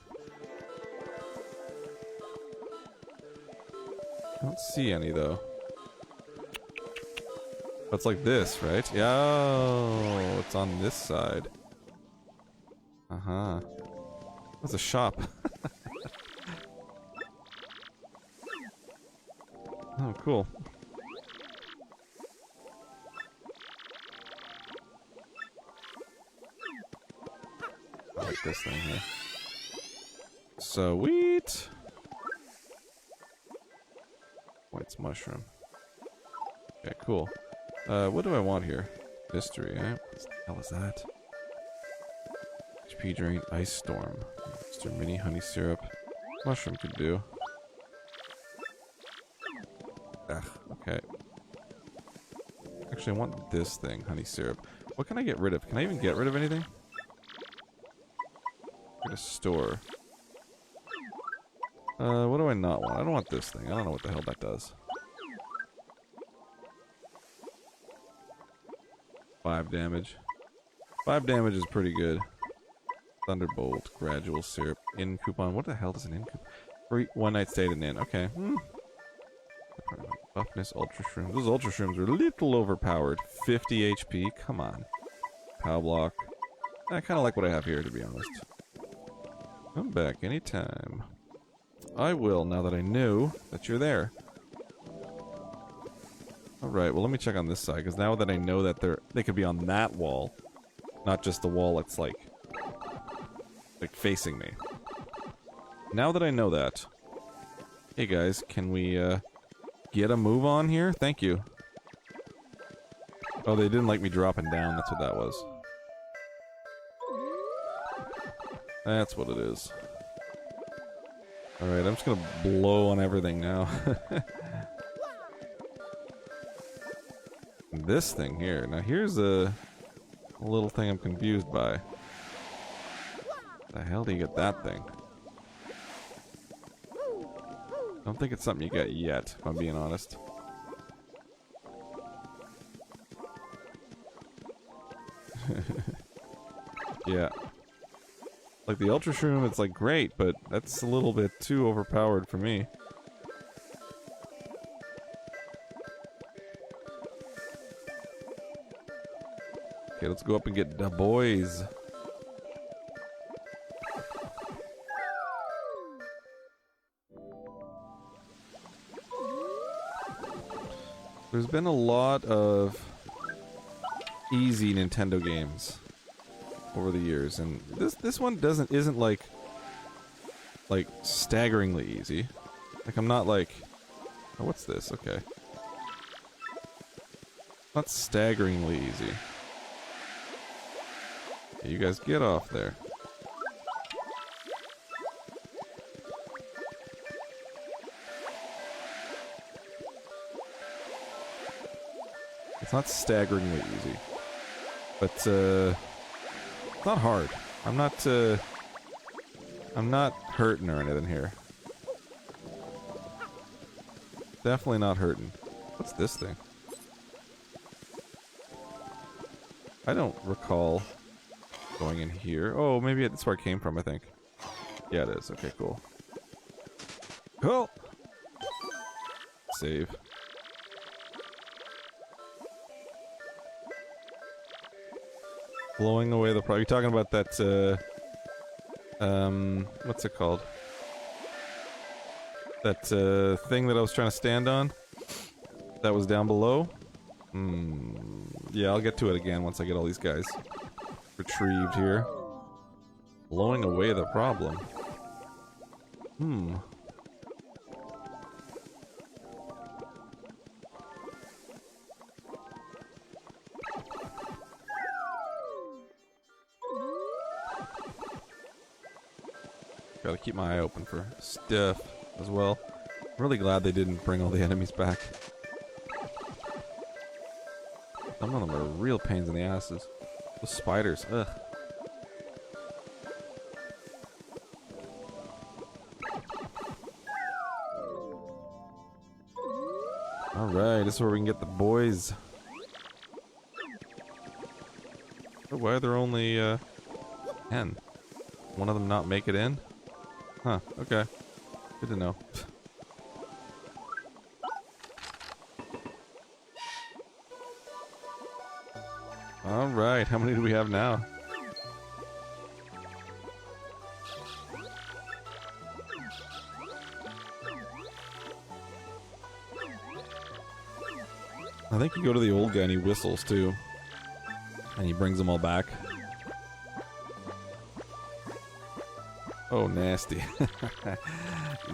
[SPEAKER 1] I don't see any, though. It's like this, right? Yeah, oh, it's on this side. Uh-huh. That's a shop. Oh, cool. I like this thing here. Sweet! White's mushroom. Okay, cool. What do I want here? History, eh? What the hell is that? HP drain, ice storm. Mr. Mini honey syrup. Mushroom could do. Ugh, okay. Actually, I want this thing, honey syrup. What can I get rid of? Can I even get rid of anything? Get a store. What do I not want? I don't want this thing. I don't know what the hell that does. 5 damage. 5 damage is pretty good. Thunderbolt, gradual syrup, in coupon. What the hell does an in coupon? Free one night stay at an inn. Okay. Buffness, ultra shrooms. Those ultra shrooms are a little overpowered. 50 HP. Come on. Pow block. I kind of like what I have here, to be honest. Come back anytime. I will, now that I know that you're there. Alright, well let me check on this side, because now that I know that they could be on that wall, not just the wall that's like facing me. Now that I know that, hey guys, can we get a move on here? Thank you. Oh, they didn't like me dropping down, that's what that was. That's what it is. Alright, I'm just gonna blow on everything now. This thing here. Now here's a little thing I'm confused by. The hell do you get that thing? Don't think it's something you get yet, if I'm being honest. Yeah. Like the Ultra Shroom, it's like great, but that's a little bit too overpowered for me. Okay, let's go up and get the boys. There's been a lot of easy Nintendo games over the years, and this one isn't like staggeringly easy. Like I'm not like, oh, what's this? Okay, not staggeringly easy. Okay, you guys get off there. It's not staggeringly easy, but it's not hard. I'm not hurting or anything here. Definitely not hurting. What's this thing? I don't recall going in here. Oh, maybe that's where it came from, I think. Yeah, it is. Okay, cool. Cool! Save. Blowing away the you're talking about that, what's it called? That, thing that I was trying to stand on? That was down below? Yeah, I'll get to it again once I get all these guys retrieved here. Blowing away the problem. Gotta keep my eye open for stuff as well. I'm really glad they didn't bring all the enemies back. Some of them are real pains in the asses. Those spiders, ugh. Alright, this is where we can get the boys. Oh, why are there only 10? One of them not make it in? Huh, okay. Good to know. Alright, how many do we have now? I think you go to the old guy and he whistles too. And he brings them all back. Oh, nasty.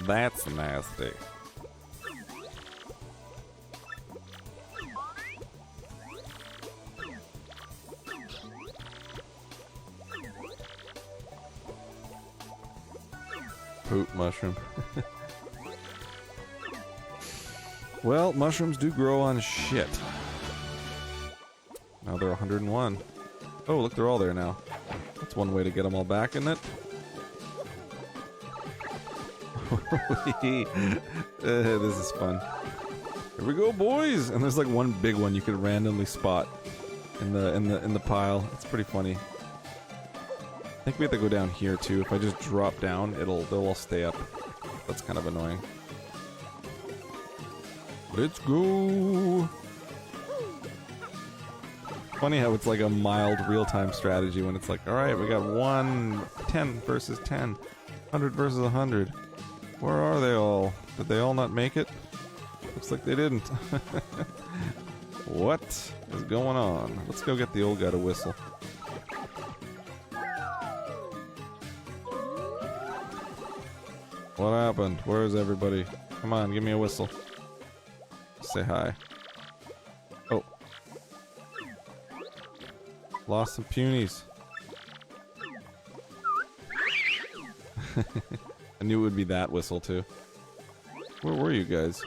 [SPEAKER 1] That's nasty. Poop mushroom. Well, mushrooms do grow on shit. Now they're 101. Oh, look, they're all there now. That's one way to get them all back, isn't it? This is fun. Here we go, boys! And there's like one big one you could randomly spot in the pile. It's pretty funny. I think we have to go down here too. If I just drop down, they'll all stay up. That's kind of annoying. Let's go! Funny how it's like a mild real-time strategy when it's like, alright, we got 10 versus 10, 100 versus 100. Where are they all? Did they all not make it? Looks like they didn't. What is going on? Let's go get the old guy to whistle. What happened? Where is everybody? Come on, give me a whistle. Say hi. Oh. Lost some punies. I knew it would be that whistle too. Where were you guys?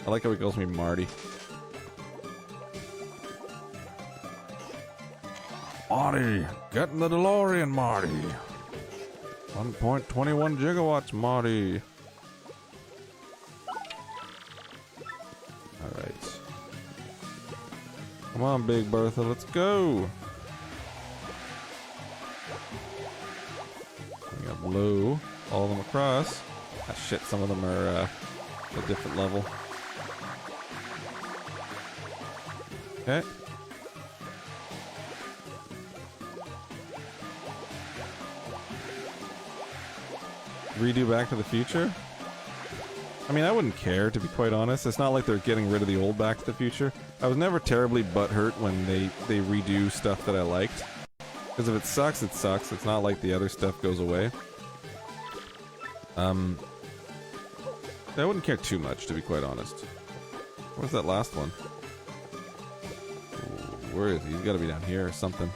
[SPEAKER 1] I like how he calls me Marty. Marty! Get in the DeLorean, Marty! 1.21 gigawatts, Marty! Alright. Come on, Big Bertha, let's go! We got blue. All of them across. Ah, shit, some of them are a different level. Okay. Redo Back to the Future? I mean, I wouldn't care, to be quite honest. It's not like they're getting rid of the old Back to the Future. I was never terribly butthurt when they redo stuff that I liked. Because if it sucks, it sucks. It's not like the other stuff goes away. I wouldn't care too much, to be quite honest. Where's that last one? Ooh, where is he? He's gotta be down here or something.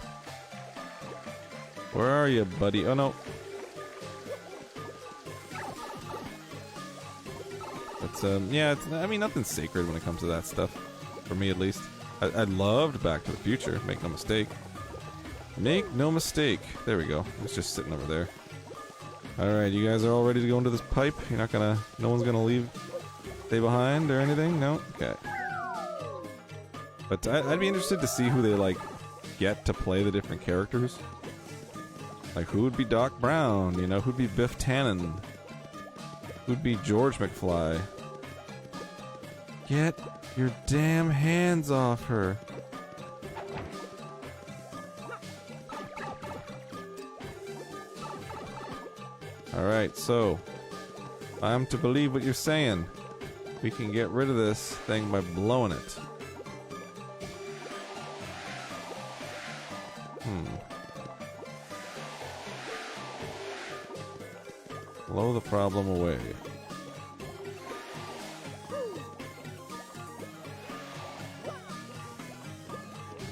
[SPEAKER 1] Where are you, buddy? Oh, no. Yeah, I mean, nothing's sacred when it comes to that stuff. For me, at least. I loved Back to the Future, make no mistake. Make no mistake. There we go. It's just sitting over there. Alright, you guys are all ready to go into this pipe? You're not gonna... No one's gonna stay behind or anything? No? Okay. But I'd be interested to see who they, like, get to play the different characters. Like, who would be Doc Brown? You know, who'd be Biff Tannen? Who'd be George McFly? Get your damn hands off her. Alright, so I'm to believe what you're saying. We can get rid of this thing by blowing it. Blow the problem away.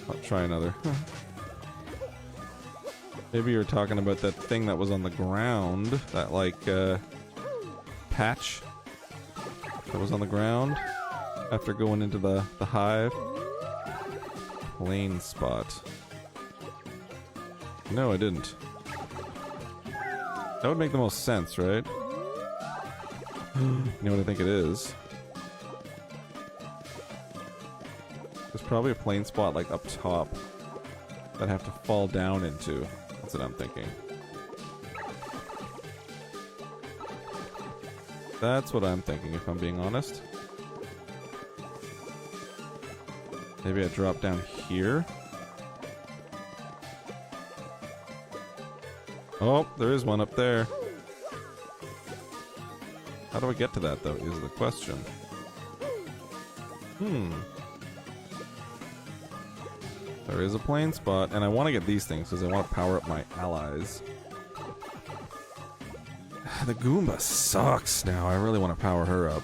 [SPEAKER 1] I'll try another. Maybe you're talking about that thing that was on the ground. That, like, patch that was on the ground after going into the hive. Plain spot. No, I didn't. That would make the most sense, right? You know what I think it is? There's probably a plain spot, like, up top that I have to fall down into. That's what I'm thinking. That's what I'm thinking, if I'm being honest. Maybe I drop down here? Oh, there is one up there. How do I get to that, though, is the question. There is a plain spot, and I want to get these things because I want to power up my allies. The Goomba sucks now. I really want to power her up.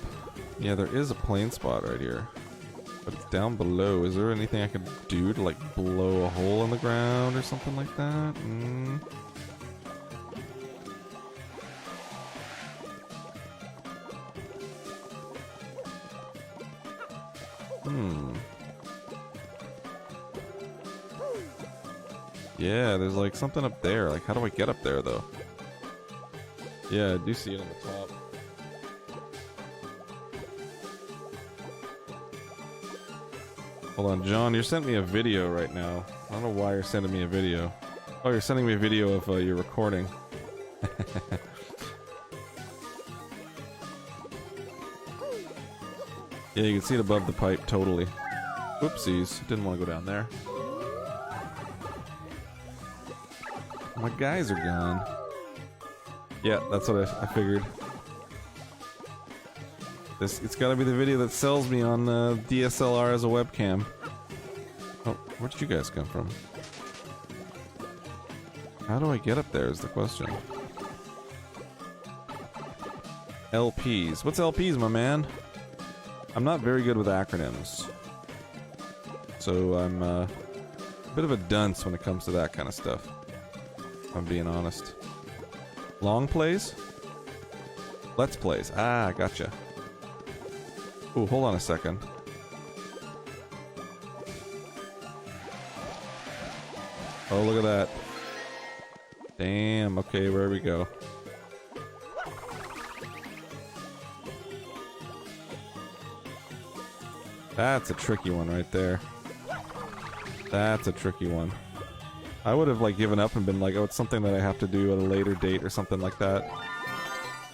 [SPEAKER 1] Yeah, there is a plain spot right here. But it's down below. Is there anything I could do to, like, blow a hole in the ground or something like that? Yeah, there's like something up there. Like, how do I get up there, though? Yeah, I do see it on the top. Hold on, John, you're sending me a video right now. I don't know why you're sending me a video. Oh, you're sending me a video of your recording. Yeah, you can see it above the pipe, totally. Whoopsies, didn't want to go down there. My guys are gone. Yeah, that's what I figured. It's gotta be the video that sells me on DSLR as a webcam. Oh, where did you guys come from? How do I get up there is the question. LPs. What's LPs, my man? I'm not very good with acronyms. So I'm a bit of a dunce when it comes to that kind of stuff. If I'm being honest. Long plays? Let's plays. Ah, gotcha. Ooh, hold on a second. Oh, look at that. Damn, okay, where we go? That's a tricky one right there. That's a tricky one. I would have, like, given up and been like, oh, it's something that I have to do at a later date or something like that.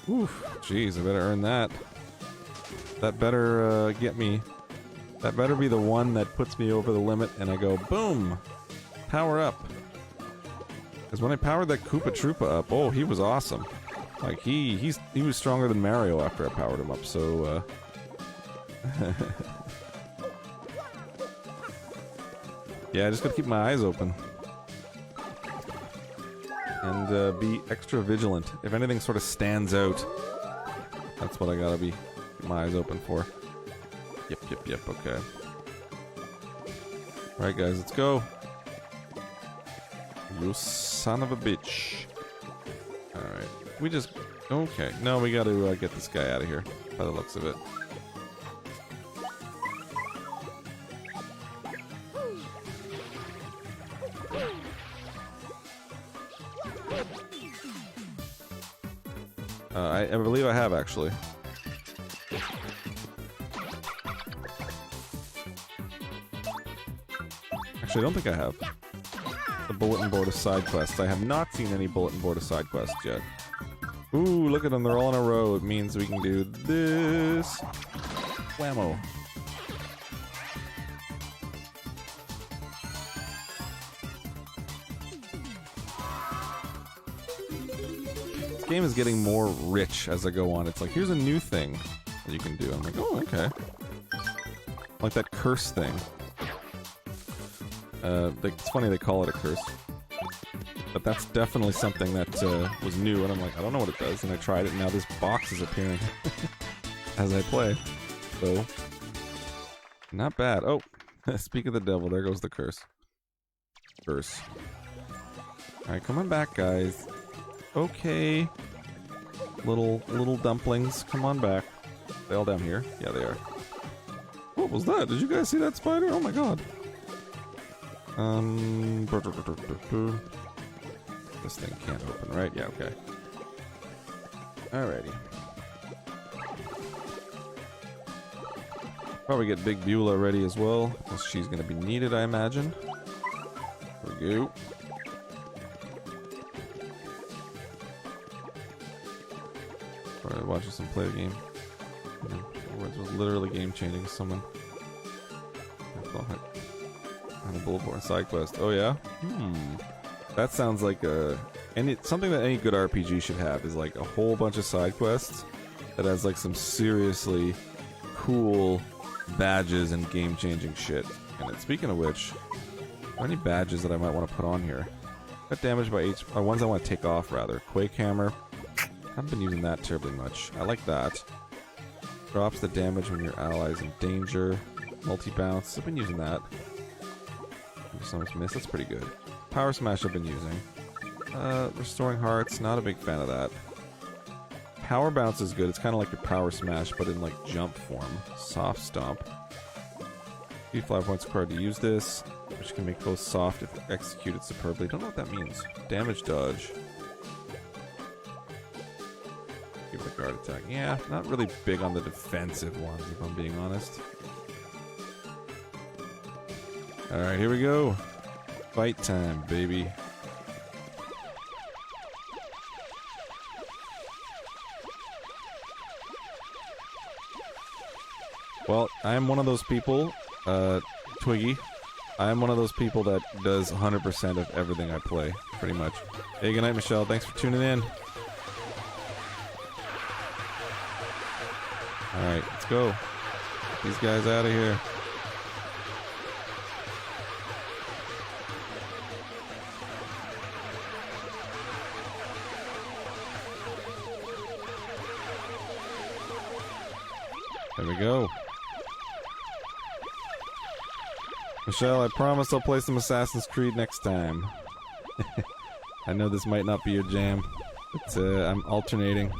[SPEAKER 1] Oof, jeez, I better earn that. That better get me. That better be the one that puts me over the limit and I go, boom! Power up. Because when I powered that Koopa Troopa up, oh, he was awesome. Like, he was stronger than Mario after I powered him up, so, yeah, I just gotta keep my eyes open. And, be extra vigilant. If anything sort of stands out, that's what I gotta be. Keep my eyes open for. Yep, okay. Alright, guys, let's go. You son of a bitch. Alright. We just... Okay. No, we gotta get this guy out of here, by the looks of it. I believe I have, actually. Actually, I don't think I have. The bulletin board of side quests. I have not seen any bulletin board of side quests yet. Ooh, look at them. They're all in a row. It means we can do this. Whammo. This game is getting more rich as I go on. It's like, here's a new thing that you can do. I'm like, oh, okay. Like that curse thing. It's funny they call it a curse. But that's definitely something that was new, and I'm like, I don't know what it does. And I tried it, and now this box is appearing as I play. So, not bad. Oh, speak of the devil, there goes the curse. Curse. Alright, come on back, guys. Okay. Little dumplings, come on back. They all down here? Yeah, they are. What was that? Did you guys see that spider? Oh my god. This thing can't open, right? Yeah, okay. Alrighty. Probably get Big Beulah ready as well, because she's going to be needed, I imagine. There we go. Probably watching some play the game. It was literally game-changing. Someone... on a bulletin side quest. Oh yeah? That sounds like something that any good RPG should have, is like a whole bunch of side quests that has like some seriously cool badges and game-changing shit. And speaking of which, are there any badges that I might want to put on here? Got damage by ones I want to take off, rather. Quake Hammer. Haven't been using that terribly much. I like that. Drops the damage when your ally's in danger. Multi-bounce. I've been using that. So much miss. That's pretty good. Power Smash I've been using. Restoring Hearts. Not a big fan of that. Power Bounce is good. It's kind of like your Power Smash, but in like jump form. Soft Stomp. 3 fly points required to use this, which can make both soft if executed superbly. Don't know what that means. Damage Dodge. guard attack. Yeah, not really big on the defensive ones, if I'm being honest. Alright, here we go. Fight time, baby. Well, I am one of those people, Twiggy. I am one of those people that does 100% of everything I play, pretty much. Hey, good night, Michelle. Thanks for tuning in. Alright, let's go. Get these guys out of here. There we go. Michelle, I promise I'll play some Assassin's Creed next time. I know this might not be your jam, but I'm alternating.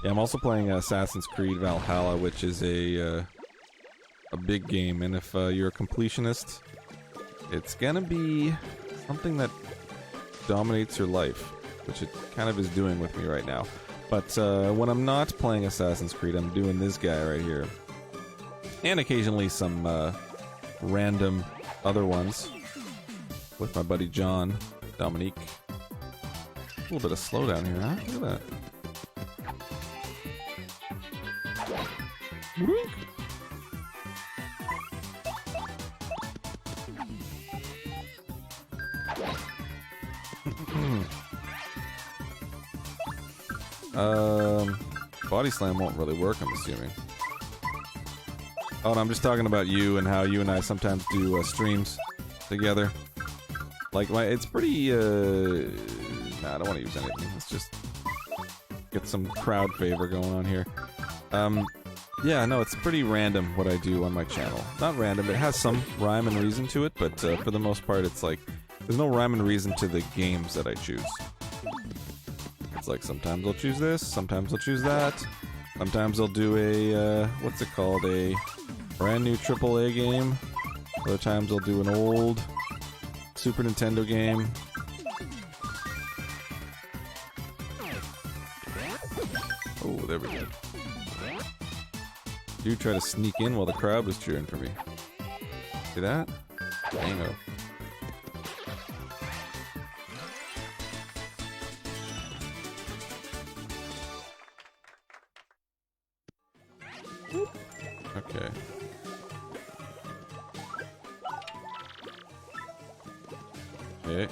[SPEAKER 1] Yeah, I'm also playing Assassin's Creed Valhalla, which is a big game, and if you're a completionist, it's gonna be something that dominates your life, which it kind of is doing with me right now. But when I'm not playing Assassin's Creed, I'm doing this guy right here. And occasionally some random other ones with my buddy John, Dominique. A little bit of slowdown here, huh? Look at that. Body slam won't really work, I'm assuming. Oh, and I'm just talking about you and how you and I sometimes do streams together. Like, it's pretty, nah, I don't want to use anything. Let's just get some crowd favor going on here. Yeah, no, it's pretty random what I do on my channel. Not random, it has some rhyme and reason to it, but for the most part, it's like, there's no rhyme and reason to the games that I choose. It's like, sometimes I'll choose this, sometimes I'll choose that. Sometimes I'll do a, what's it called, a brand new AAA game. Other times I'll do an old Super Nintendo game. Oh, there we go. Do try to sneak in while the crowd was cheering for me. See that? Dango. Okay. Okay.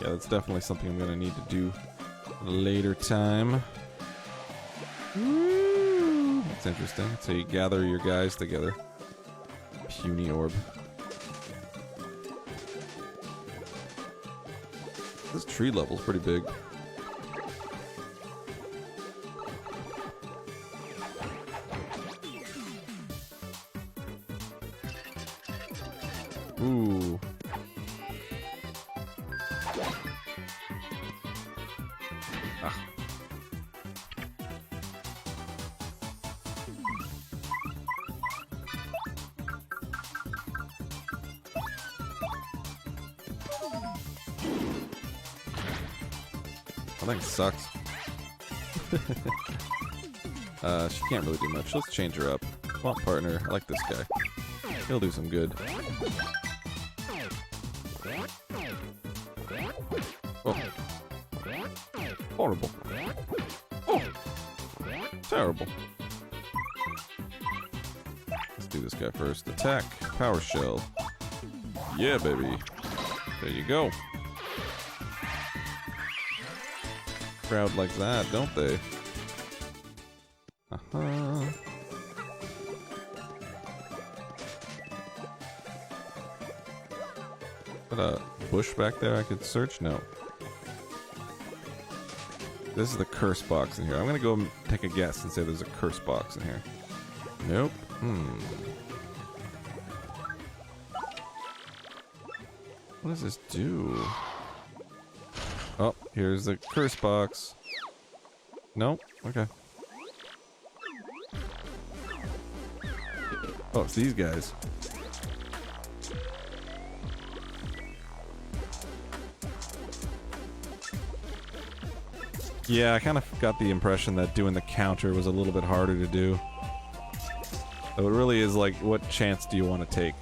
[SPEAKER 1] Yeah, that's definitely something I'm gonna need to do at a later time. Woo! That's interesting. That's how you gather your guys together. Puny Orb. This tree level's pretty big. Ooh. Ah. That thing sucks. She can't really do much. Let's change her up. Swamp partner. I like this guy. He'll do some good. Oh. Horrible. Oh. Terrible. Let's do this guy first. Attack. Power shell. Yeah, baby. There you go. Crowd like that, don't they? Uh-huh. Got a bush back there I could search? No. This is the curse box in here. I'm gonna go take a guess and say there's a curse box in here. Nope. What does this do? Oh, here's the curse box. Nope. Okay. Oh, it's these guys. Yeah, I kind of got the impression that doing the counter was a little bit harder to do. So it really is like, what chance do you want to take?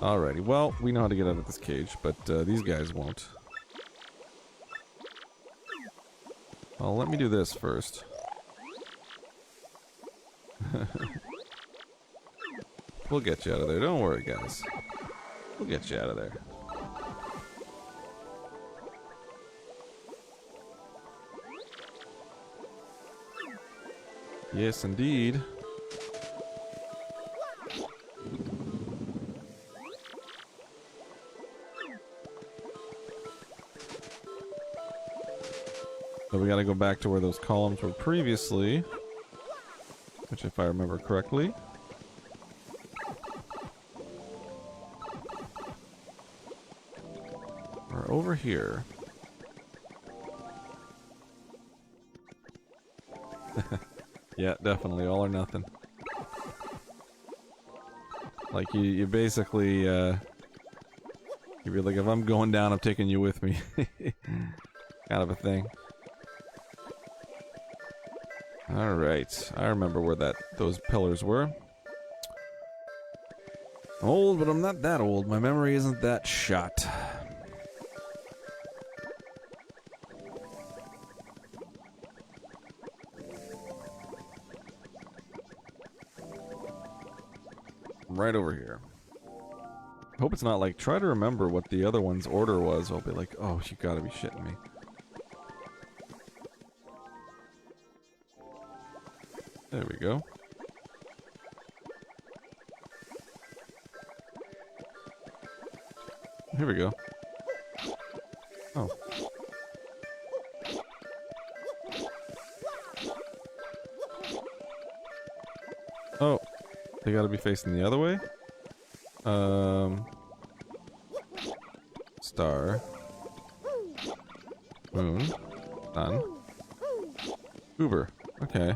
[SPEAKER 1] Alrighty, well, we know how to get out of this cage, but these guys won't. Well, let me do this first. We'll get you out of there, don't worry, guys. We'll get you out of there. Yes, indeed. So we gotta go back to where those columns were previously. Which, if I remember correctly... are over here. Yeah, definitely, all or nothing. Like, you basically, you'd be like, if I'm going down, I'm taking you with me. Kind of a thing. Alright, I remember where those pillars were. I'm old, but I'm not that old. My memory isn't that shot. Right over here. Hope it's not like, try to remember what the other one's order was. I'll be like, oh, you gotta be shitting me. There we go. Here we go. Oh. Oh. They gotta be facing the other way? Star. Moon. Sun. Uber. Okay.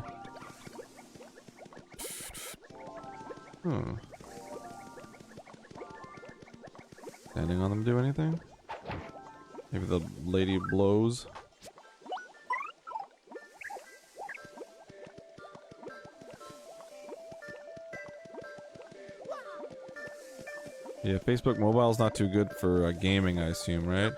[SPEAKER 1] Standing on them do anything? Maybe the lady blows. Yeah, Facebook Mobile's not too good for gaming, I assume, right?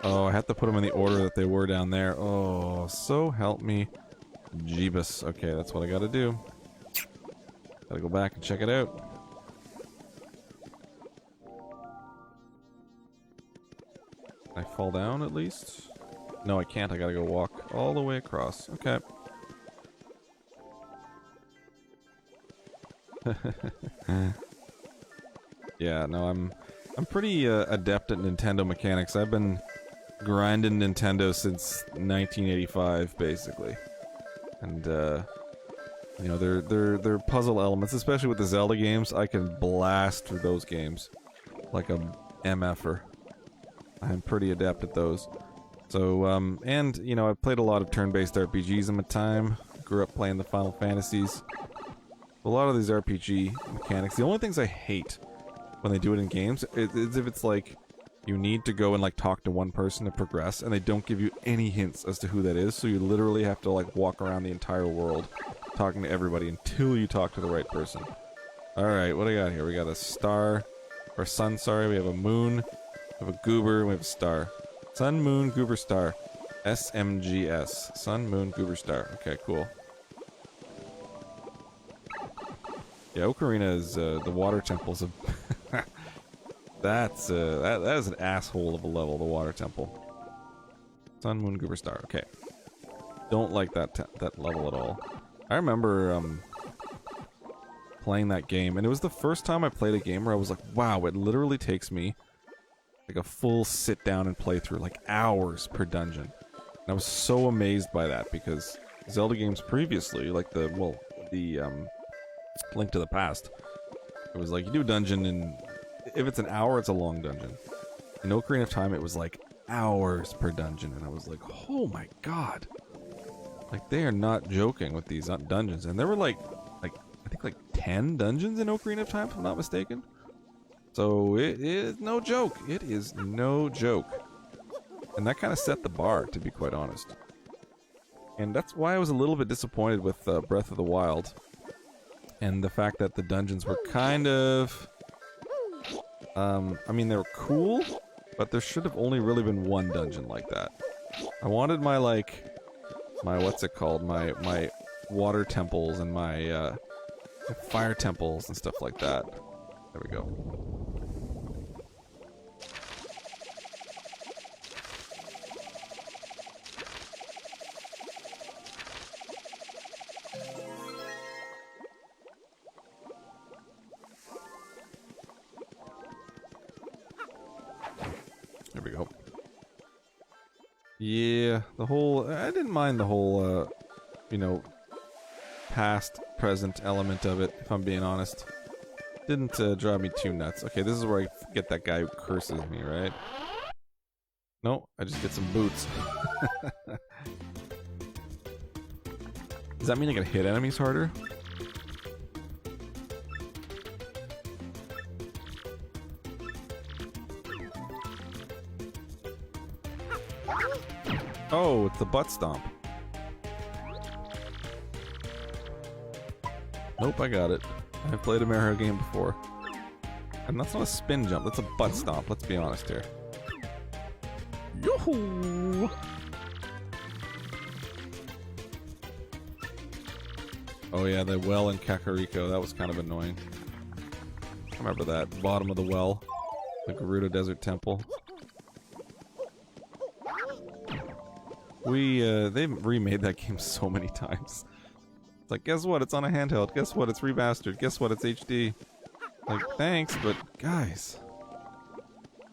[SPEAKER 1] Oh, I have to put them in the order that they were down there. Oh, so help me. Jeebus. Okay, that's what I gotta do. Gotta go back and check it out. Can I fall down at least? No, I can't. I gotta go walk all the way across. Okay. Yeah, no, I'm pretty adept at Nintendo mechanics. I've been grinding Nintendo since 1985, basically. And you know, they're puzzle elements, especially with the Zelda games. I can blast through those games like a MFer. I'm pretty adept at those. So, and you know, I've played a lot of turn-based RPGs in my time. Grew up playing the Final Fantasies. A lot of these RPG mechanics, the only things I hate when they do it in games is if it's like you need to go and like talk to one person to progress and they don't give you any hints as to who that is, so you literally have to like walk around the entire world talking to everybody until you talk to the right person. Alright, what do I got here? We got a star, or sun, sorry, we have a moon, we have a goober, we have a star. Sun, moon, goober, star. SMGS. Sun, moon, goober, star. Okay, cool. Yeah, Ocarina is the water temple's a that is an asshole of a level, the water temple. Sun, moon, goober, star. Okay. Don't like that level at all. I remember playing that game, and it was the first time I played a game where I was like, wow, it literally takes me like a full sit down and play through, like hours per dungeon. And I was so amazed by that because Zelda games previously, like the Link to the Past, it was like you do a dungeon and if it's an hour, it's a long dungeon. In Ocarina of Time, it was like hours per dungeon, and I was like, oh my god. Like, they are not joking with these dungeons. And there were like, I think like 10 dungeons in Ocarina of Time, if I'm not mistaken. So it is no joke. It is no joke. And that kind of set the bar, to be quite honest. And that's why I was a little bit disappointed with Breath of the Wild. And the fact that the dungeons were kind of... I mean, they were cool, but there should have only really been one dungeon like that. I wanted my, like... my, what's it called? My water temples and my fire temples and stuff like that. There we go. There we go. Yeah, the whole... I didn't mind the whole, you know, past, present element of it, if I'm being honest. Didn't drive me too nuts. Okay, this is where I get that guy who curses me, right? No, I just get some boots. Does that mean I can hit enemies harder? Oh, it's the butt stomp. Nope, I got it. I've played a Mario game before. And that's not a spin jump, that's a butt stomp, let's be honest here. Yoo-hoo! Oh yeah, the well in Kakariko, that was kind of annoying. I remember that, bottom of the well. The Garuda Desert Temple. They've remade that game so many times. It's like, guess what? It's on a handheld. Guess what? It's remastered. Guess what? It's HD. Like, thanks, but guys.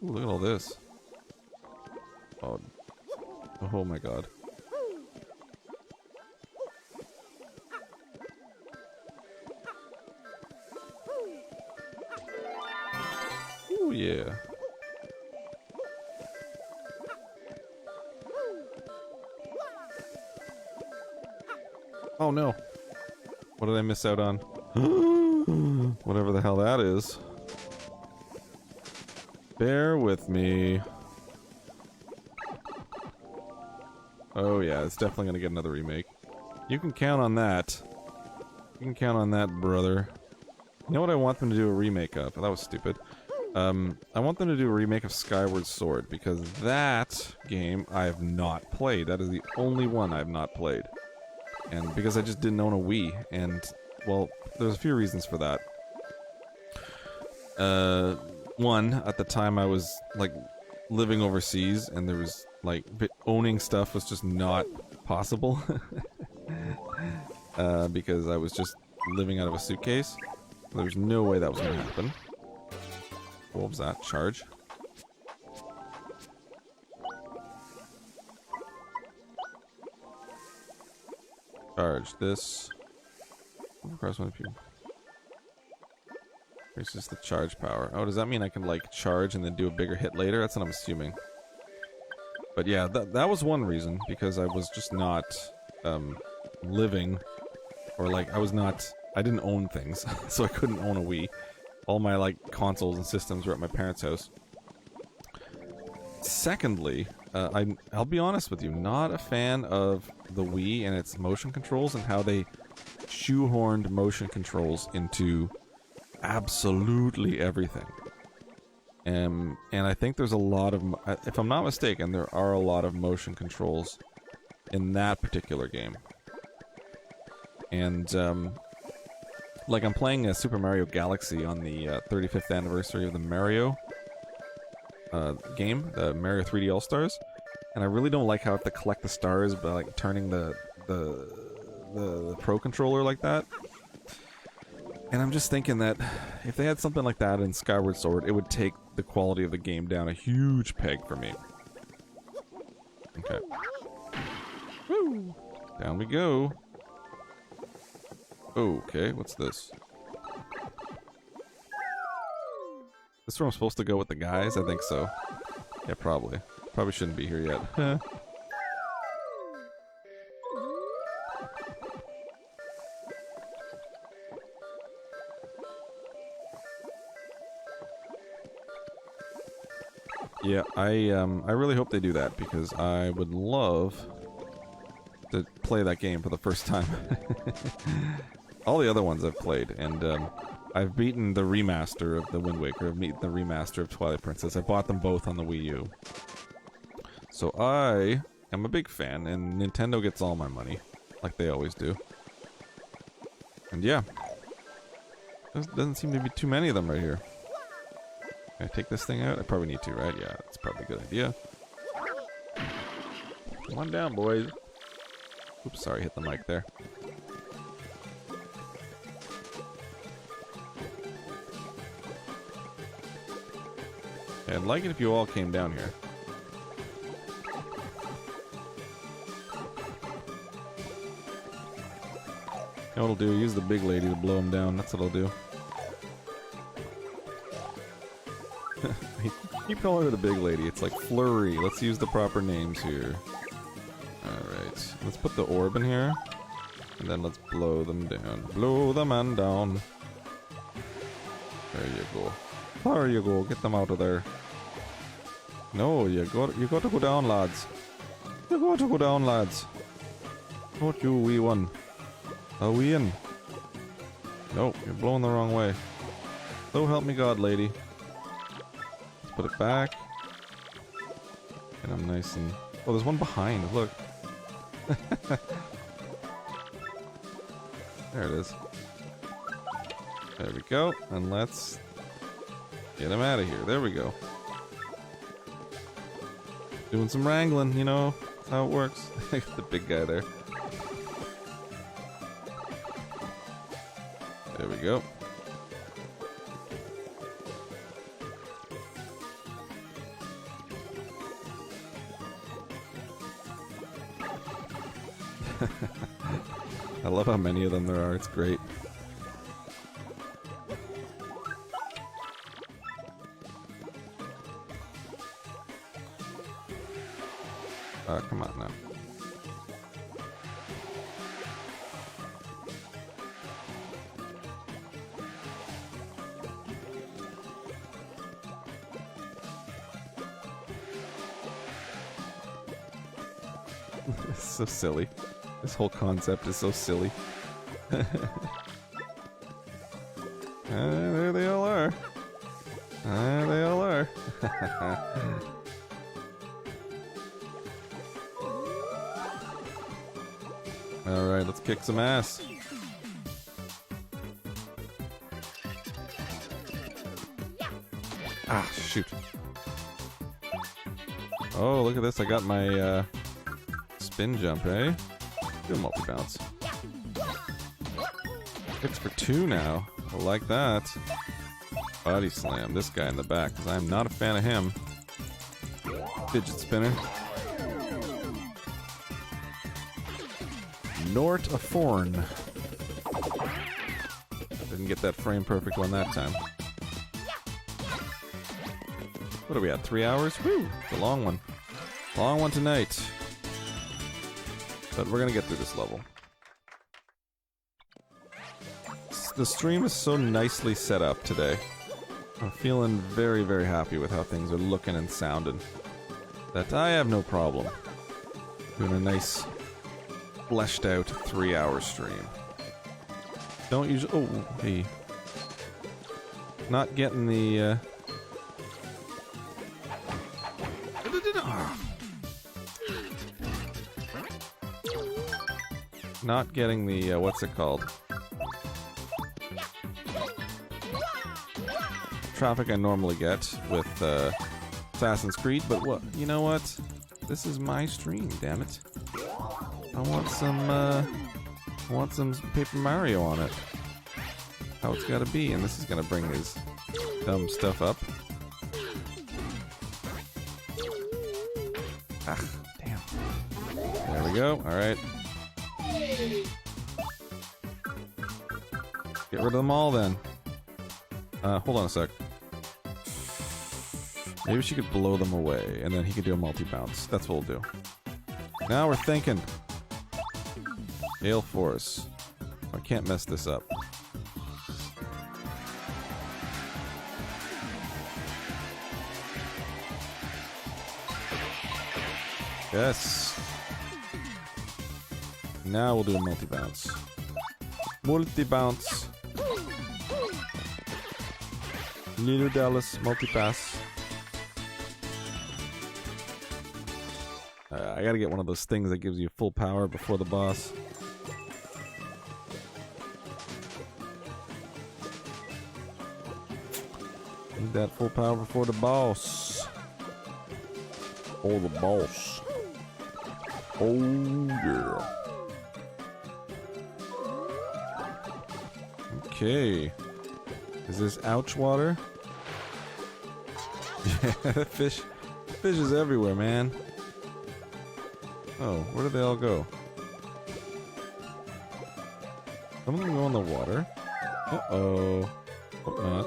[SPEAKER 1] Ooh, look at all this. Oh. Oh my god. Ooh, yeah. Oh no. What did I miss out on? Whatever the hell that is. Bear with me. Oh yeah, it's definitely gonna get another remake. You can count on that. You can count on that, brother. You know what I want them to do a remake of? That was stupid. I want them to do a remake of Skyward Sword, because that game I have not played. That is the only one I have not played. And because I just didn't own a Wii, and, well, there's a few reasons for that. One, at the time I was, like, living overseas, and there was, like, owning stuff was just not possible. Because I was just living out of a suitcase. There's no way that was gonna happen. What was that? Charge? Charge this. Across one of you. Here's just the charge power. Oh, does that mean I can like charge and then do a bigger hit later? That's what I'm assuming. But yeah, that was one reason, because I was just not living, or like I didn't own things, so I couldn't own a Wii. All my like consoles and systems were at my parents' house. Secondly, I'll be honest with you, not a fan of the Wii and its motion controls and how they shoehorned motion controls into absolutely everything. And I think there's a lot of, if I'm not mistaken, there are a lot of motion controls in that particular game. And, like I'm playing Super Mario Galaxy on the 35th anniversary of the Mario game, the Mario 3D All-Stars, and I really don't like how I have to collect the stars by like turning the Pro Controller like that. And I'm just thinking that if they had something like that in Skyward Sword, it would take the quality of the game down a huge peg for me. Okay. Woo! Down we go. Okay, what's this? This is where I'm supposed to go with the guys? I think so. Yeah, probably. Probably shouldn't be here yet. Yeah, I really hope they do that because I would love to play that game for the first time. All the other ones I've played, and I've beaten the remaster of the Wind Waker, I've beaten the remaster of Twilight Princess. I bought them both on the Wii U. So I am a big fan, and Nintendo gets all my money, like they always do. And yeah, there doesn't seem to be too many of them right here. Can I take this thing out? I probably need to, right? Yeah, that's probably a good idea. Come on down, boys. Oops, sorry, hit the mic there. Yeah, I'd like it if you all came down here. You know what I'll do? Use the big lady to blow him down. That's what I'll do. Keep calling her the big lady. It's like Flurry. Let's use the proper names here. Alright. Let's put the orb in here. And then let's blow them down. Blow the man down. There you go. There you go. Get them out of there. No, you got to go down, lads. You got to go down, lads. Not you, wee one. A wee one. Nope, you're blowing the wrong way. So help me God, lady. Put it back. And I'm nice and... Oh, there's one behind. Look. There it is. There we go. And let's get him out of here. There we go. Doing some wrangling, you know. That's how it works. The big guy there. There we go. I love how many of them there are, it's great. Come on now. It's so silly. This whole concept is so silly. There they all are. There they all are. Alright, let's kick some ass. Ah, shoot. Oh, look at this. I got my spin jump, eh? Do a multi-bounce. Hits for 2 now. I like that. Body slam this guy in the back, because I'm not a fan of him. Fidget spinner. Nort a Forn. Didn't get that frame perfect one that time. What are we at? 3 hours? Woo! It's a long one. Long one tonight. But we're gonna get through this level. The stream is so nicely set up today. I'm feeling very, very happy with how things are looking and sounding. That I have no problem doing a nice, fleshed out 3-hour stream. Don't usually... Oh, hey. Not getting the... Not getting the, what's it called? Traffic I normally get with, Assassin's Creed, but what? You know what? This is my stream, damn it. I want some Paper Mario on it. How it's gotta be, and this is gonna bring his dumb stuff up. Ah, damn. There we go, alright. Get rid of them all then. Hold on a sec. Maybe she could blow them away, and then he could do a multi-bounce. That's what we'll do. Now we're thinking. Gale Force. I can't mess this up. Yes. Now we'll do a multi-bounce. Multi-bounce. Little Dallas multi-pass. I gotta get one of those things that gives you full power before the boss. Need that full power before the boss. Oh, the boss. Oh, yeah. Okay. Is this ouch water? Yeah, fish is everywhere, man. Oh, where did they all go? Some of them go in the water. Uh-oh. Hope not.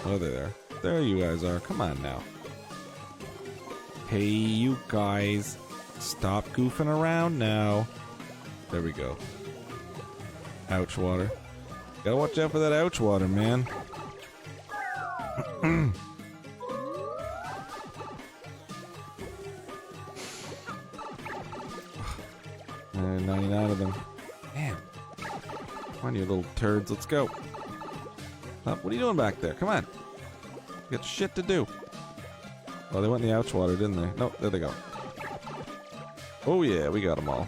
[SPEAKER 1] Oh, they're there. There you guys are. Come on now. Hey, you guys. Stop goofing around now. There we go. Ouch water. Gotta watch out for that ouch water, man. 99 of them. Damn. Come on, you little turds. Let's go. What are you doing back there? Come on. You got shit to do. Oh, they went in the ouch water, didn't they? Nope, there they go. Oh yeah, we got them all.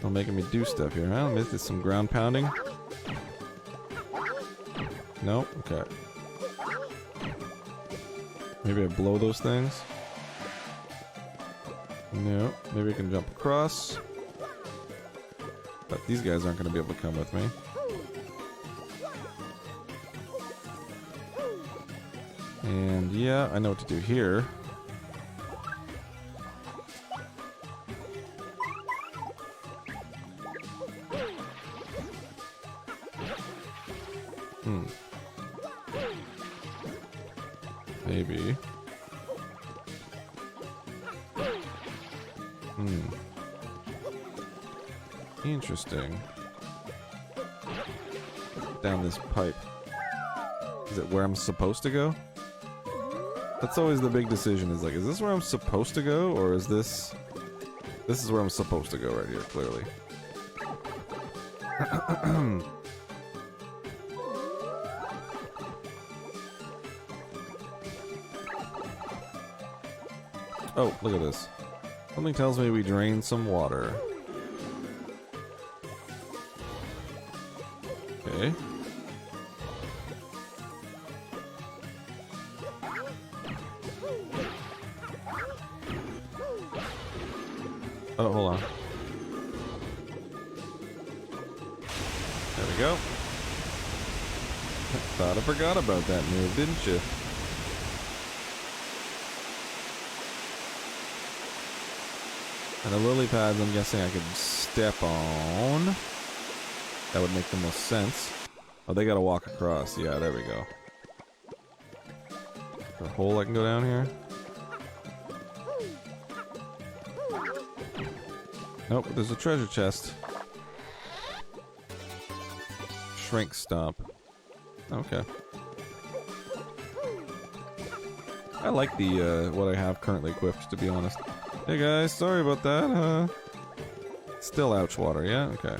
[SPEAKER 1] Not making me do stuff here, huh? Maybe there's some ground pounding. Nope, okay. Maybe I blow those things. No, maybe I can jump across. But these guys aren't going to be able to come with me. And yeah, I know what to do here. Maybe. Interesting. Down this pipe. Is it where I'm supposed to go? That's always the big decision, is like, is this where I'm supposed to go, or is this... This is where I'm supposed to go right here, clearly. Oh, look at this. Something tells me we drained some water. Okay. Oh, hold on. There we go. Thought I forgot about that move, didn't you? And the lily pads, I'm guessing I could step on. That would make the most sense. Oh, they gotta walk across. Yeah, there we go. Is there a hole I can go down here? Nope, there's a treasure chest. Shrink stomp. Okay. I like the, what I have currently equipped, to be honest. Hey guys, sorry about that, Still ouch water, yeah? Okay.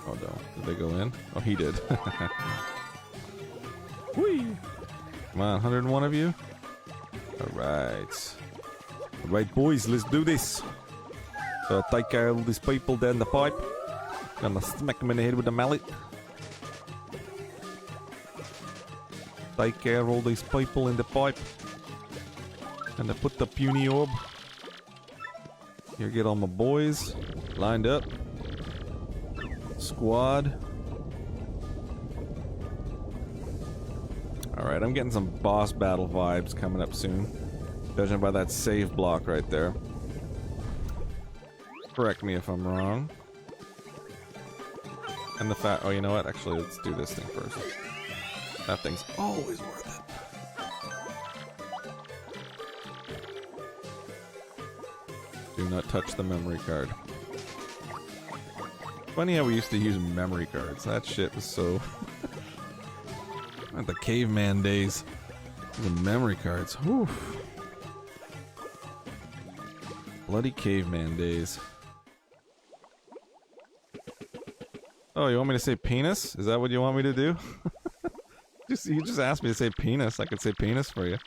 [SPEAKER 1] Oh no, did they go in? Oh, he did. Whee! Come on, 101 of you? Alright. Alright boys, let's do this. Take care of these people down the pipe. Gonna smack them in the head with a mallet. Take care of all these people in the pipe. And I put the Puny Orb. Here, get all my boys lined up. Squad. Alright, I'm getting some boss battle vibes coming up soon. Judging by that save block right there. Correct me if I'm wrong. And the fact... Oh, you know what? Actually, let's do this thing first. That thing's always worth it. Do not touch the memory card. Funny how we used to use memory cards. That shit was so... At the caveman days. The memory cards. Whew. Bloody caveman days. Oh, you want me to say penis? Is that what you want me to do? You just asked me to say penis. I could say penis for you.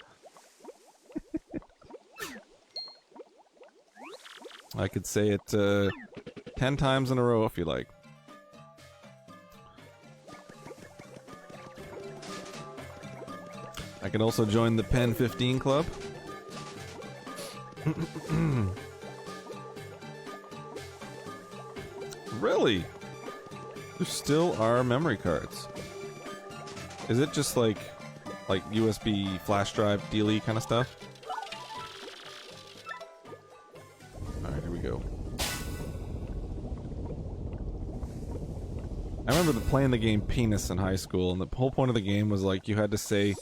[SPEAKER 1] I could say it 10 times in a row if you like. I can also join the Pen 15 Club. Really? There still are memory cards. Is it just like USB flash drive DLE kind of stuff? Alright, here we go. I remember playing the game Penis in high school, and the whole point of the game was like you had to say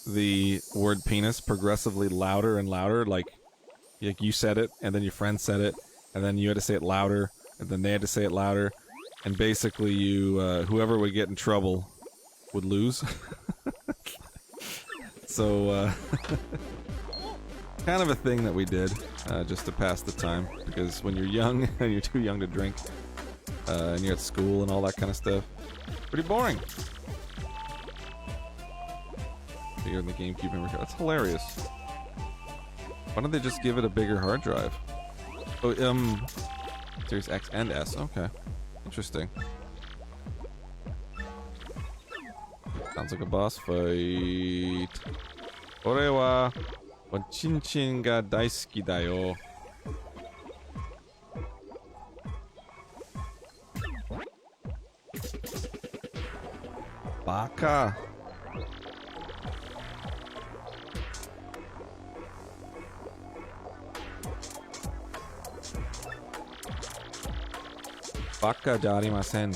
[SPEAKER 1] the word penis progressively louder and louder, like you said it, and then your friend said it, and then you had to say it louder, and then they had to say it louder, and basically you, whoever would get in trouble would lose. So, kind of a thing that we did, just to pass the time, because when you're young, and you're too young to drink, and you're at school and all that kind of stuff, pretty boring. Bigger than the GameCube memory card. That's hilarious. Why don't they just give it a bigger hard drive? Oh, Series X and S. Okay. Interesting. Sounds like a boss fight. Ore wa wachinchin ga daisuki da yo. Baka. Bakaじゃありません.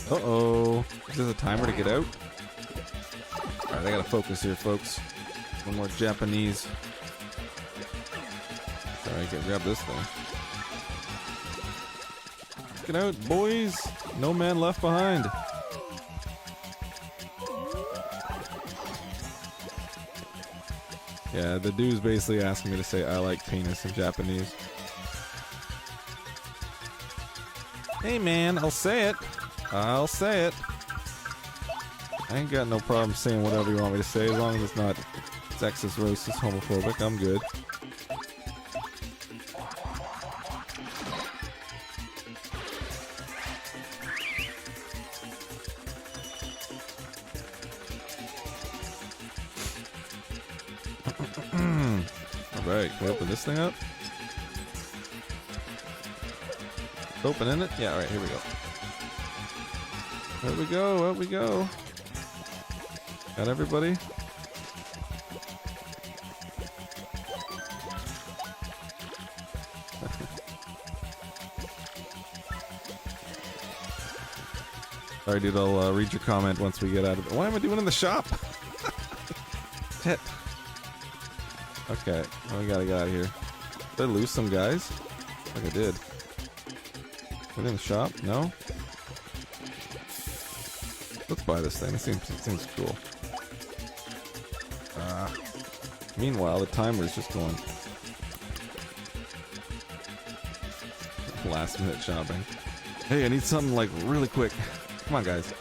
[SPEAKER 1] Uh-oh. Is this a timer to get out? Alright, I gotta focus here, folks. One more Japanese. Alright, grab this thing. Get out, boys! No man left behind. Yeah, the dude's basically asking me to say I like penis in Japanese. Hey man, I'll say it. I'll say it. I ain't got no problem saying whatever you want me to say, as long as it's not sexist, racist, homophobic. I'm good. Alright, can we open this thing up? Opening it? Yeah, alright, here we go. There we go, out we go. Got everybody? Alright, dude, I'll read your comment once we get out of it. What am I doing in the shop? Shit. Okay, well, we gotta get out of here. Did I lose some guys? I think I did. Are they in the shop? No? Let's buy this thing. It seems cool. Meanwhile, the timer's just going. Last minute shopping. Hey, I need something like really quick. Come on, guys.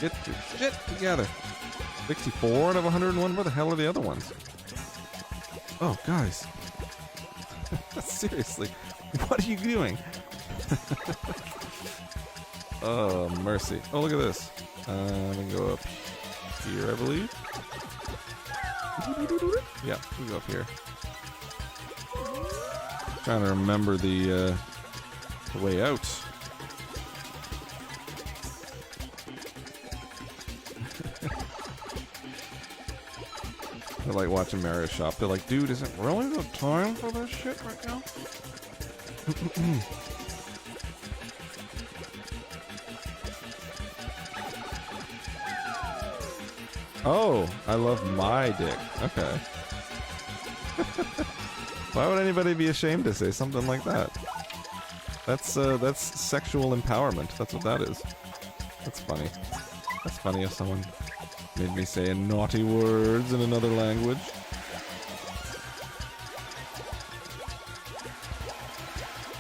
[SPEAKER 1] Get your shit together. 64 out of 101? Where the hell are the other ones? Oh, guys. Seriously. What are you doing? Oh, mercy. Oh, look at this. We can go up here, I believe. Yeah, we go up here. Trying to remember the way out. I like watching Mario shop. They're like, dude, is it really the time for this shit right now? Oh, I love my dick. Okay. Why would anybody be ashamed to say something like that? That's sexual empowerment. That's what that is. That's funny. That's funny if someone made me say naughty words in another language.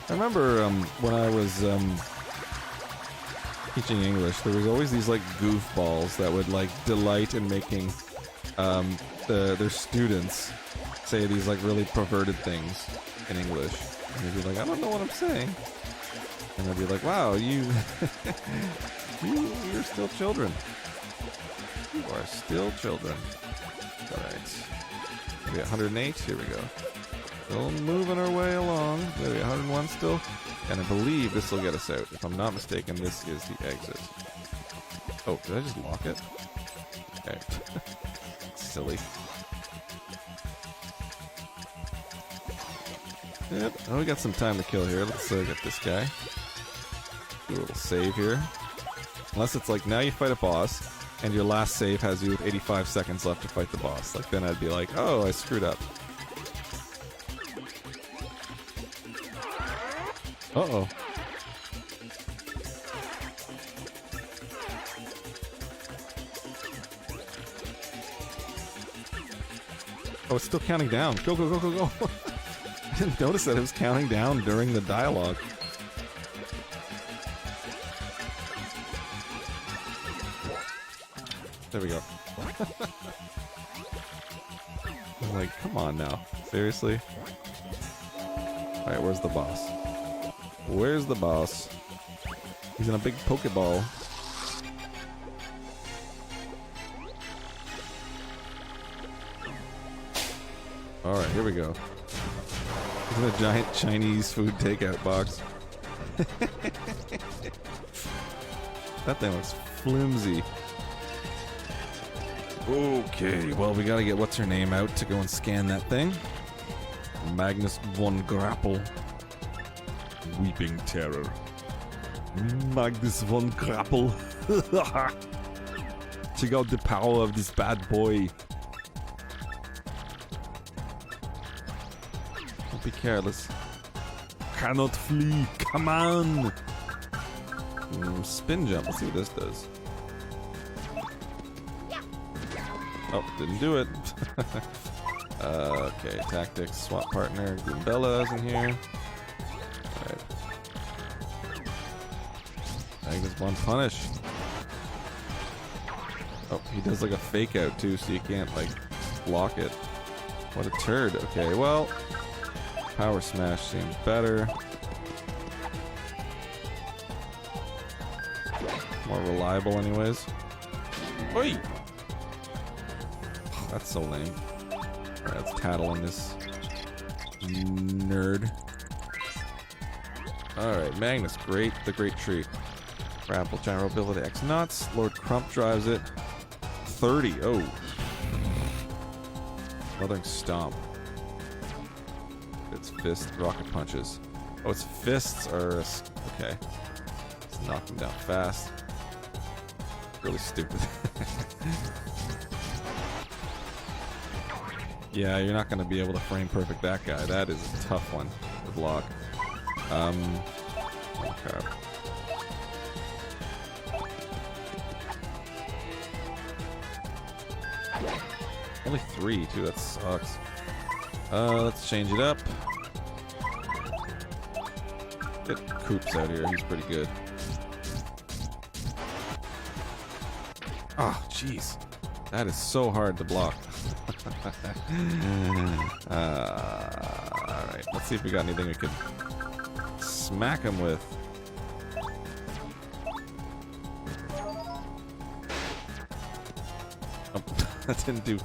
[SPEAKER 1] I remember when I was teaching English, there was always these like goofballs that would like delight in making their students say these like really perverted things in English. And they'd be like, I don't know what I'm saying. And I'd be like, wow, you're still children. You are still children. Alright. We got 108, here we go. Still moving our way along. Maybe 101 still. And I believe this will get us out. If I'm not mistaken, this is the exit. Oh, did I just lock it? Okay. Silly. Yep. Oh, we got some time to kill here. Let's get this guy. Do a little save here. Unless it's like, now you fight a boss, and your last save has you with 85 seconds left to fight the boss. Like, then I'd be like, oh, I screwed up. Uh-oh. Oh, it's still counting down. Go, go, go, go, go. I didn't notice that it was counting down during the dialogue. There we go. I'm like, come on now. Seriously? Alright, where's the boss? Where's the boss? He's in a big Pokeball. Alright, here we go. He's in a giant Chinese food takeout box. That thing looks flimsy. Okay, well, we gotta get what's-her-name out to go and scan that thing. Magnus von Grapple. Weeping Terror. Magnus von Grapple. Check out the power of this bad boy. Don't be careless. Cannot flee. Come on. Spin jump. Let's see what this does. Oh, didn't do it. Okay, tactics, swap partner, Goombella's in here. Alright. Magnus von Punish. Oh, he does like a fake out too, so you can't like block it. What a turd. Okay, well, Power Smash seems better. More reliable anyways. Oi! That's so lame. Alright, let's tattle on this nerd. Alright, Magnus, great, the great tree. Grapple, gyro ability, X nuts. Lord Crump drives it. 30, oh. Mothering Stomp. It's fist, rocket punches. Oh, its fists are, okay. Let's knock them down fast. Really stupid. Yeah, you're not going to be able to frame perfect that guy. That is a tough one to block. Okay. Only 3, too. That sucks. Let's change it up. Get Koops out here. He's pretty good. Ah, oh, jeez. That is so hard to block. Alright, let's see if we got anything we could smack him with. Oh, that didn't do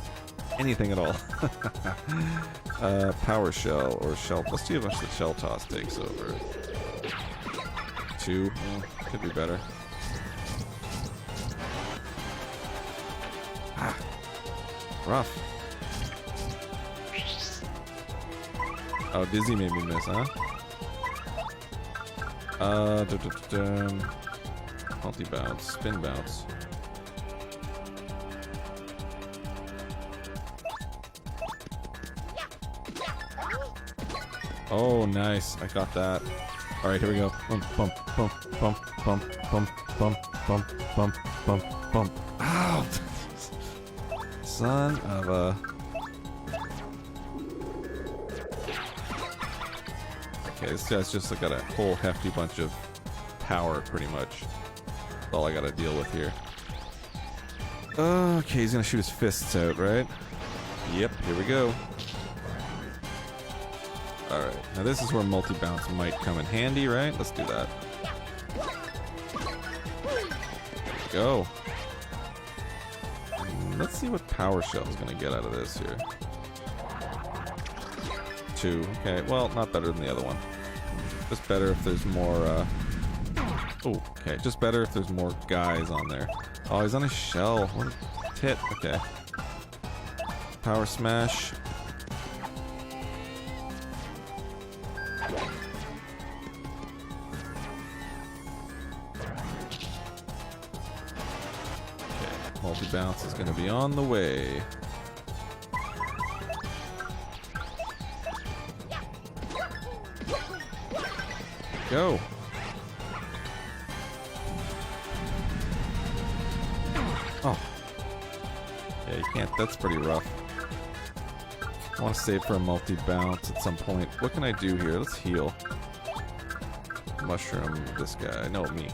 [SPEAKER 1] anything at all. Power Shell or Shell. Let's see how much the Shell Toss takes over. 2. Could be better. Ah. Rough. Oh, Dizzy made me miss, huh? Multi-bounce, spin bounce. Oh, nice. I got that. Alright, here we go. Bump, bump, bump, bump, bump, bump, bump, bump, bump, bump, bump. Ow! Son of a... Okay, this guy's just got a whole hefty bunch of power, pretty much. That's all I gotta deal with here. Okay, he's gonna shoot his fists out, right? Yep, here we go. Alright, now this is where multi-bounce might come in handy, right? Let's do that. There we go. Let's see what Power Shell's gonna get out of this here. 2. Okay, well, not better than the other one. Just better if there's more, Oh, okay, just better if there's more guys on there. Oh, he's on his shell. What a tit. Okay. Power Smash. Multi-bounce is going to be on the way. Go. Oh. Yeah, you can't. That's pretty rough. I want to save for a multi-bounce at some point. What can I do here? Let's heal. Mushroom this guy. No, me.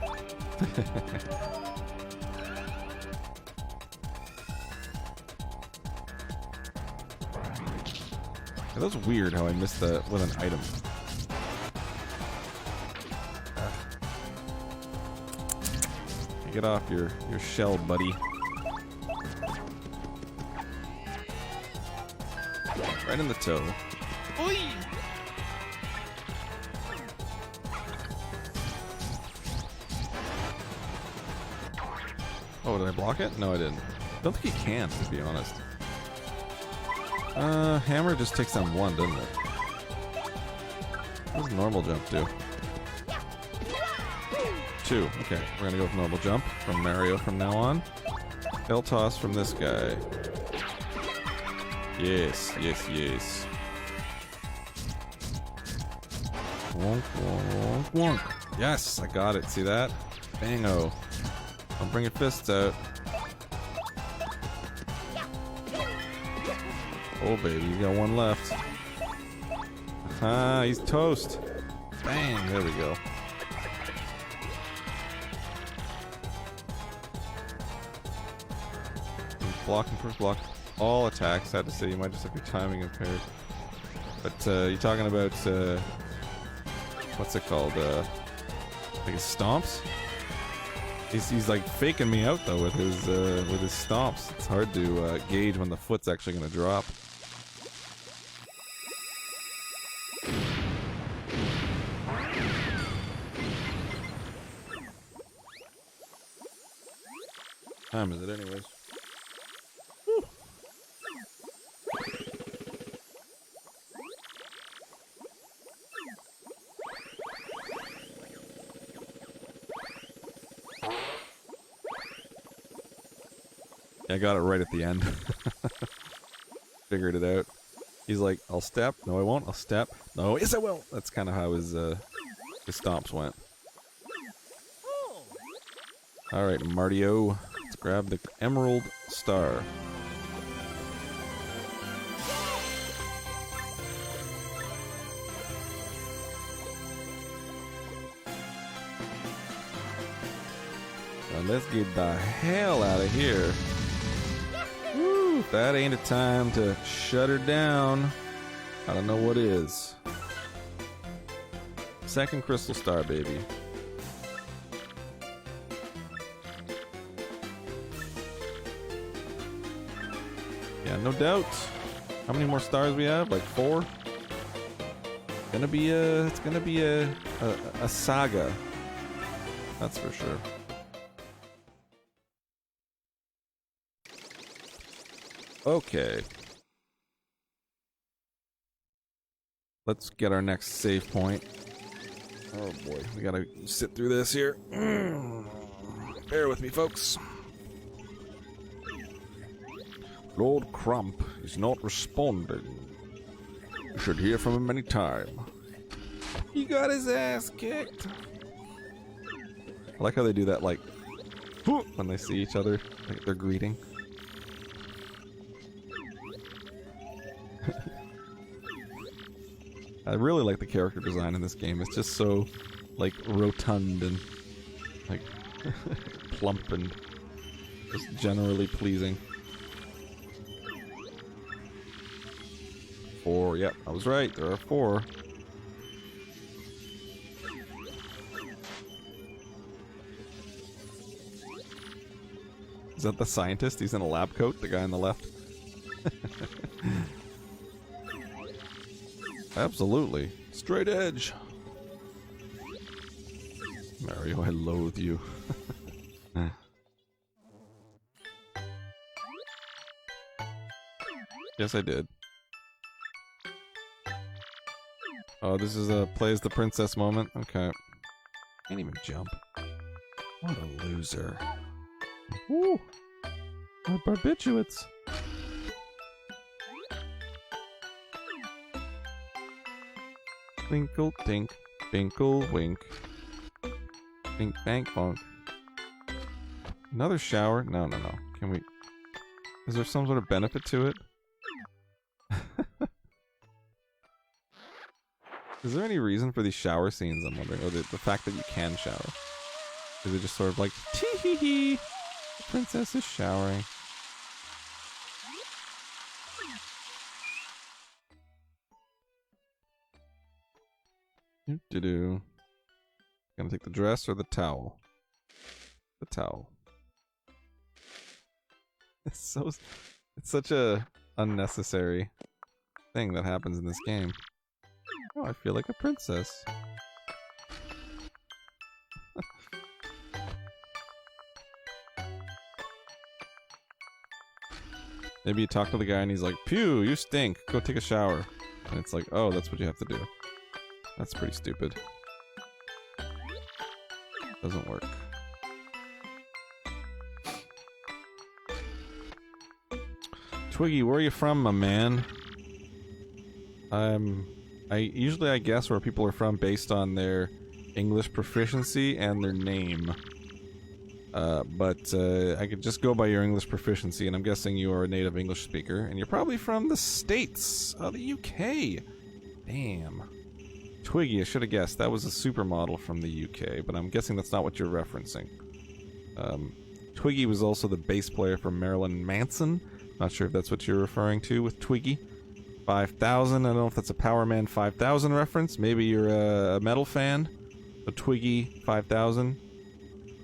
[SPEAKER 1] That was weird how I missed that with an item. Get off your shell, buddy. Right in the toe. Oy! Oh, did I block it? No, I didn't. Don't think you can, to be honest. Hammer just takes down 1, doesn't it? What does normal jump do? 2. Okay, we're gonna go with normal jump from Mario from now on. L toss from this guy. Yes, yes, yes. Wonk, wonk, wonk. Yes, I got it. See that? Bango. Don't bring your fists out. Oh, baby, you got 1 left. Ah, he's toast. Bang, there we go. Block and first block. All attacks. Sad to say, you might just have your timing impaired. But you're talking about what's it called? Like his stomps. He's like faking me out though with his stomps. It's hard to gauge when the foot's actually gonna drop. Time is it, anyways? I got it right at the end. Figured it out. He's like, I'll step. No, I won't. I'll step. No, yes, I will. That's kind of how his stomps went. All right, Martio. Let's grab the Emerald Star. Now let's get the hell out of here. Woo, that ain't a time to shut her down. I don't know what is. Second Crystal Star, baby. Yeah, no doubt. How many more stars we have? Like 4? It's gonna be a saga. That's for sure. Okay. Let's get our next save point. Oh boy, we gotta sit through this here. Bear with me, folks. Lord Crump is not responding. You should hear from him any time. He got his ass kicked. I like how they do that, like, when they see each other, like they're greeting. I really like the character design in this game. It's just so, like, rotund and, like, plump and just generally pleasing. 4, yep, I was right. There are 4. Is that the scientist? He's in a lab coat, the guy on the left? Absolutely. Straight edge. Mario, I loathe you. Yes, I did. Oh, this is a play as the princess moment? Okay. Can't even jump. What a loser. Woo! My barbiturates. Twinkle tink, twinkle wink. Think bank bonk. Another shower? No, no, no. Can we... Is there some sort of benefit to it? Is there any reason for these shower scenes, I'm wondering? Or the fact that you can shower? Is it just sort of like, tee-hee-hee, the princess is showering. Do-do-do. Gonna take the dress or the towel? The towel. It's such a unnecessary thing that happens in this game. Oh, I feel like a princess. Maybe you talk to the guy and he's like, "Pew, you stink. Go take a shower." And it's like, oh, that's what you have to do. That's pretty stupid. Doesn't work. Twiggy, where are you from, my man? I guess where people are from based on their English proficiency and their name. But I could just go by your English proficiency, and I'm guessing you are a native English speaker, and you're probably from the States, the UK. Damn. Twiggy, I should have guessed. That was a supermodel from the UK, but I'm guessing that's not what you're referencing. Twiggy was also the bass player for Marilyn Manson. Not sure if that's what you're referring to with Twiggy. 5000, I don't know if that's a Power Man 5000 reference. Maybe you're a metal fan. A Twiggy 5000.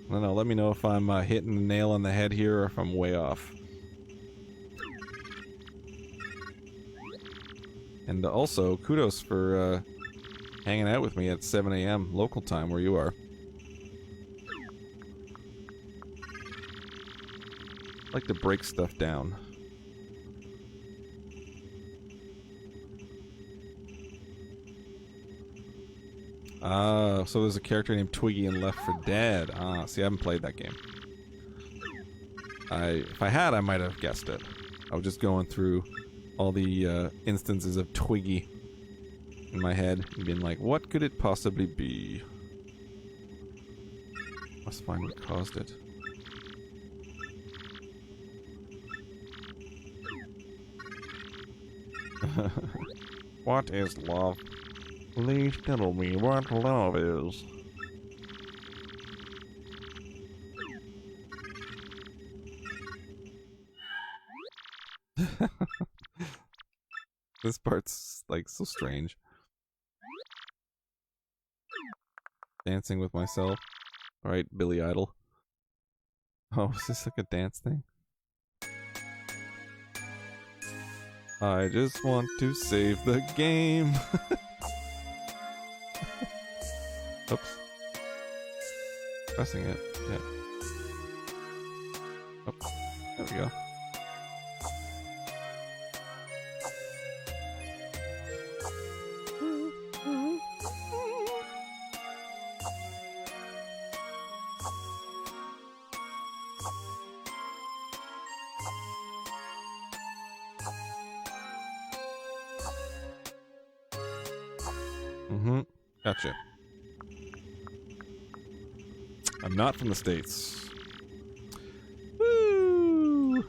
[SPEAKER 1] I don't know, let me know if I'm hitting the nail on the head here or if I'm way off. And also, kudos for hanging out with me at 7 a.m. local time where you are. I like to break stuff down. So there's a character named Twiggy in Left 4 Dead. See, I haven't played that game. If I had, I might have guessed it. I was just going through all the instances of Twiggy in my head and being like, what could it possibly be? Must find what caused it. What is love? Please tell me what love is. This part's, like, so strange. Dancing with myself. Alright, Billy Idol. Oh, is this like a dance thing? I just want to save the game. Oops. Pressing it. Yeah. Oh, there we go. Gotcha. I'm not from the States. Woo! A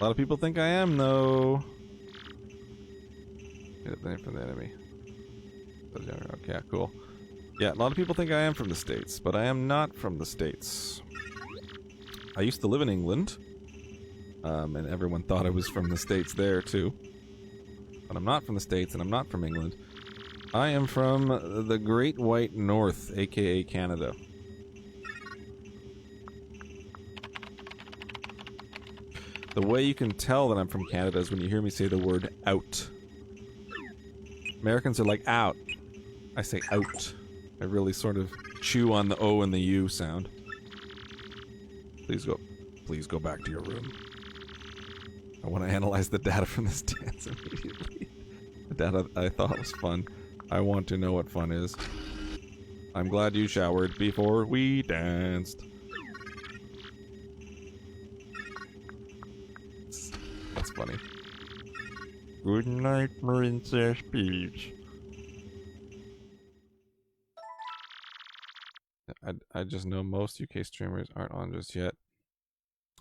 [SPEAKER 1] lot of people think I am, though. Get the name from the enemy. Okay, cool. Yeah, a lot of people think I am from the States, but I am not from the States. I used to live in England, and everyone thought I was from the States there, too. But I'm not from the States, and I'm not from England. I am from the Great White North, aka Canada. The way you can tell that I'm from Canada is when you hear me say the word out. Americans are like, out. I say out. I really sort of chew on the O and the U sound. Please go back to your room. I want to analyze the data from this dance immediately. The data I thought was fun. I want to know what fun is. I'm glad you showered before we danced. That's funny.
[SPEAKER 2] Good night, Princess Peach.
[SPEAKER 1] I just know most UK streamers aren't on just yet.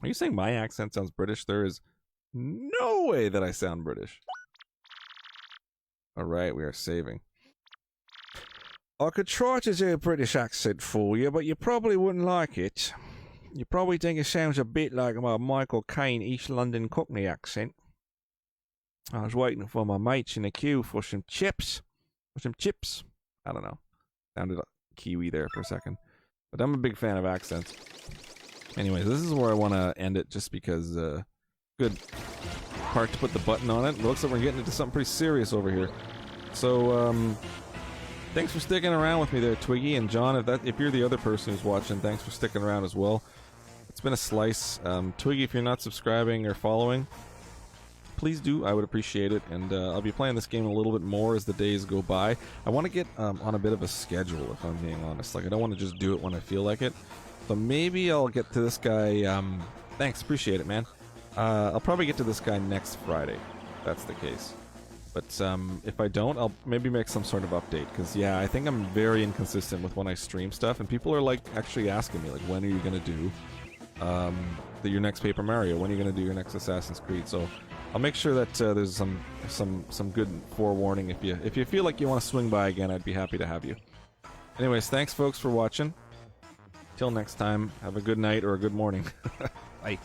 [SPEAKER 1] Are you saying my accent sounds British? There is no way that I sound British. Alright, we are saving. I could try to do a British accent for you, but you probably wouldn't like it. You probably think it sounds a bit like my Michael Caine East London Cockney accent. I was waiting for my mates in the queue for some chips. I don't know. Sounded like Kiwi there for a second. But I'm a big fan of accents. Anyways, this is where I want to end it just because, good part to put the button on it. It looks like we're getting into something pretty serious over here. So, thanks for sticking around with me there, Twiggy. And John, if you're the other person who's watching, thanks for sticking around as well. It's been a slice. Twiggy, if you're not subscribing or following, please do. I would appreciate it. And I'll be playing this game a little bit more as the days go by. I want to get on a bit of a schedule, if I'm being honest. Like, I don't want to just do it when I feel like it. So maybe I'll get to this guy. Thanks, appreciate it, man. I'll probably get to this guy next Friday. If that's the case. But if I don't, I'll maybe make some sort of update. Because, yeah, I think I'm very inconsistent with when I stream stuff. And people are, like, actually asking me, like, when are you going to do your next Paper Mario? When are you going to do your next Assassin's Creed? So I'll make sure that there's some good forewarning. If you feel like you want to swing by again, I'd be happy to have you. Anyways, thanks, folks, for watching. Till next time, have a good night or a good morning. Bye.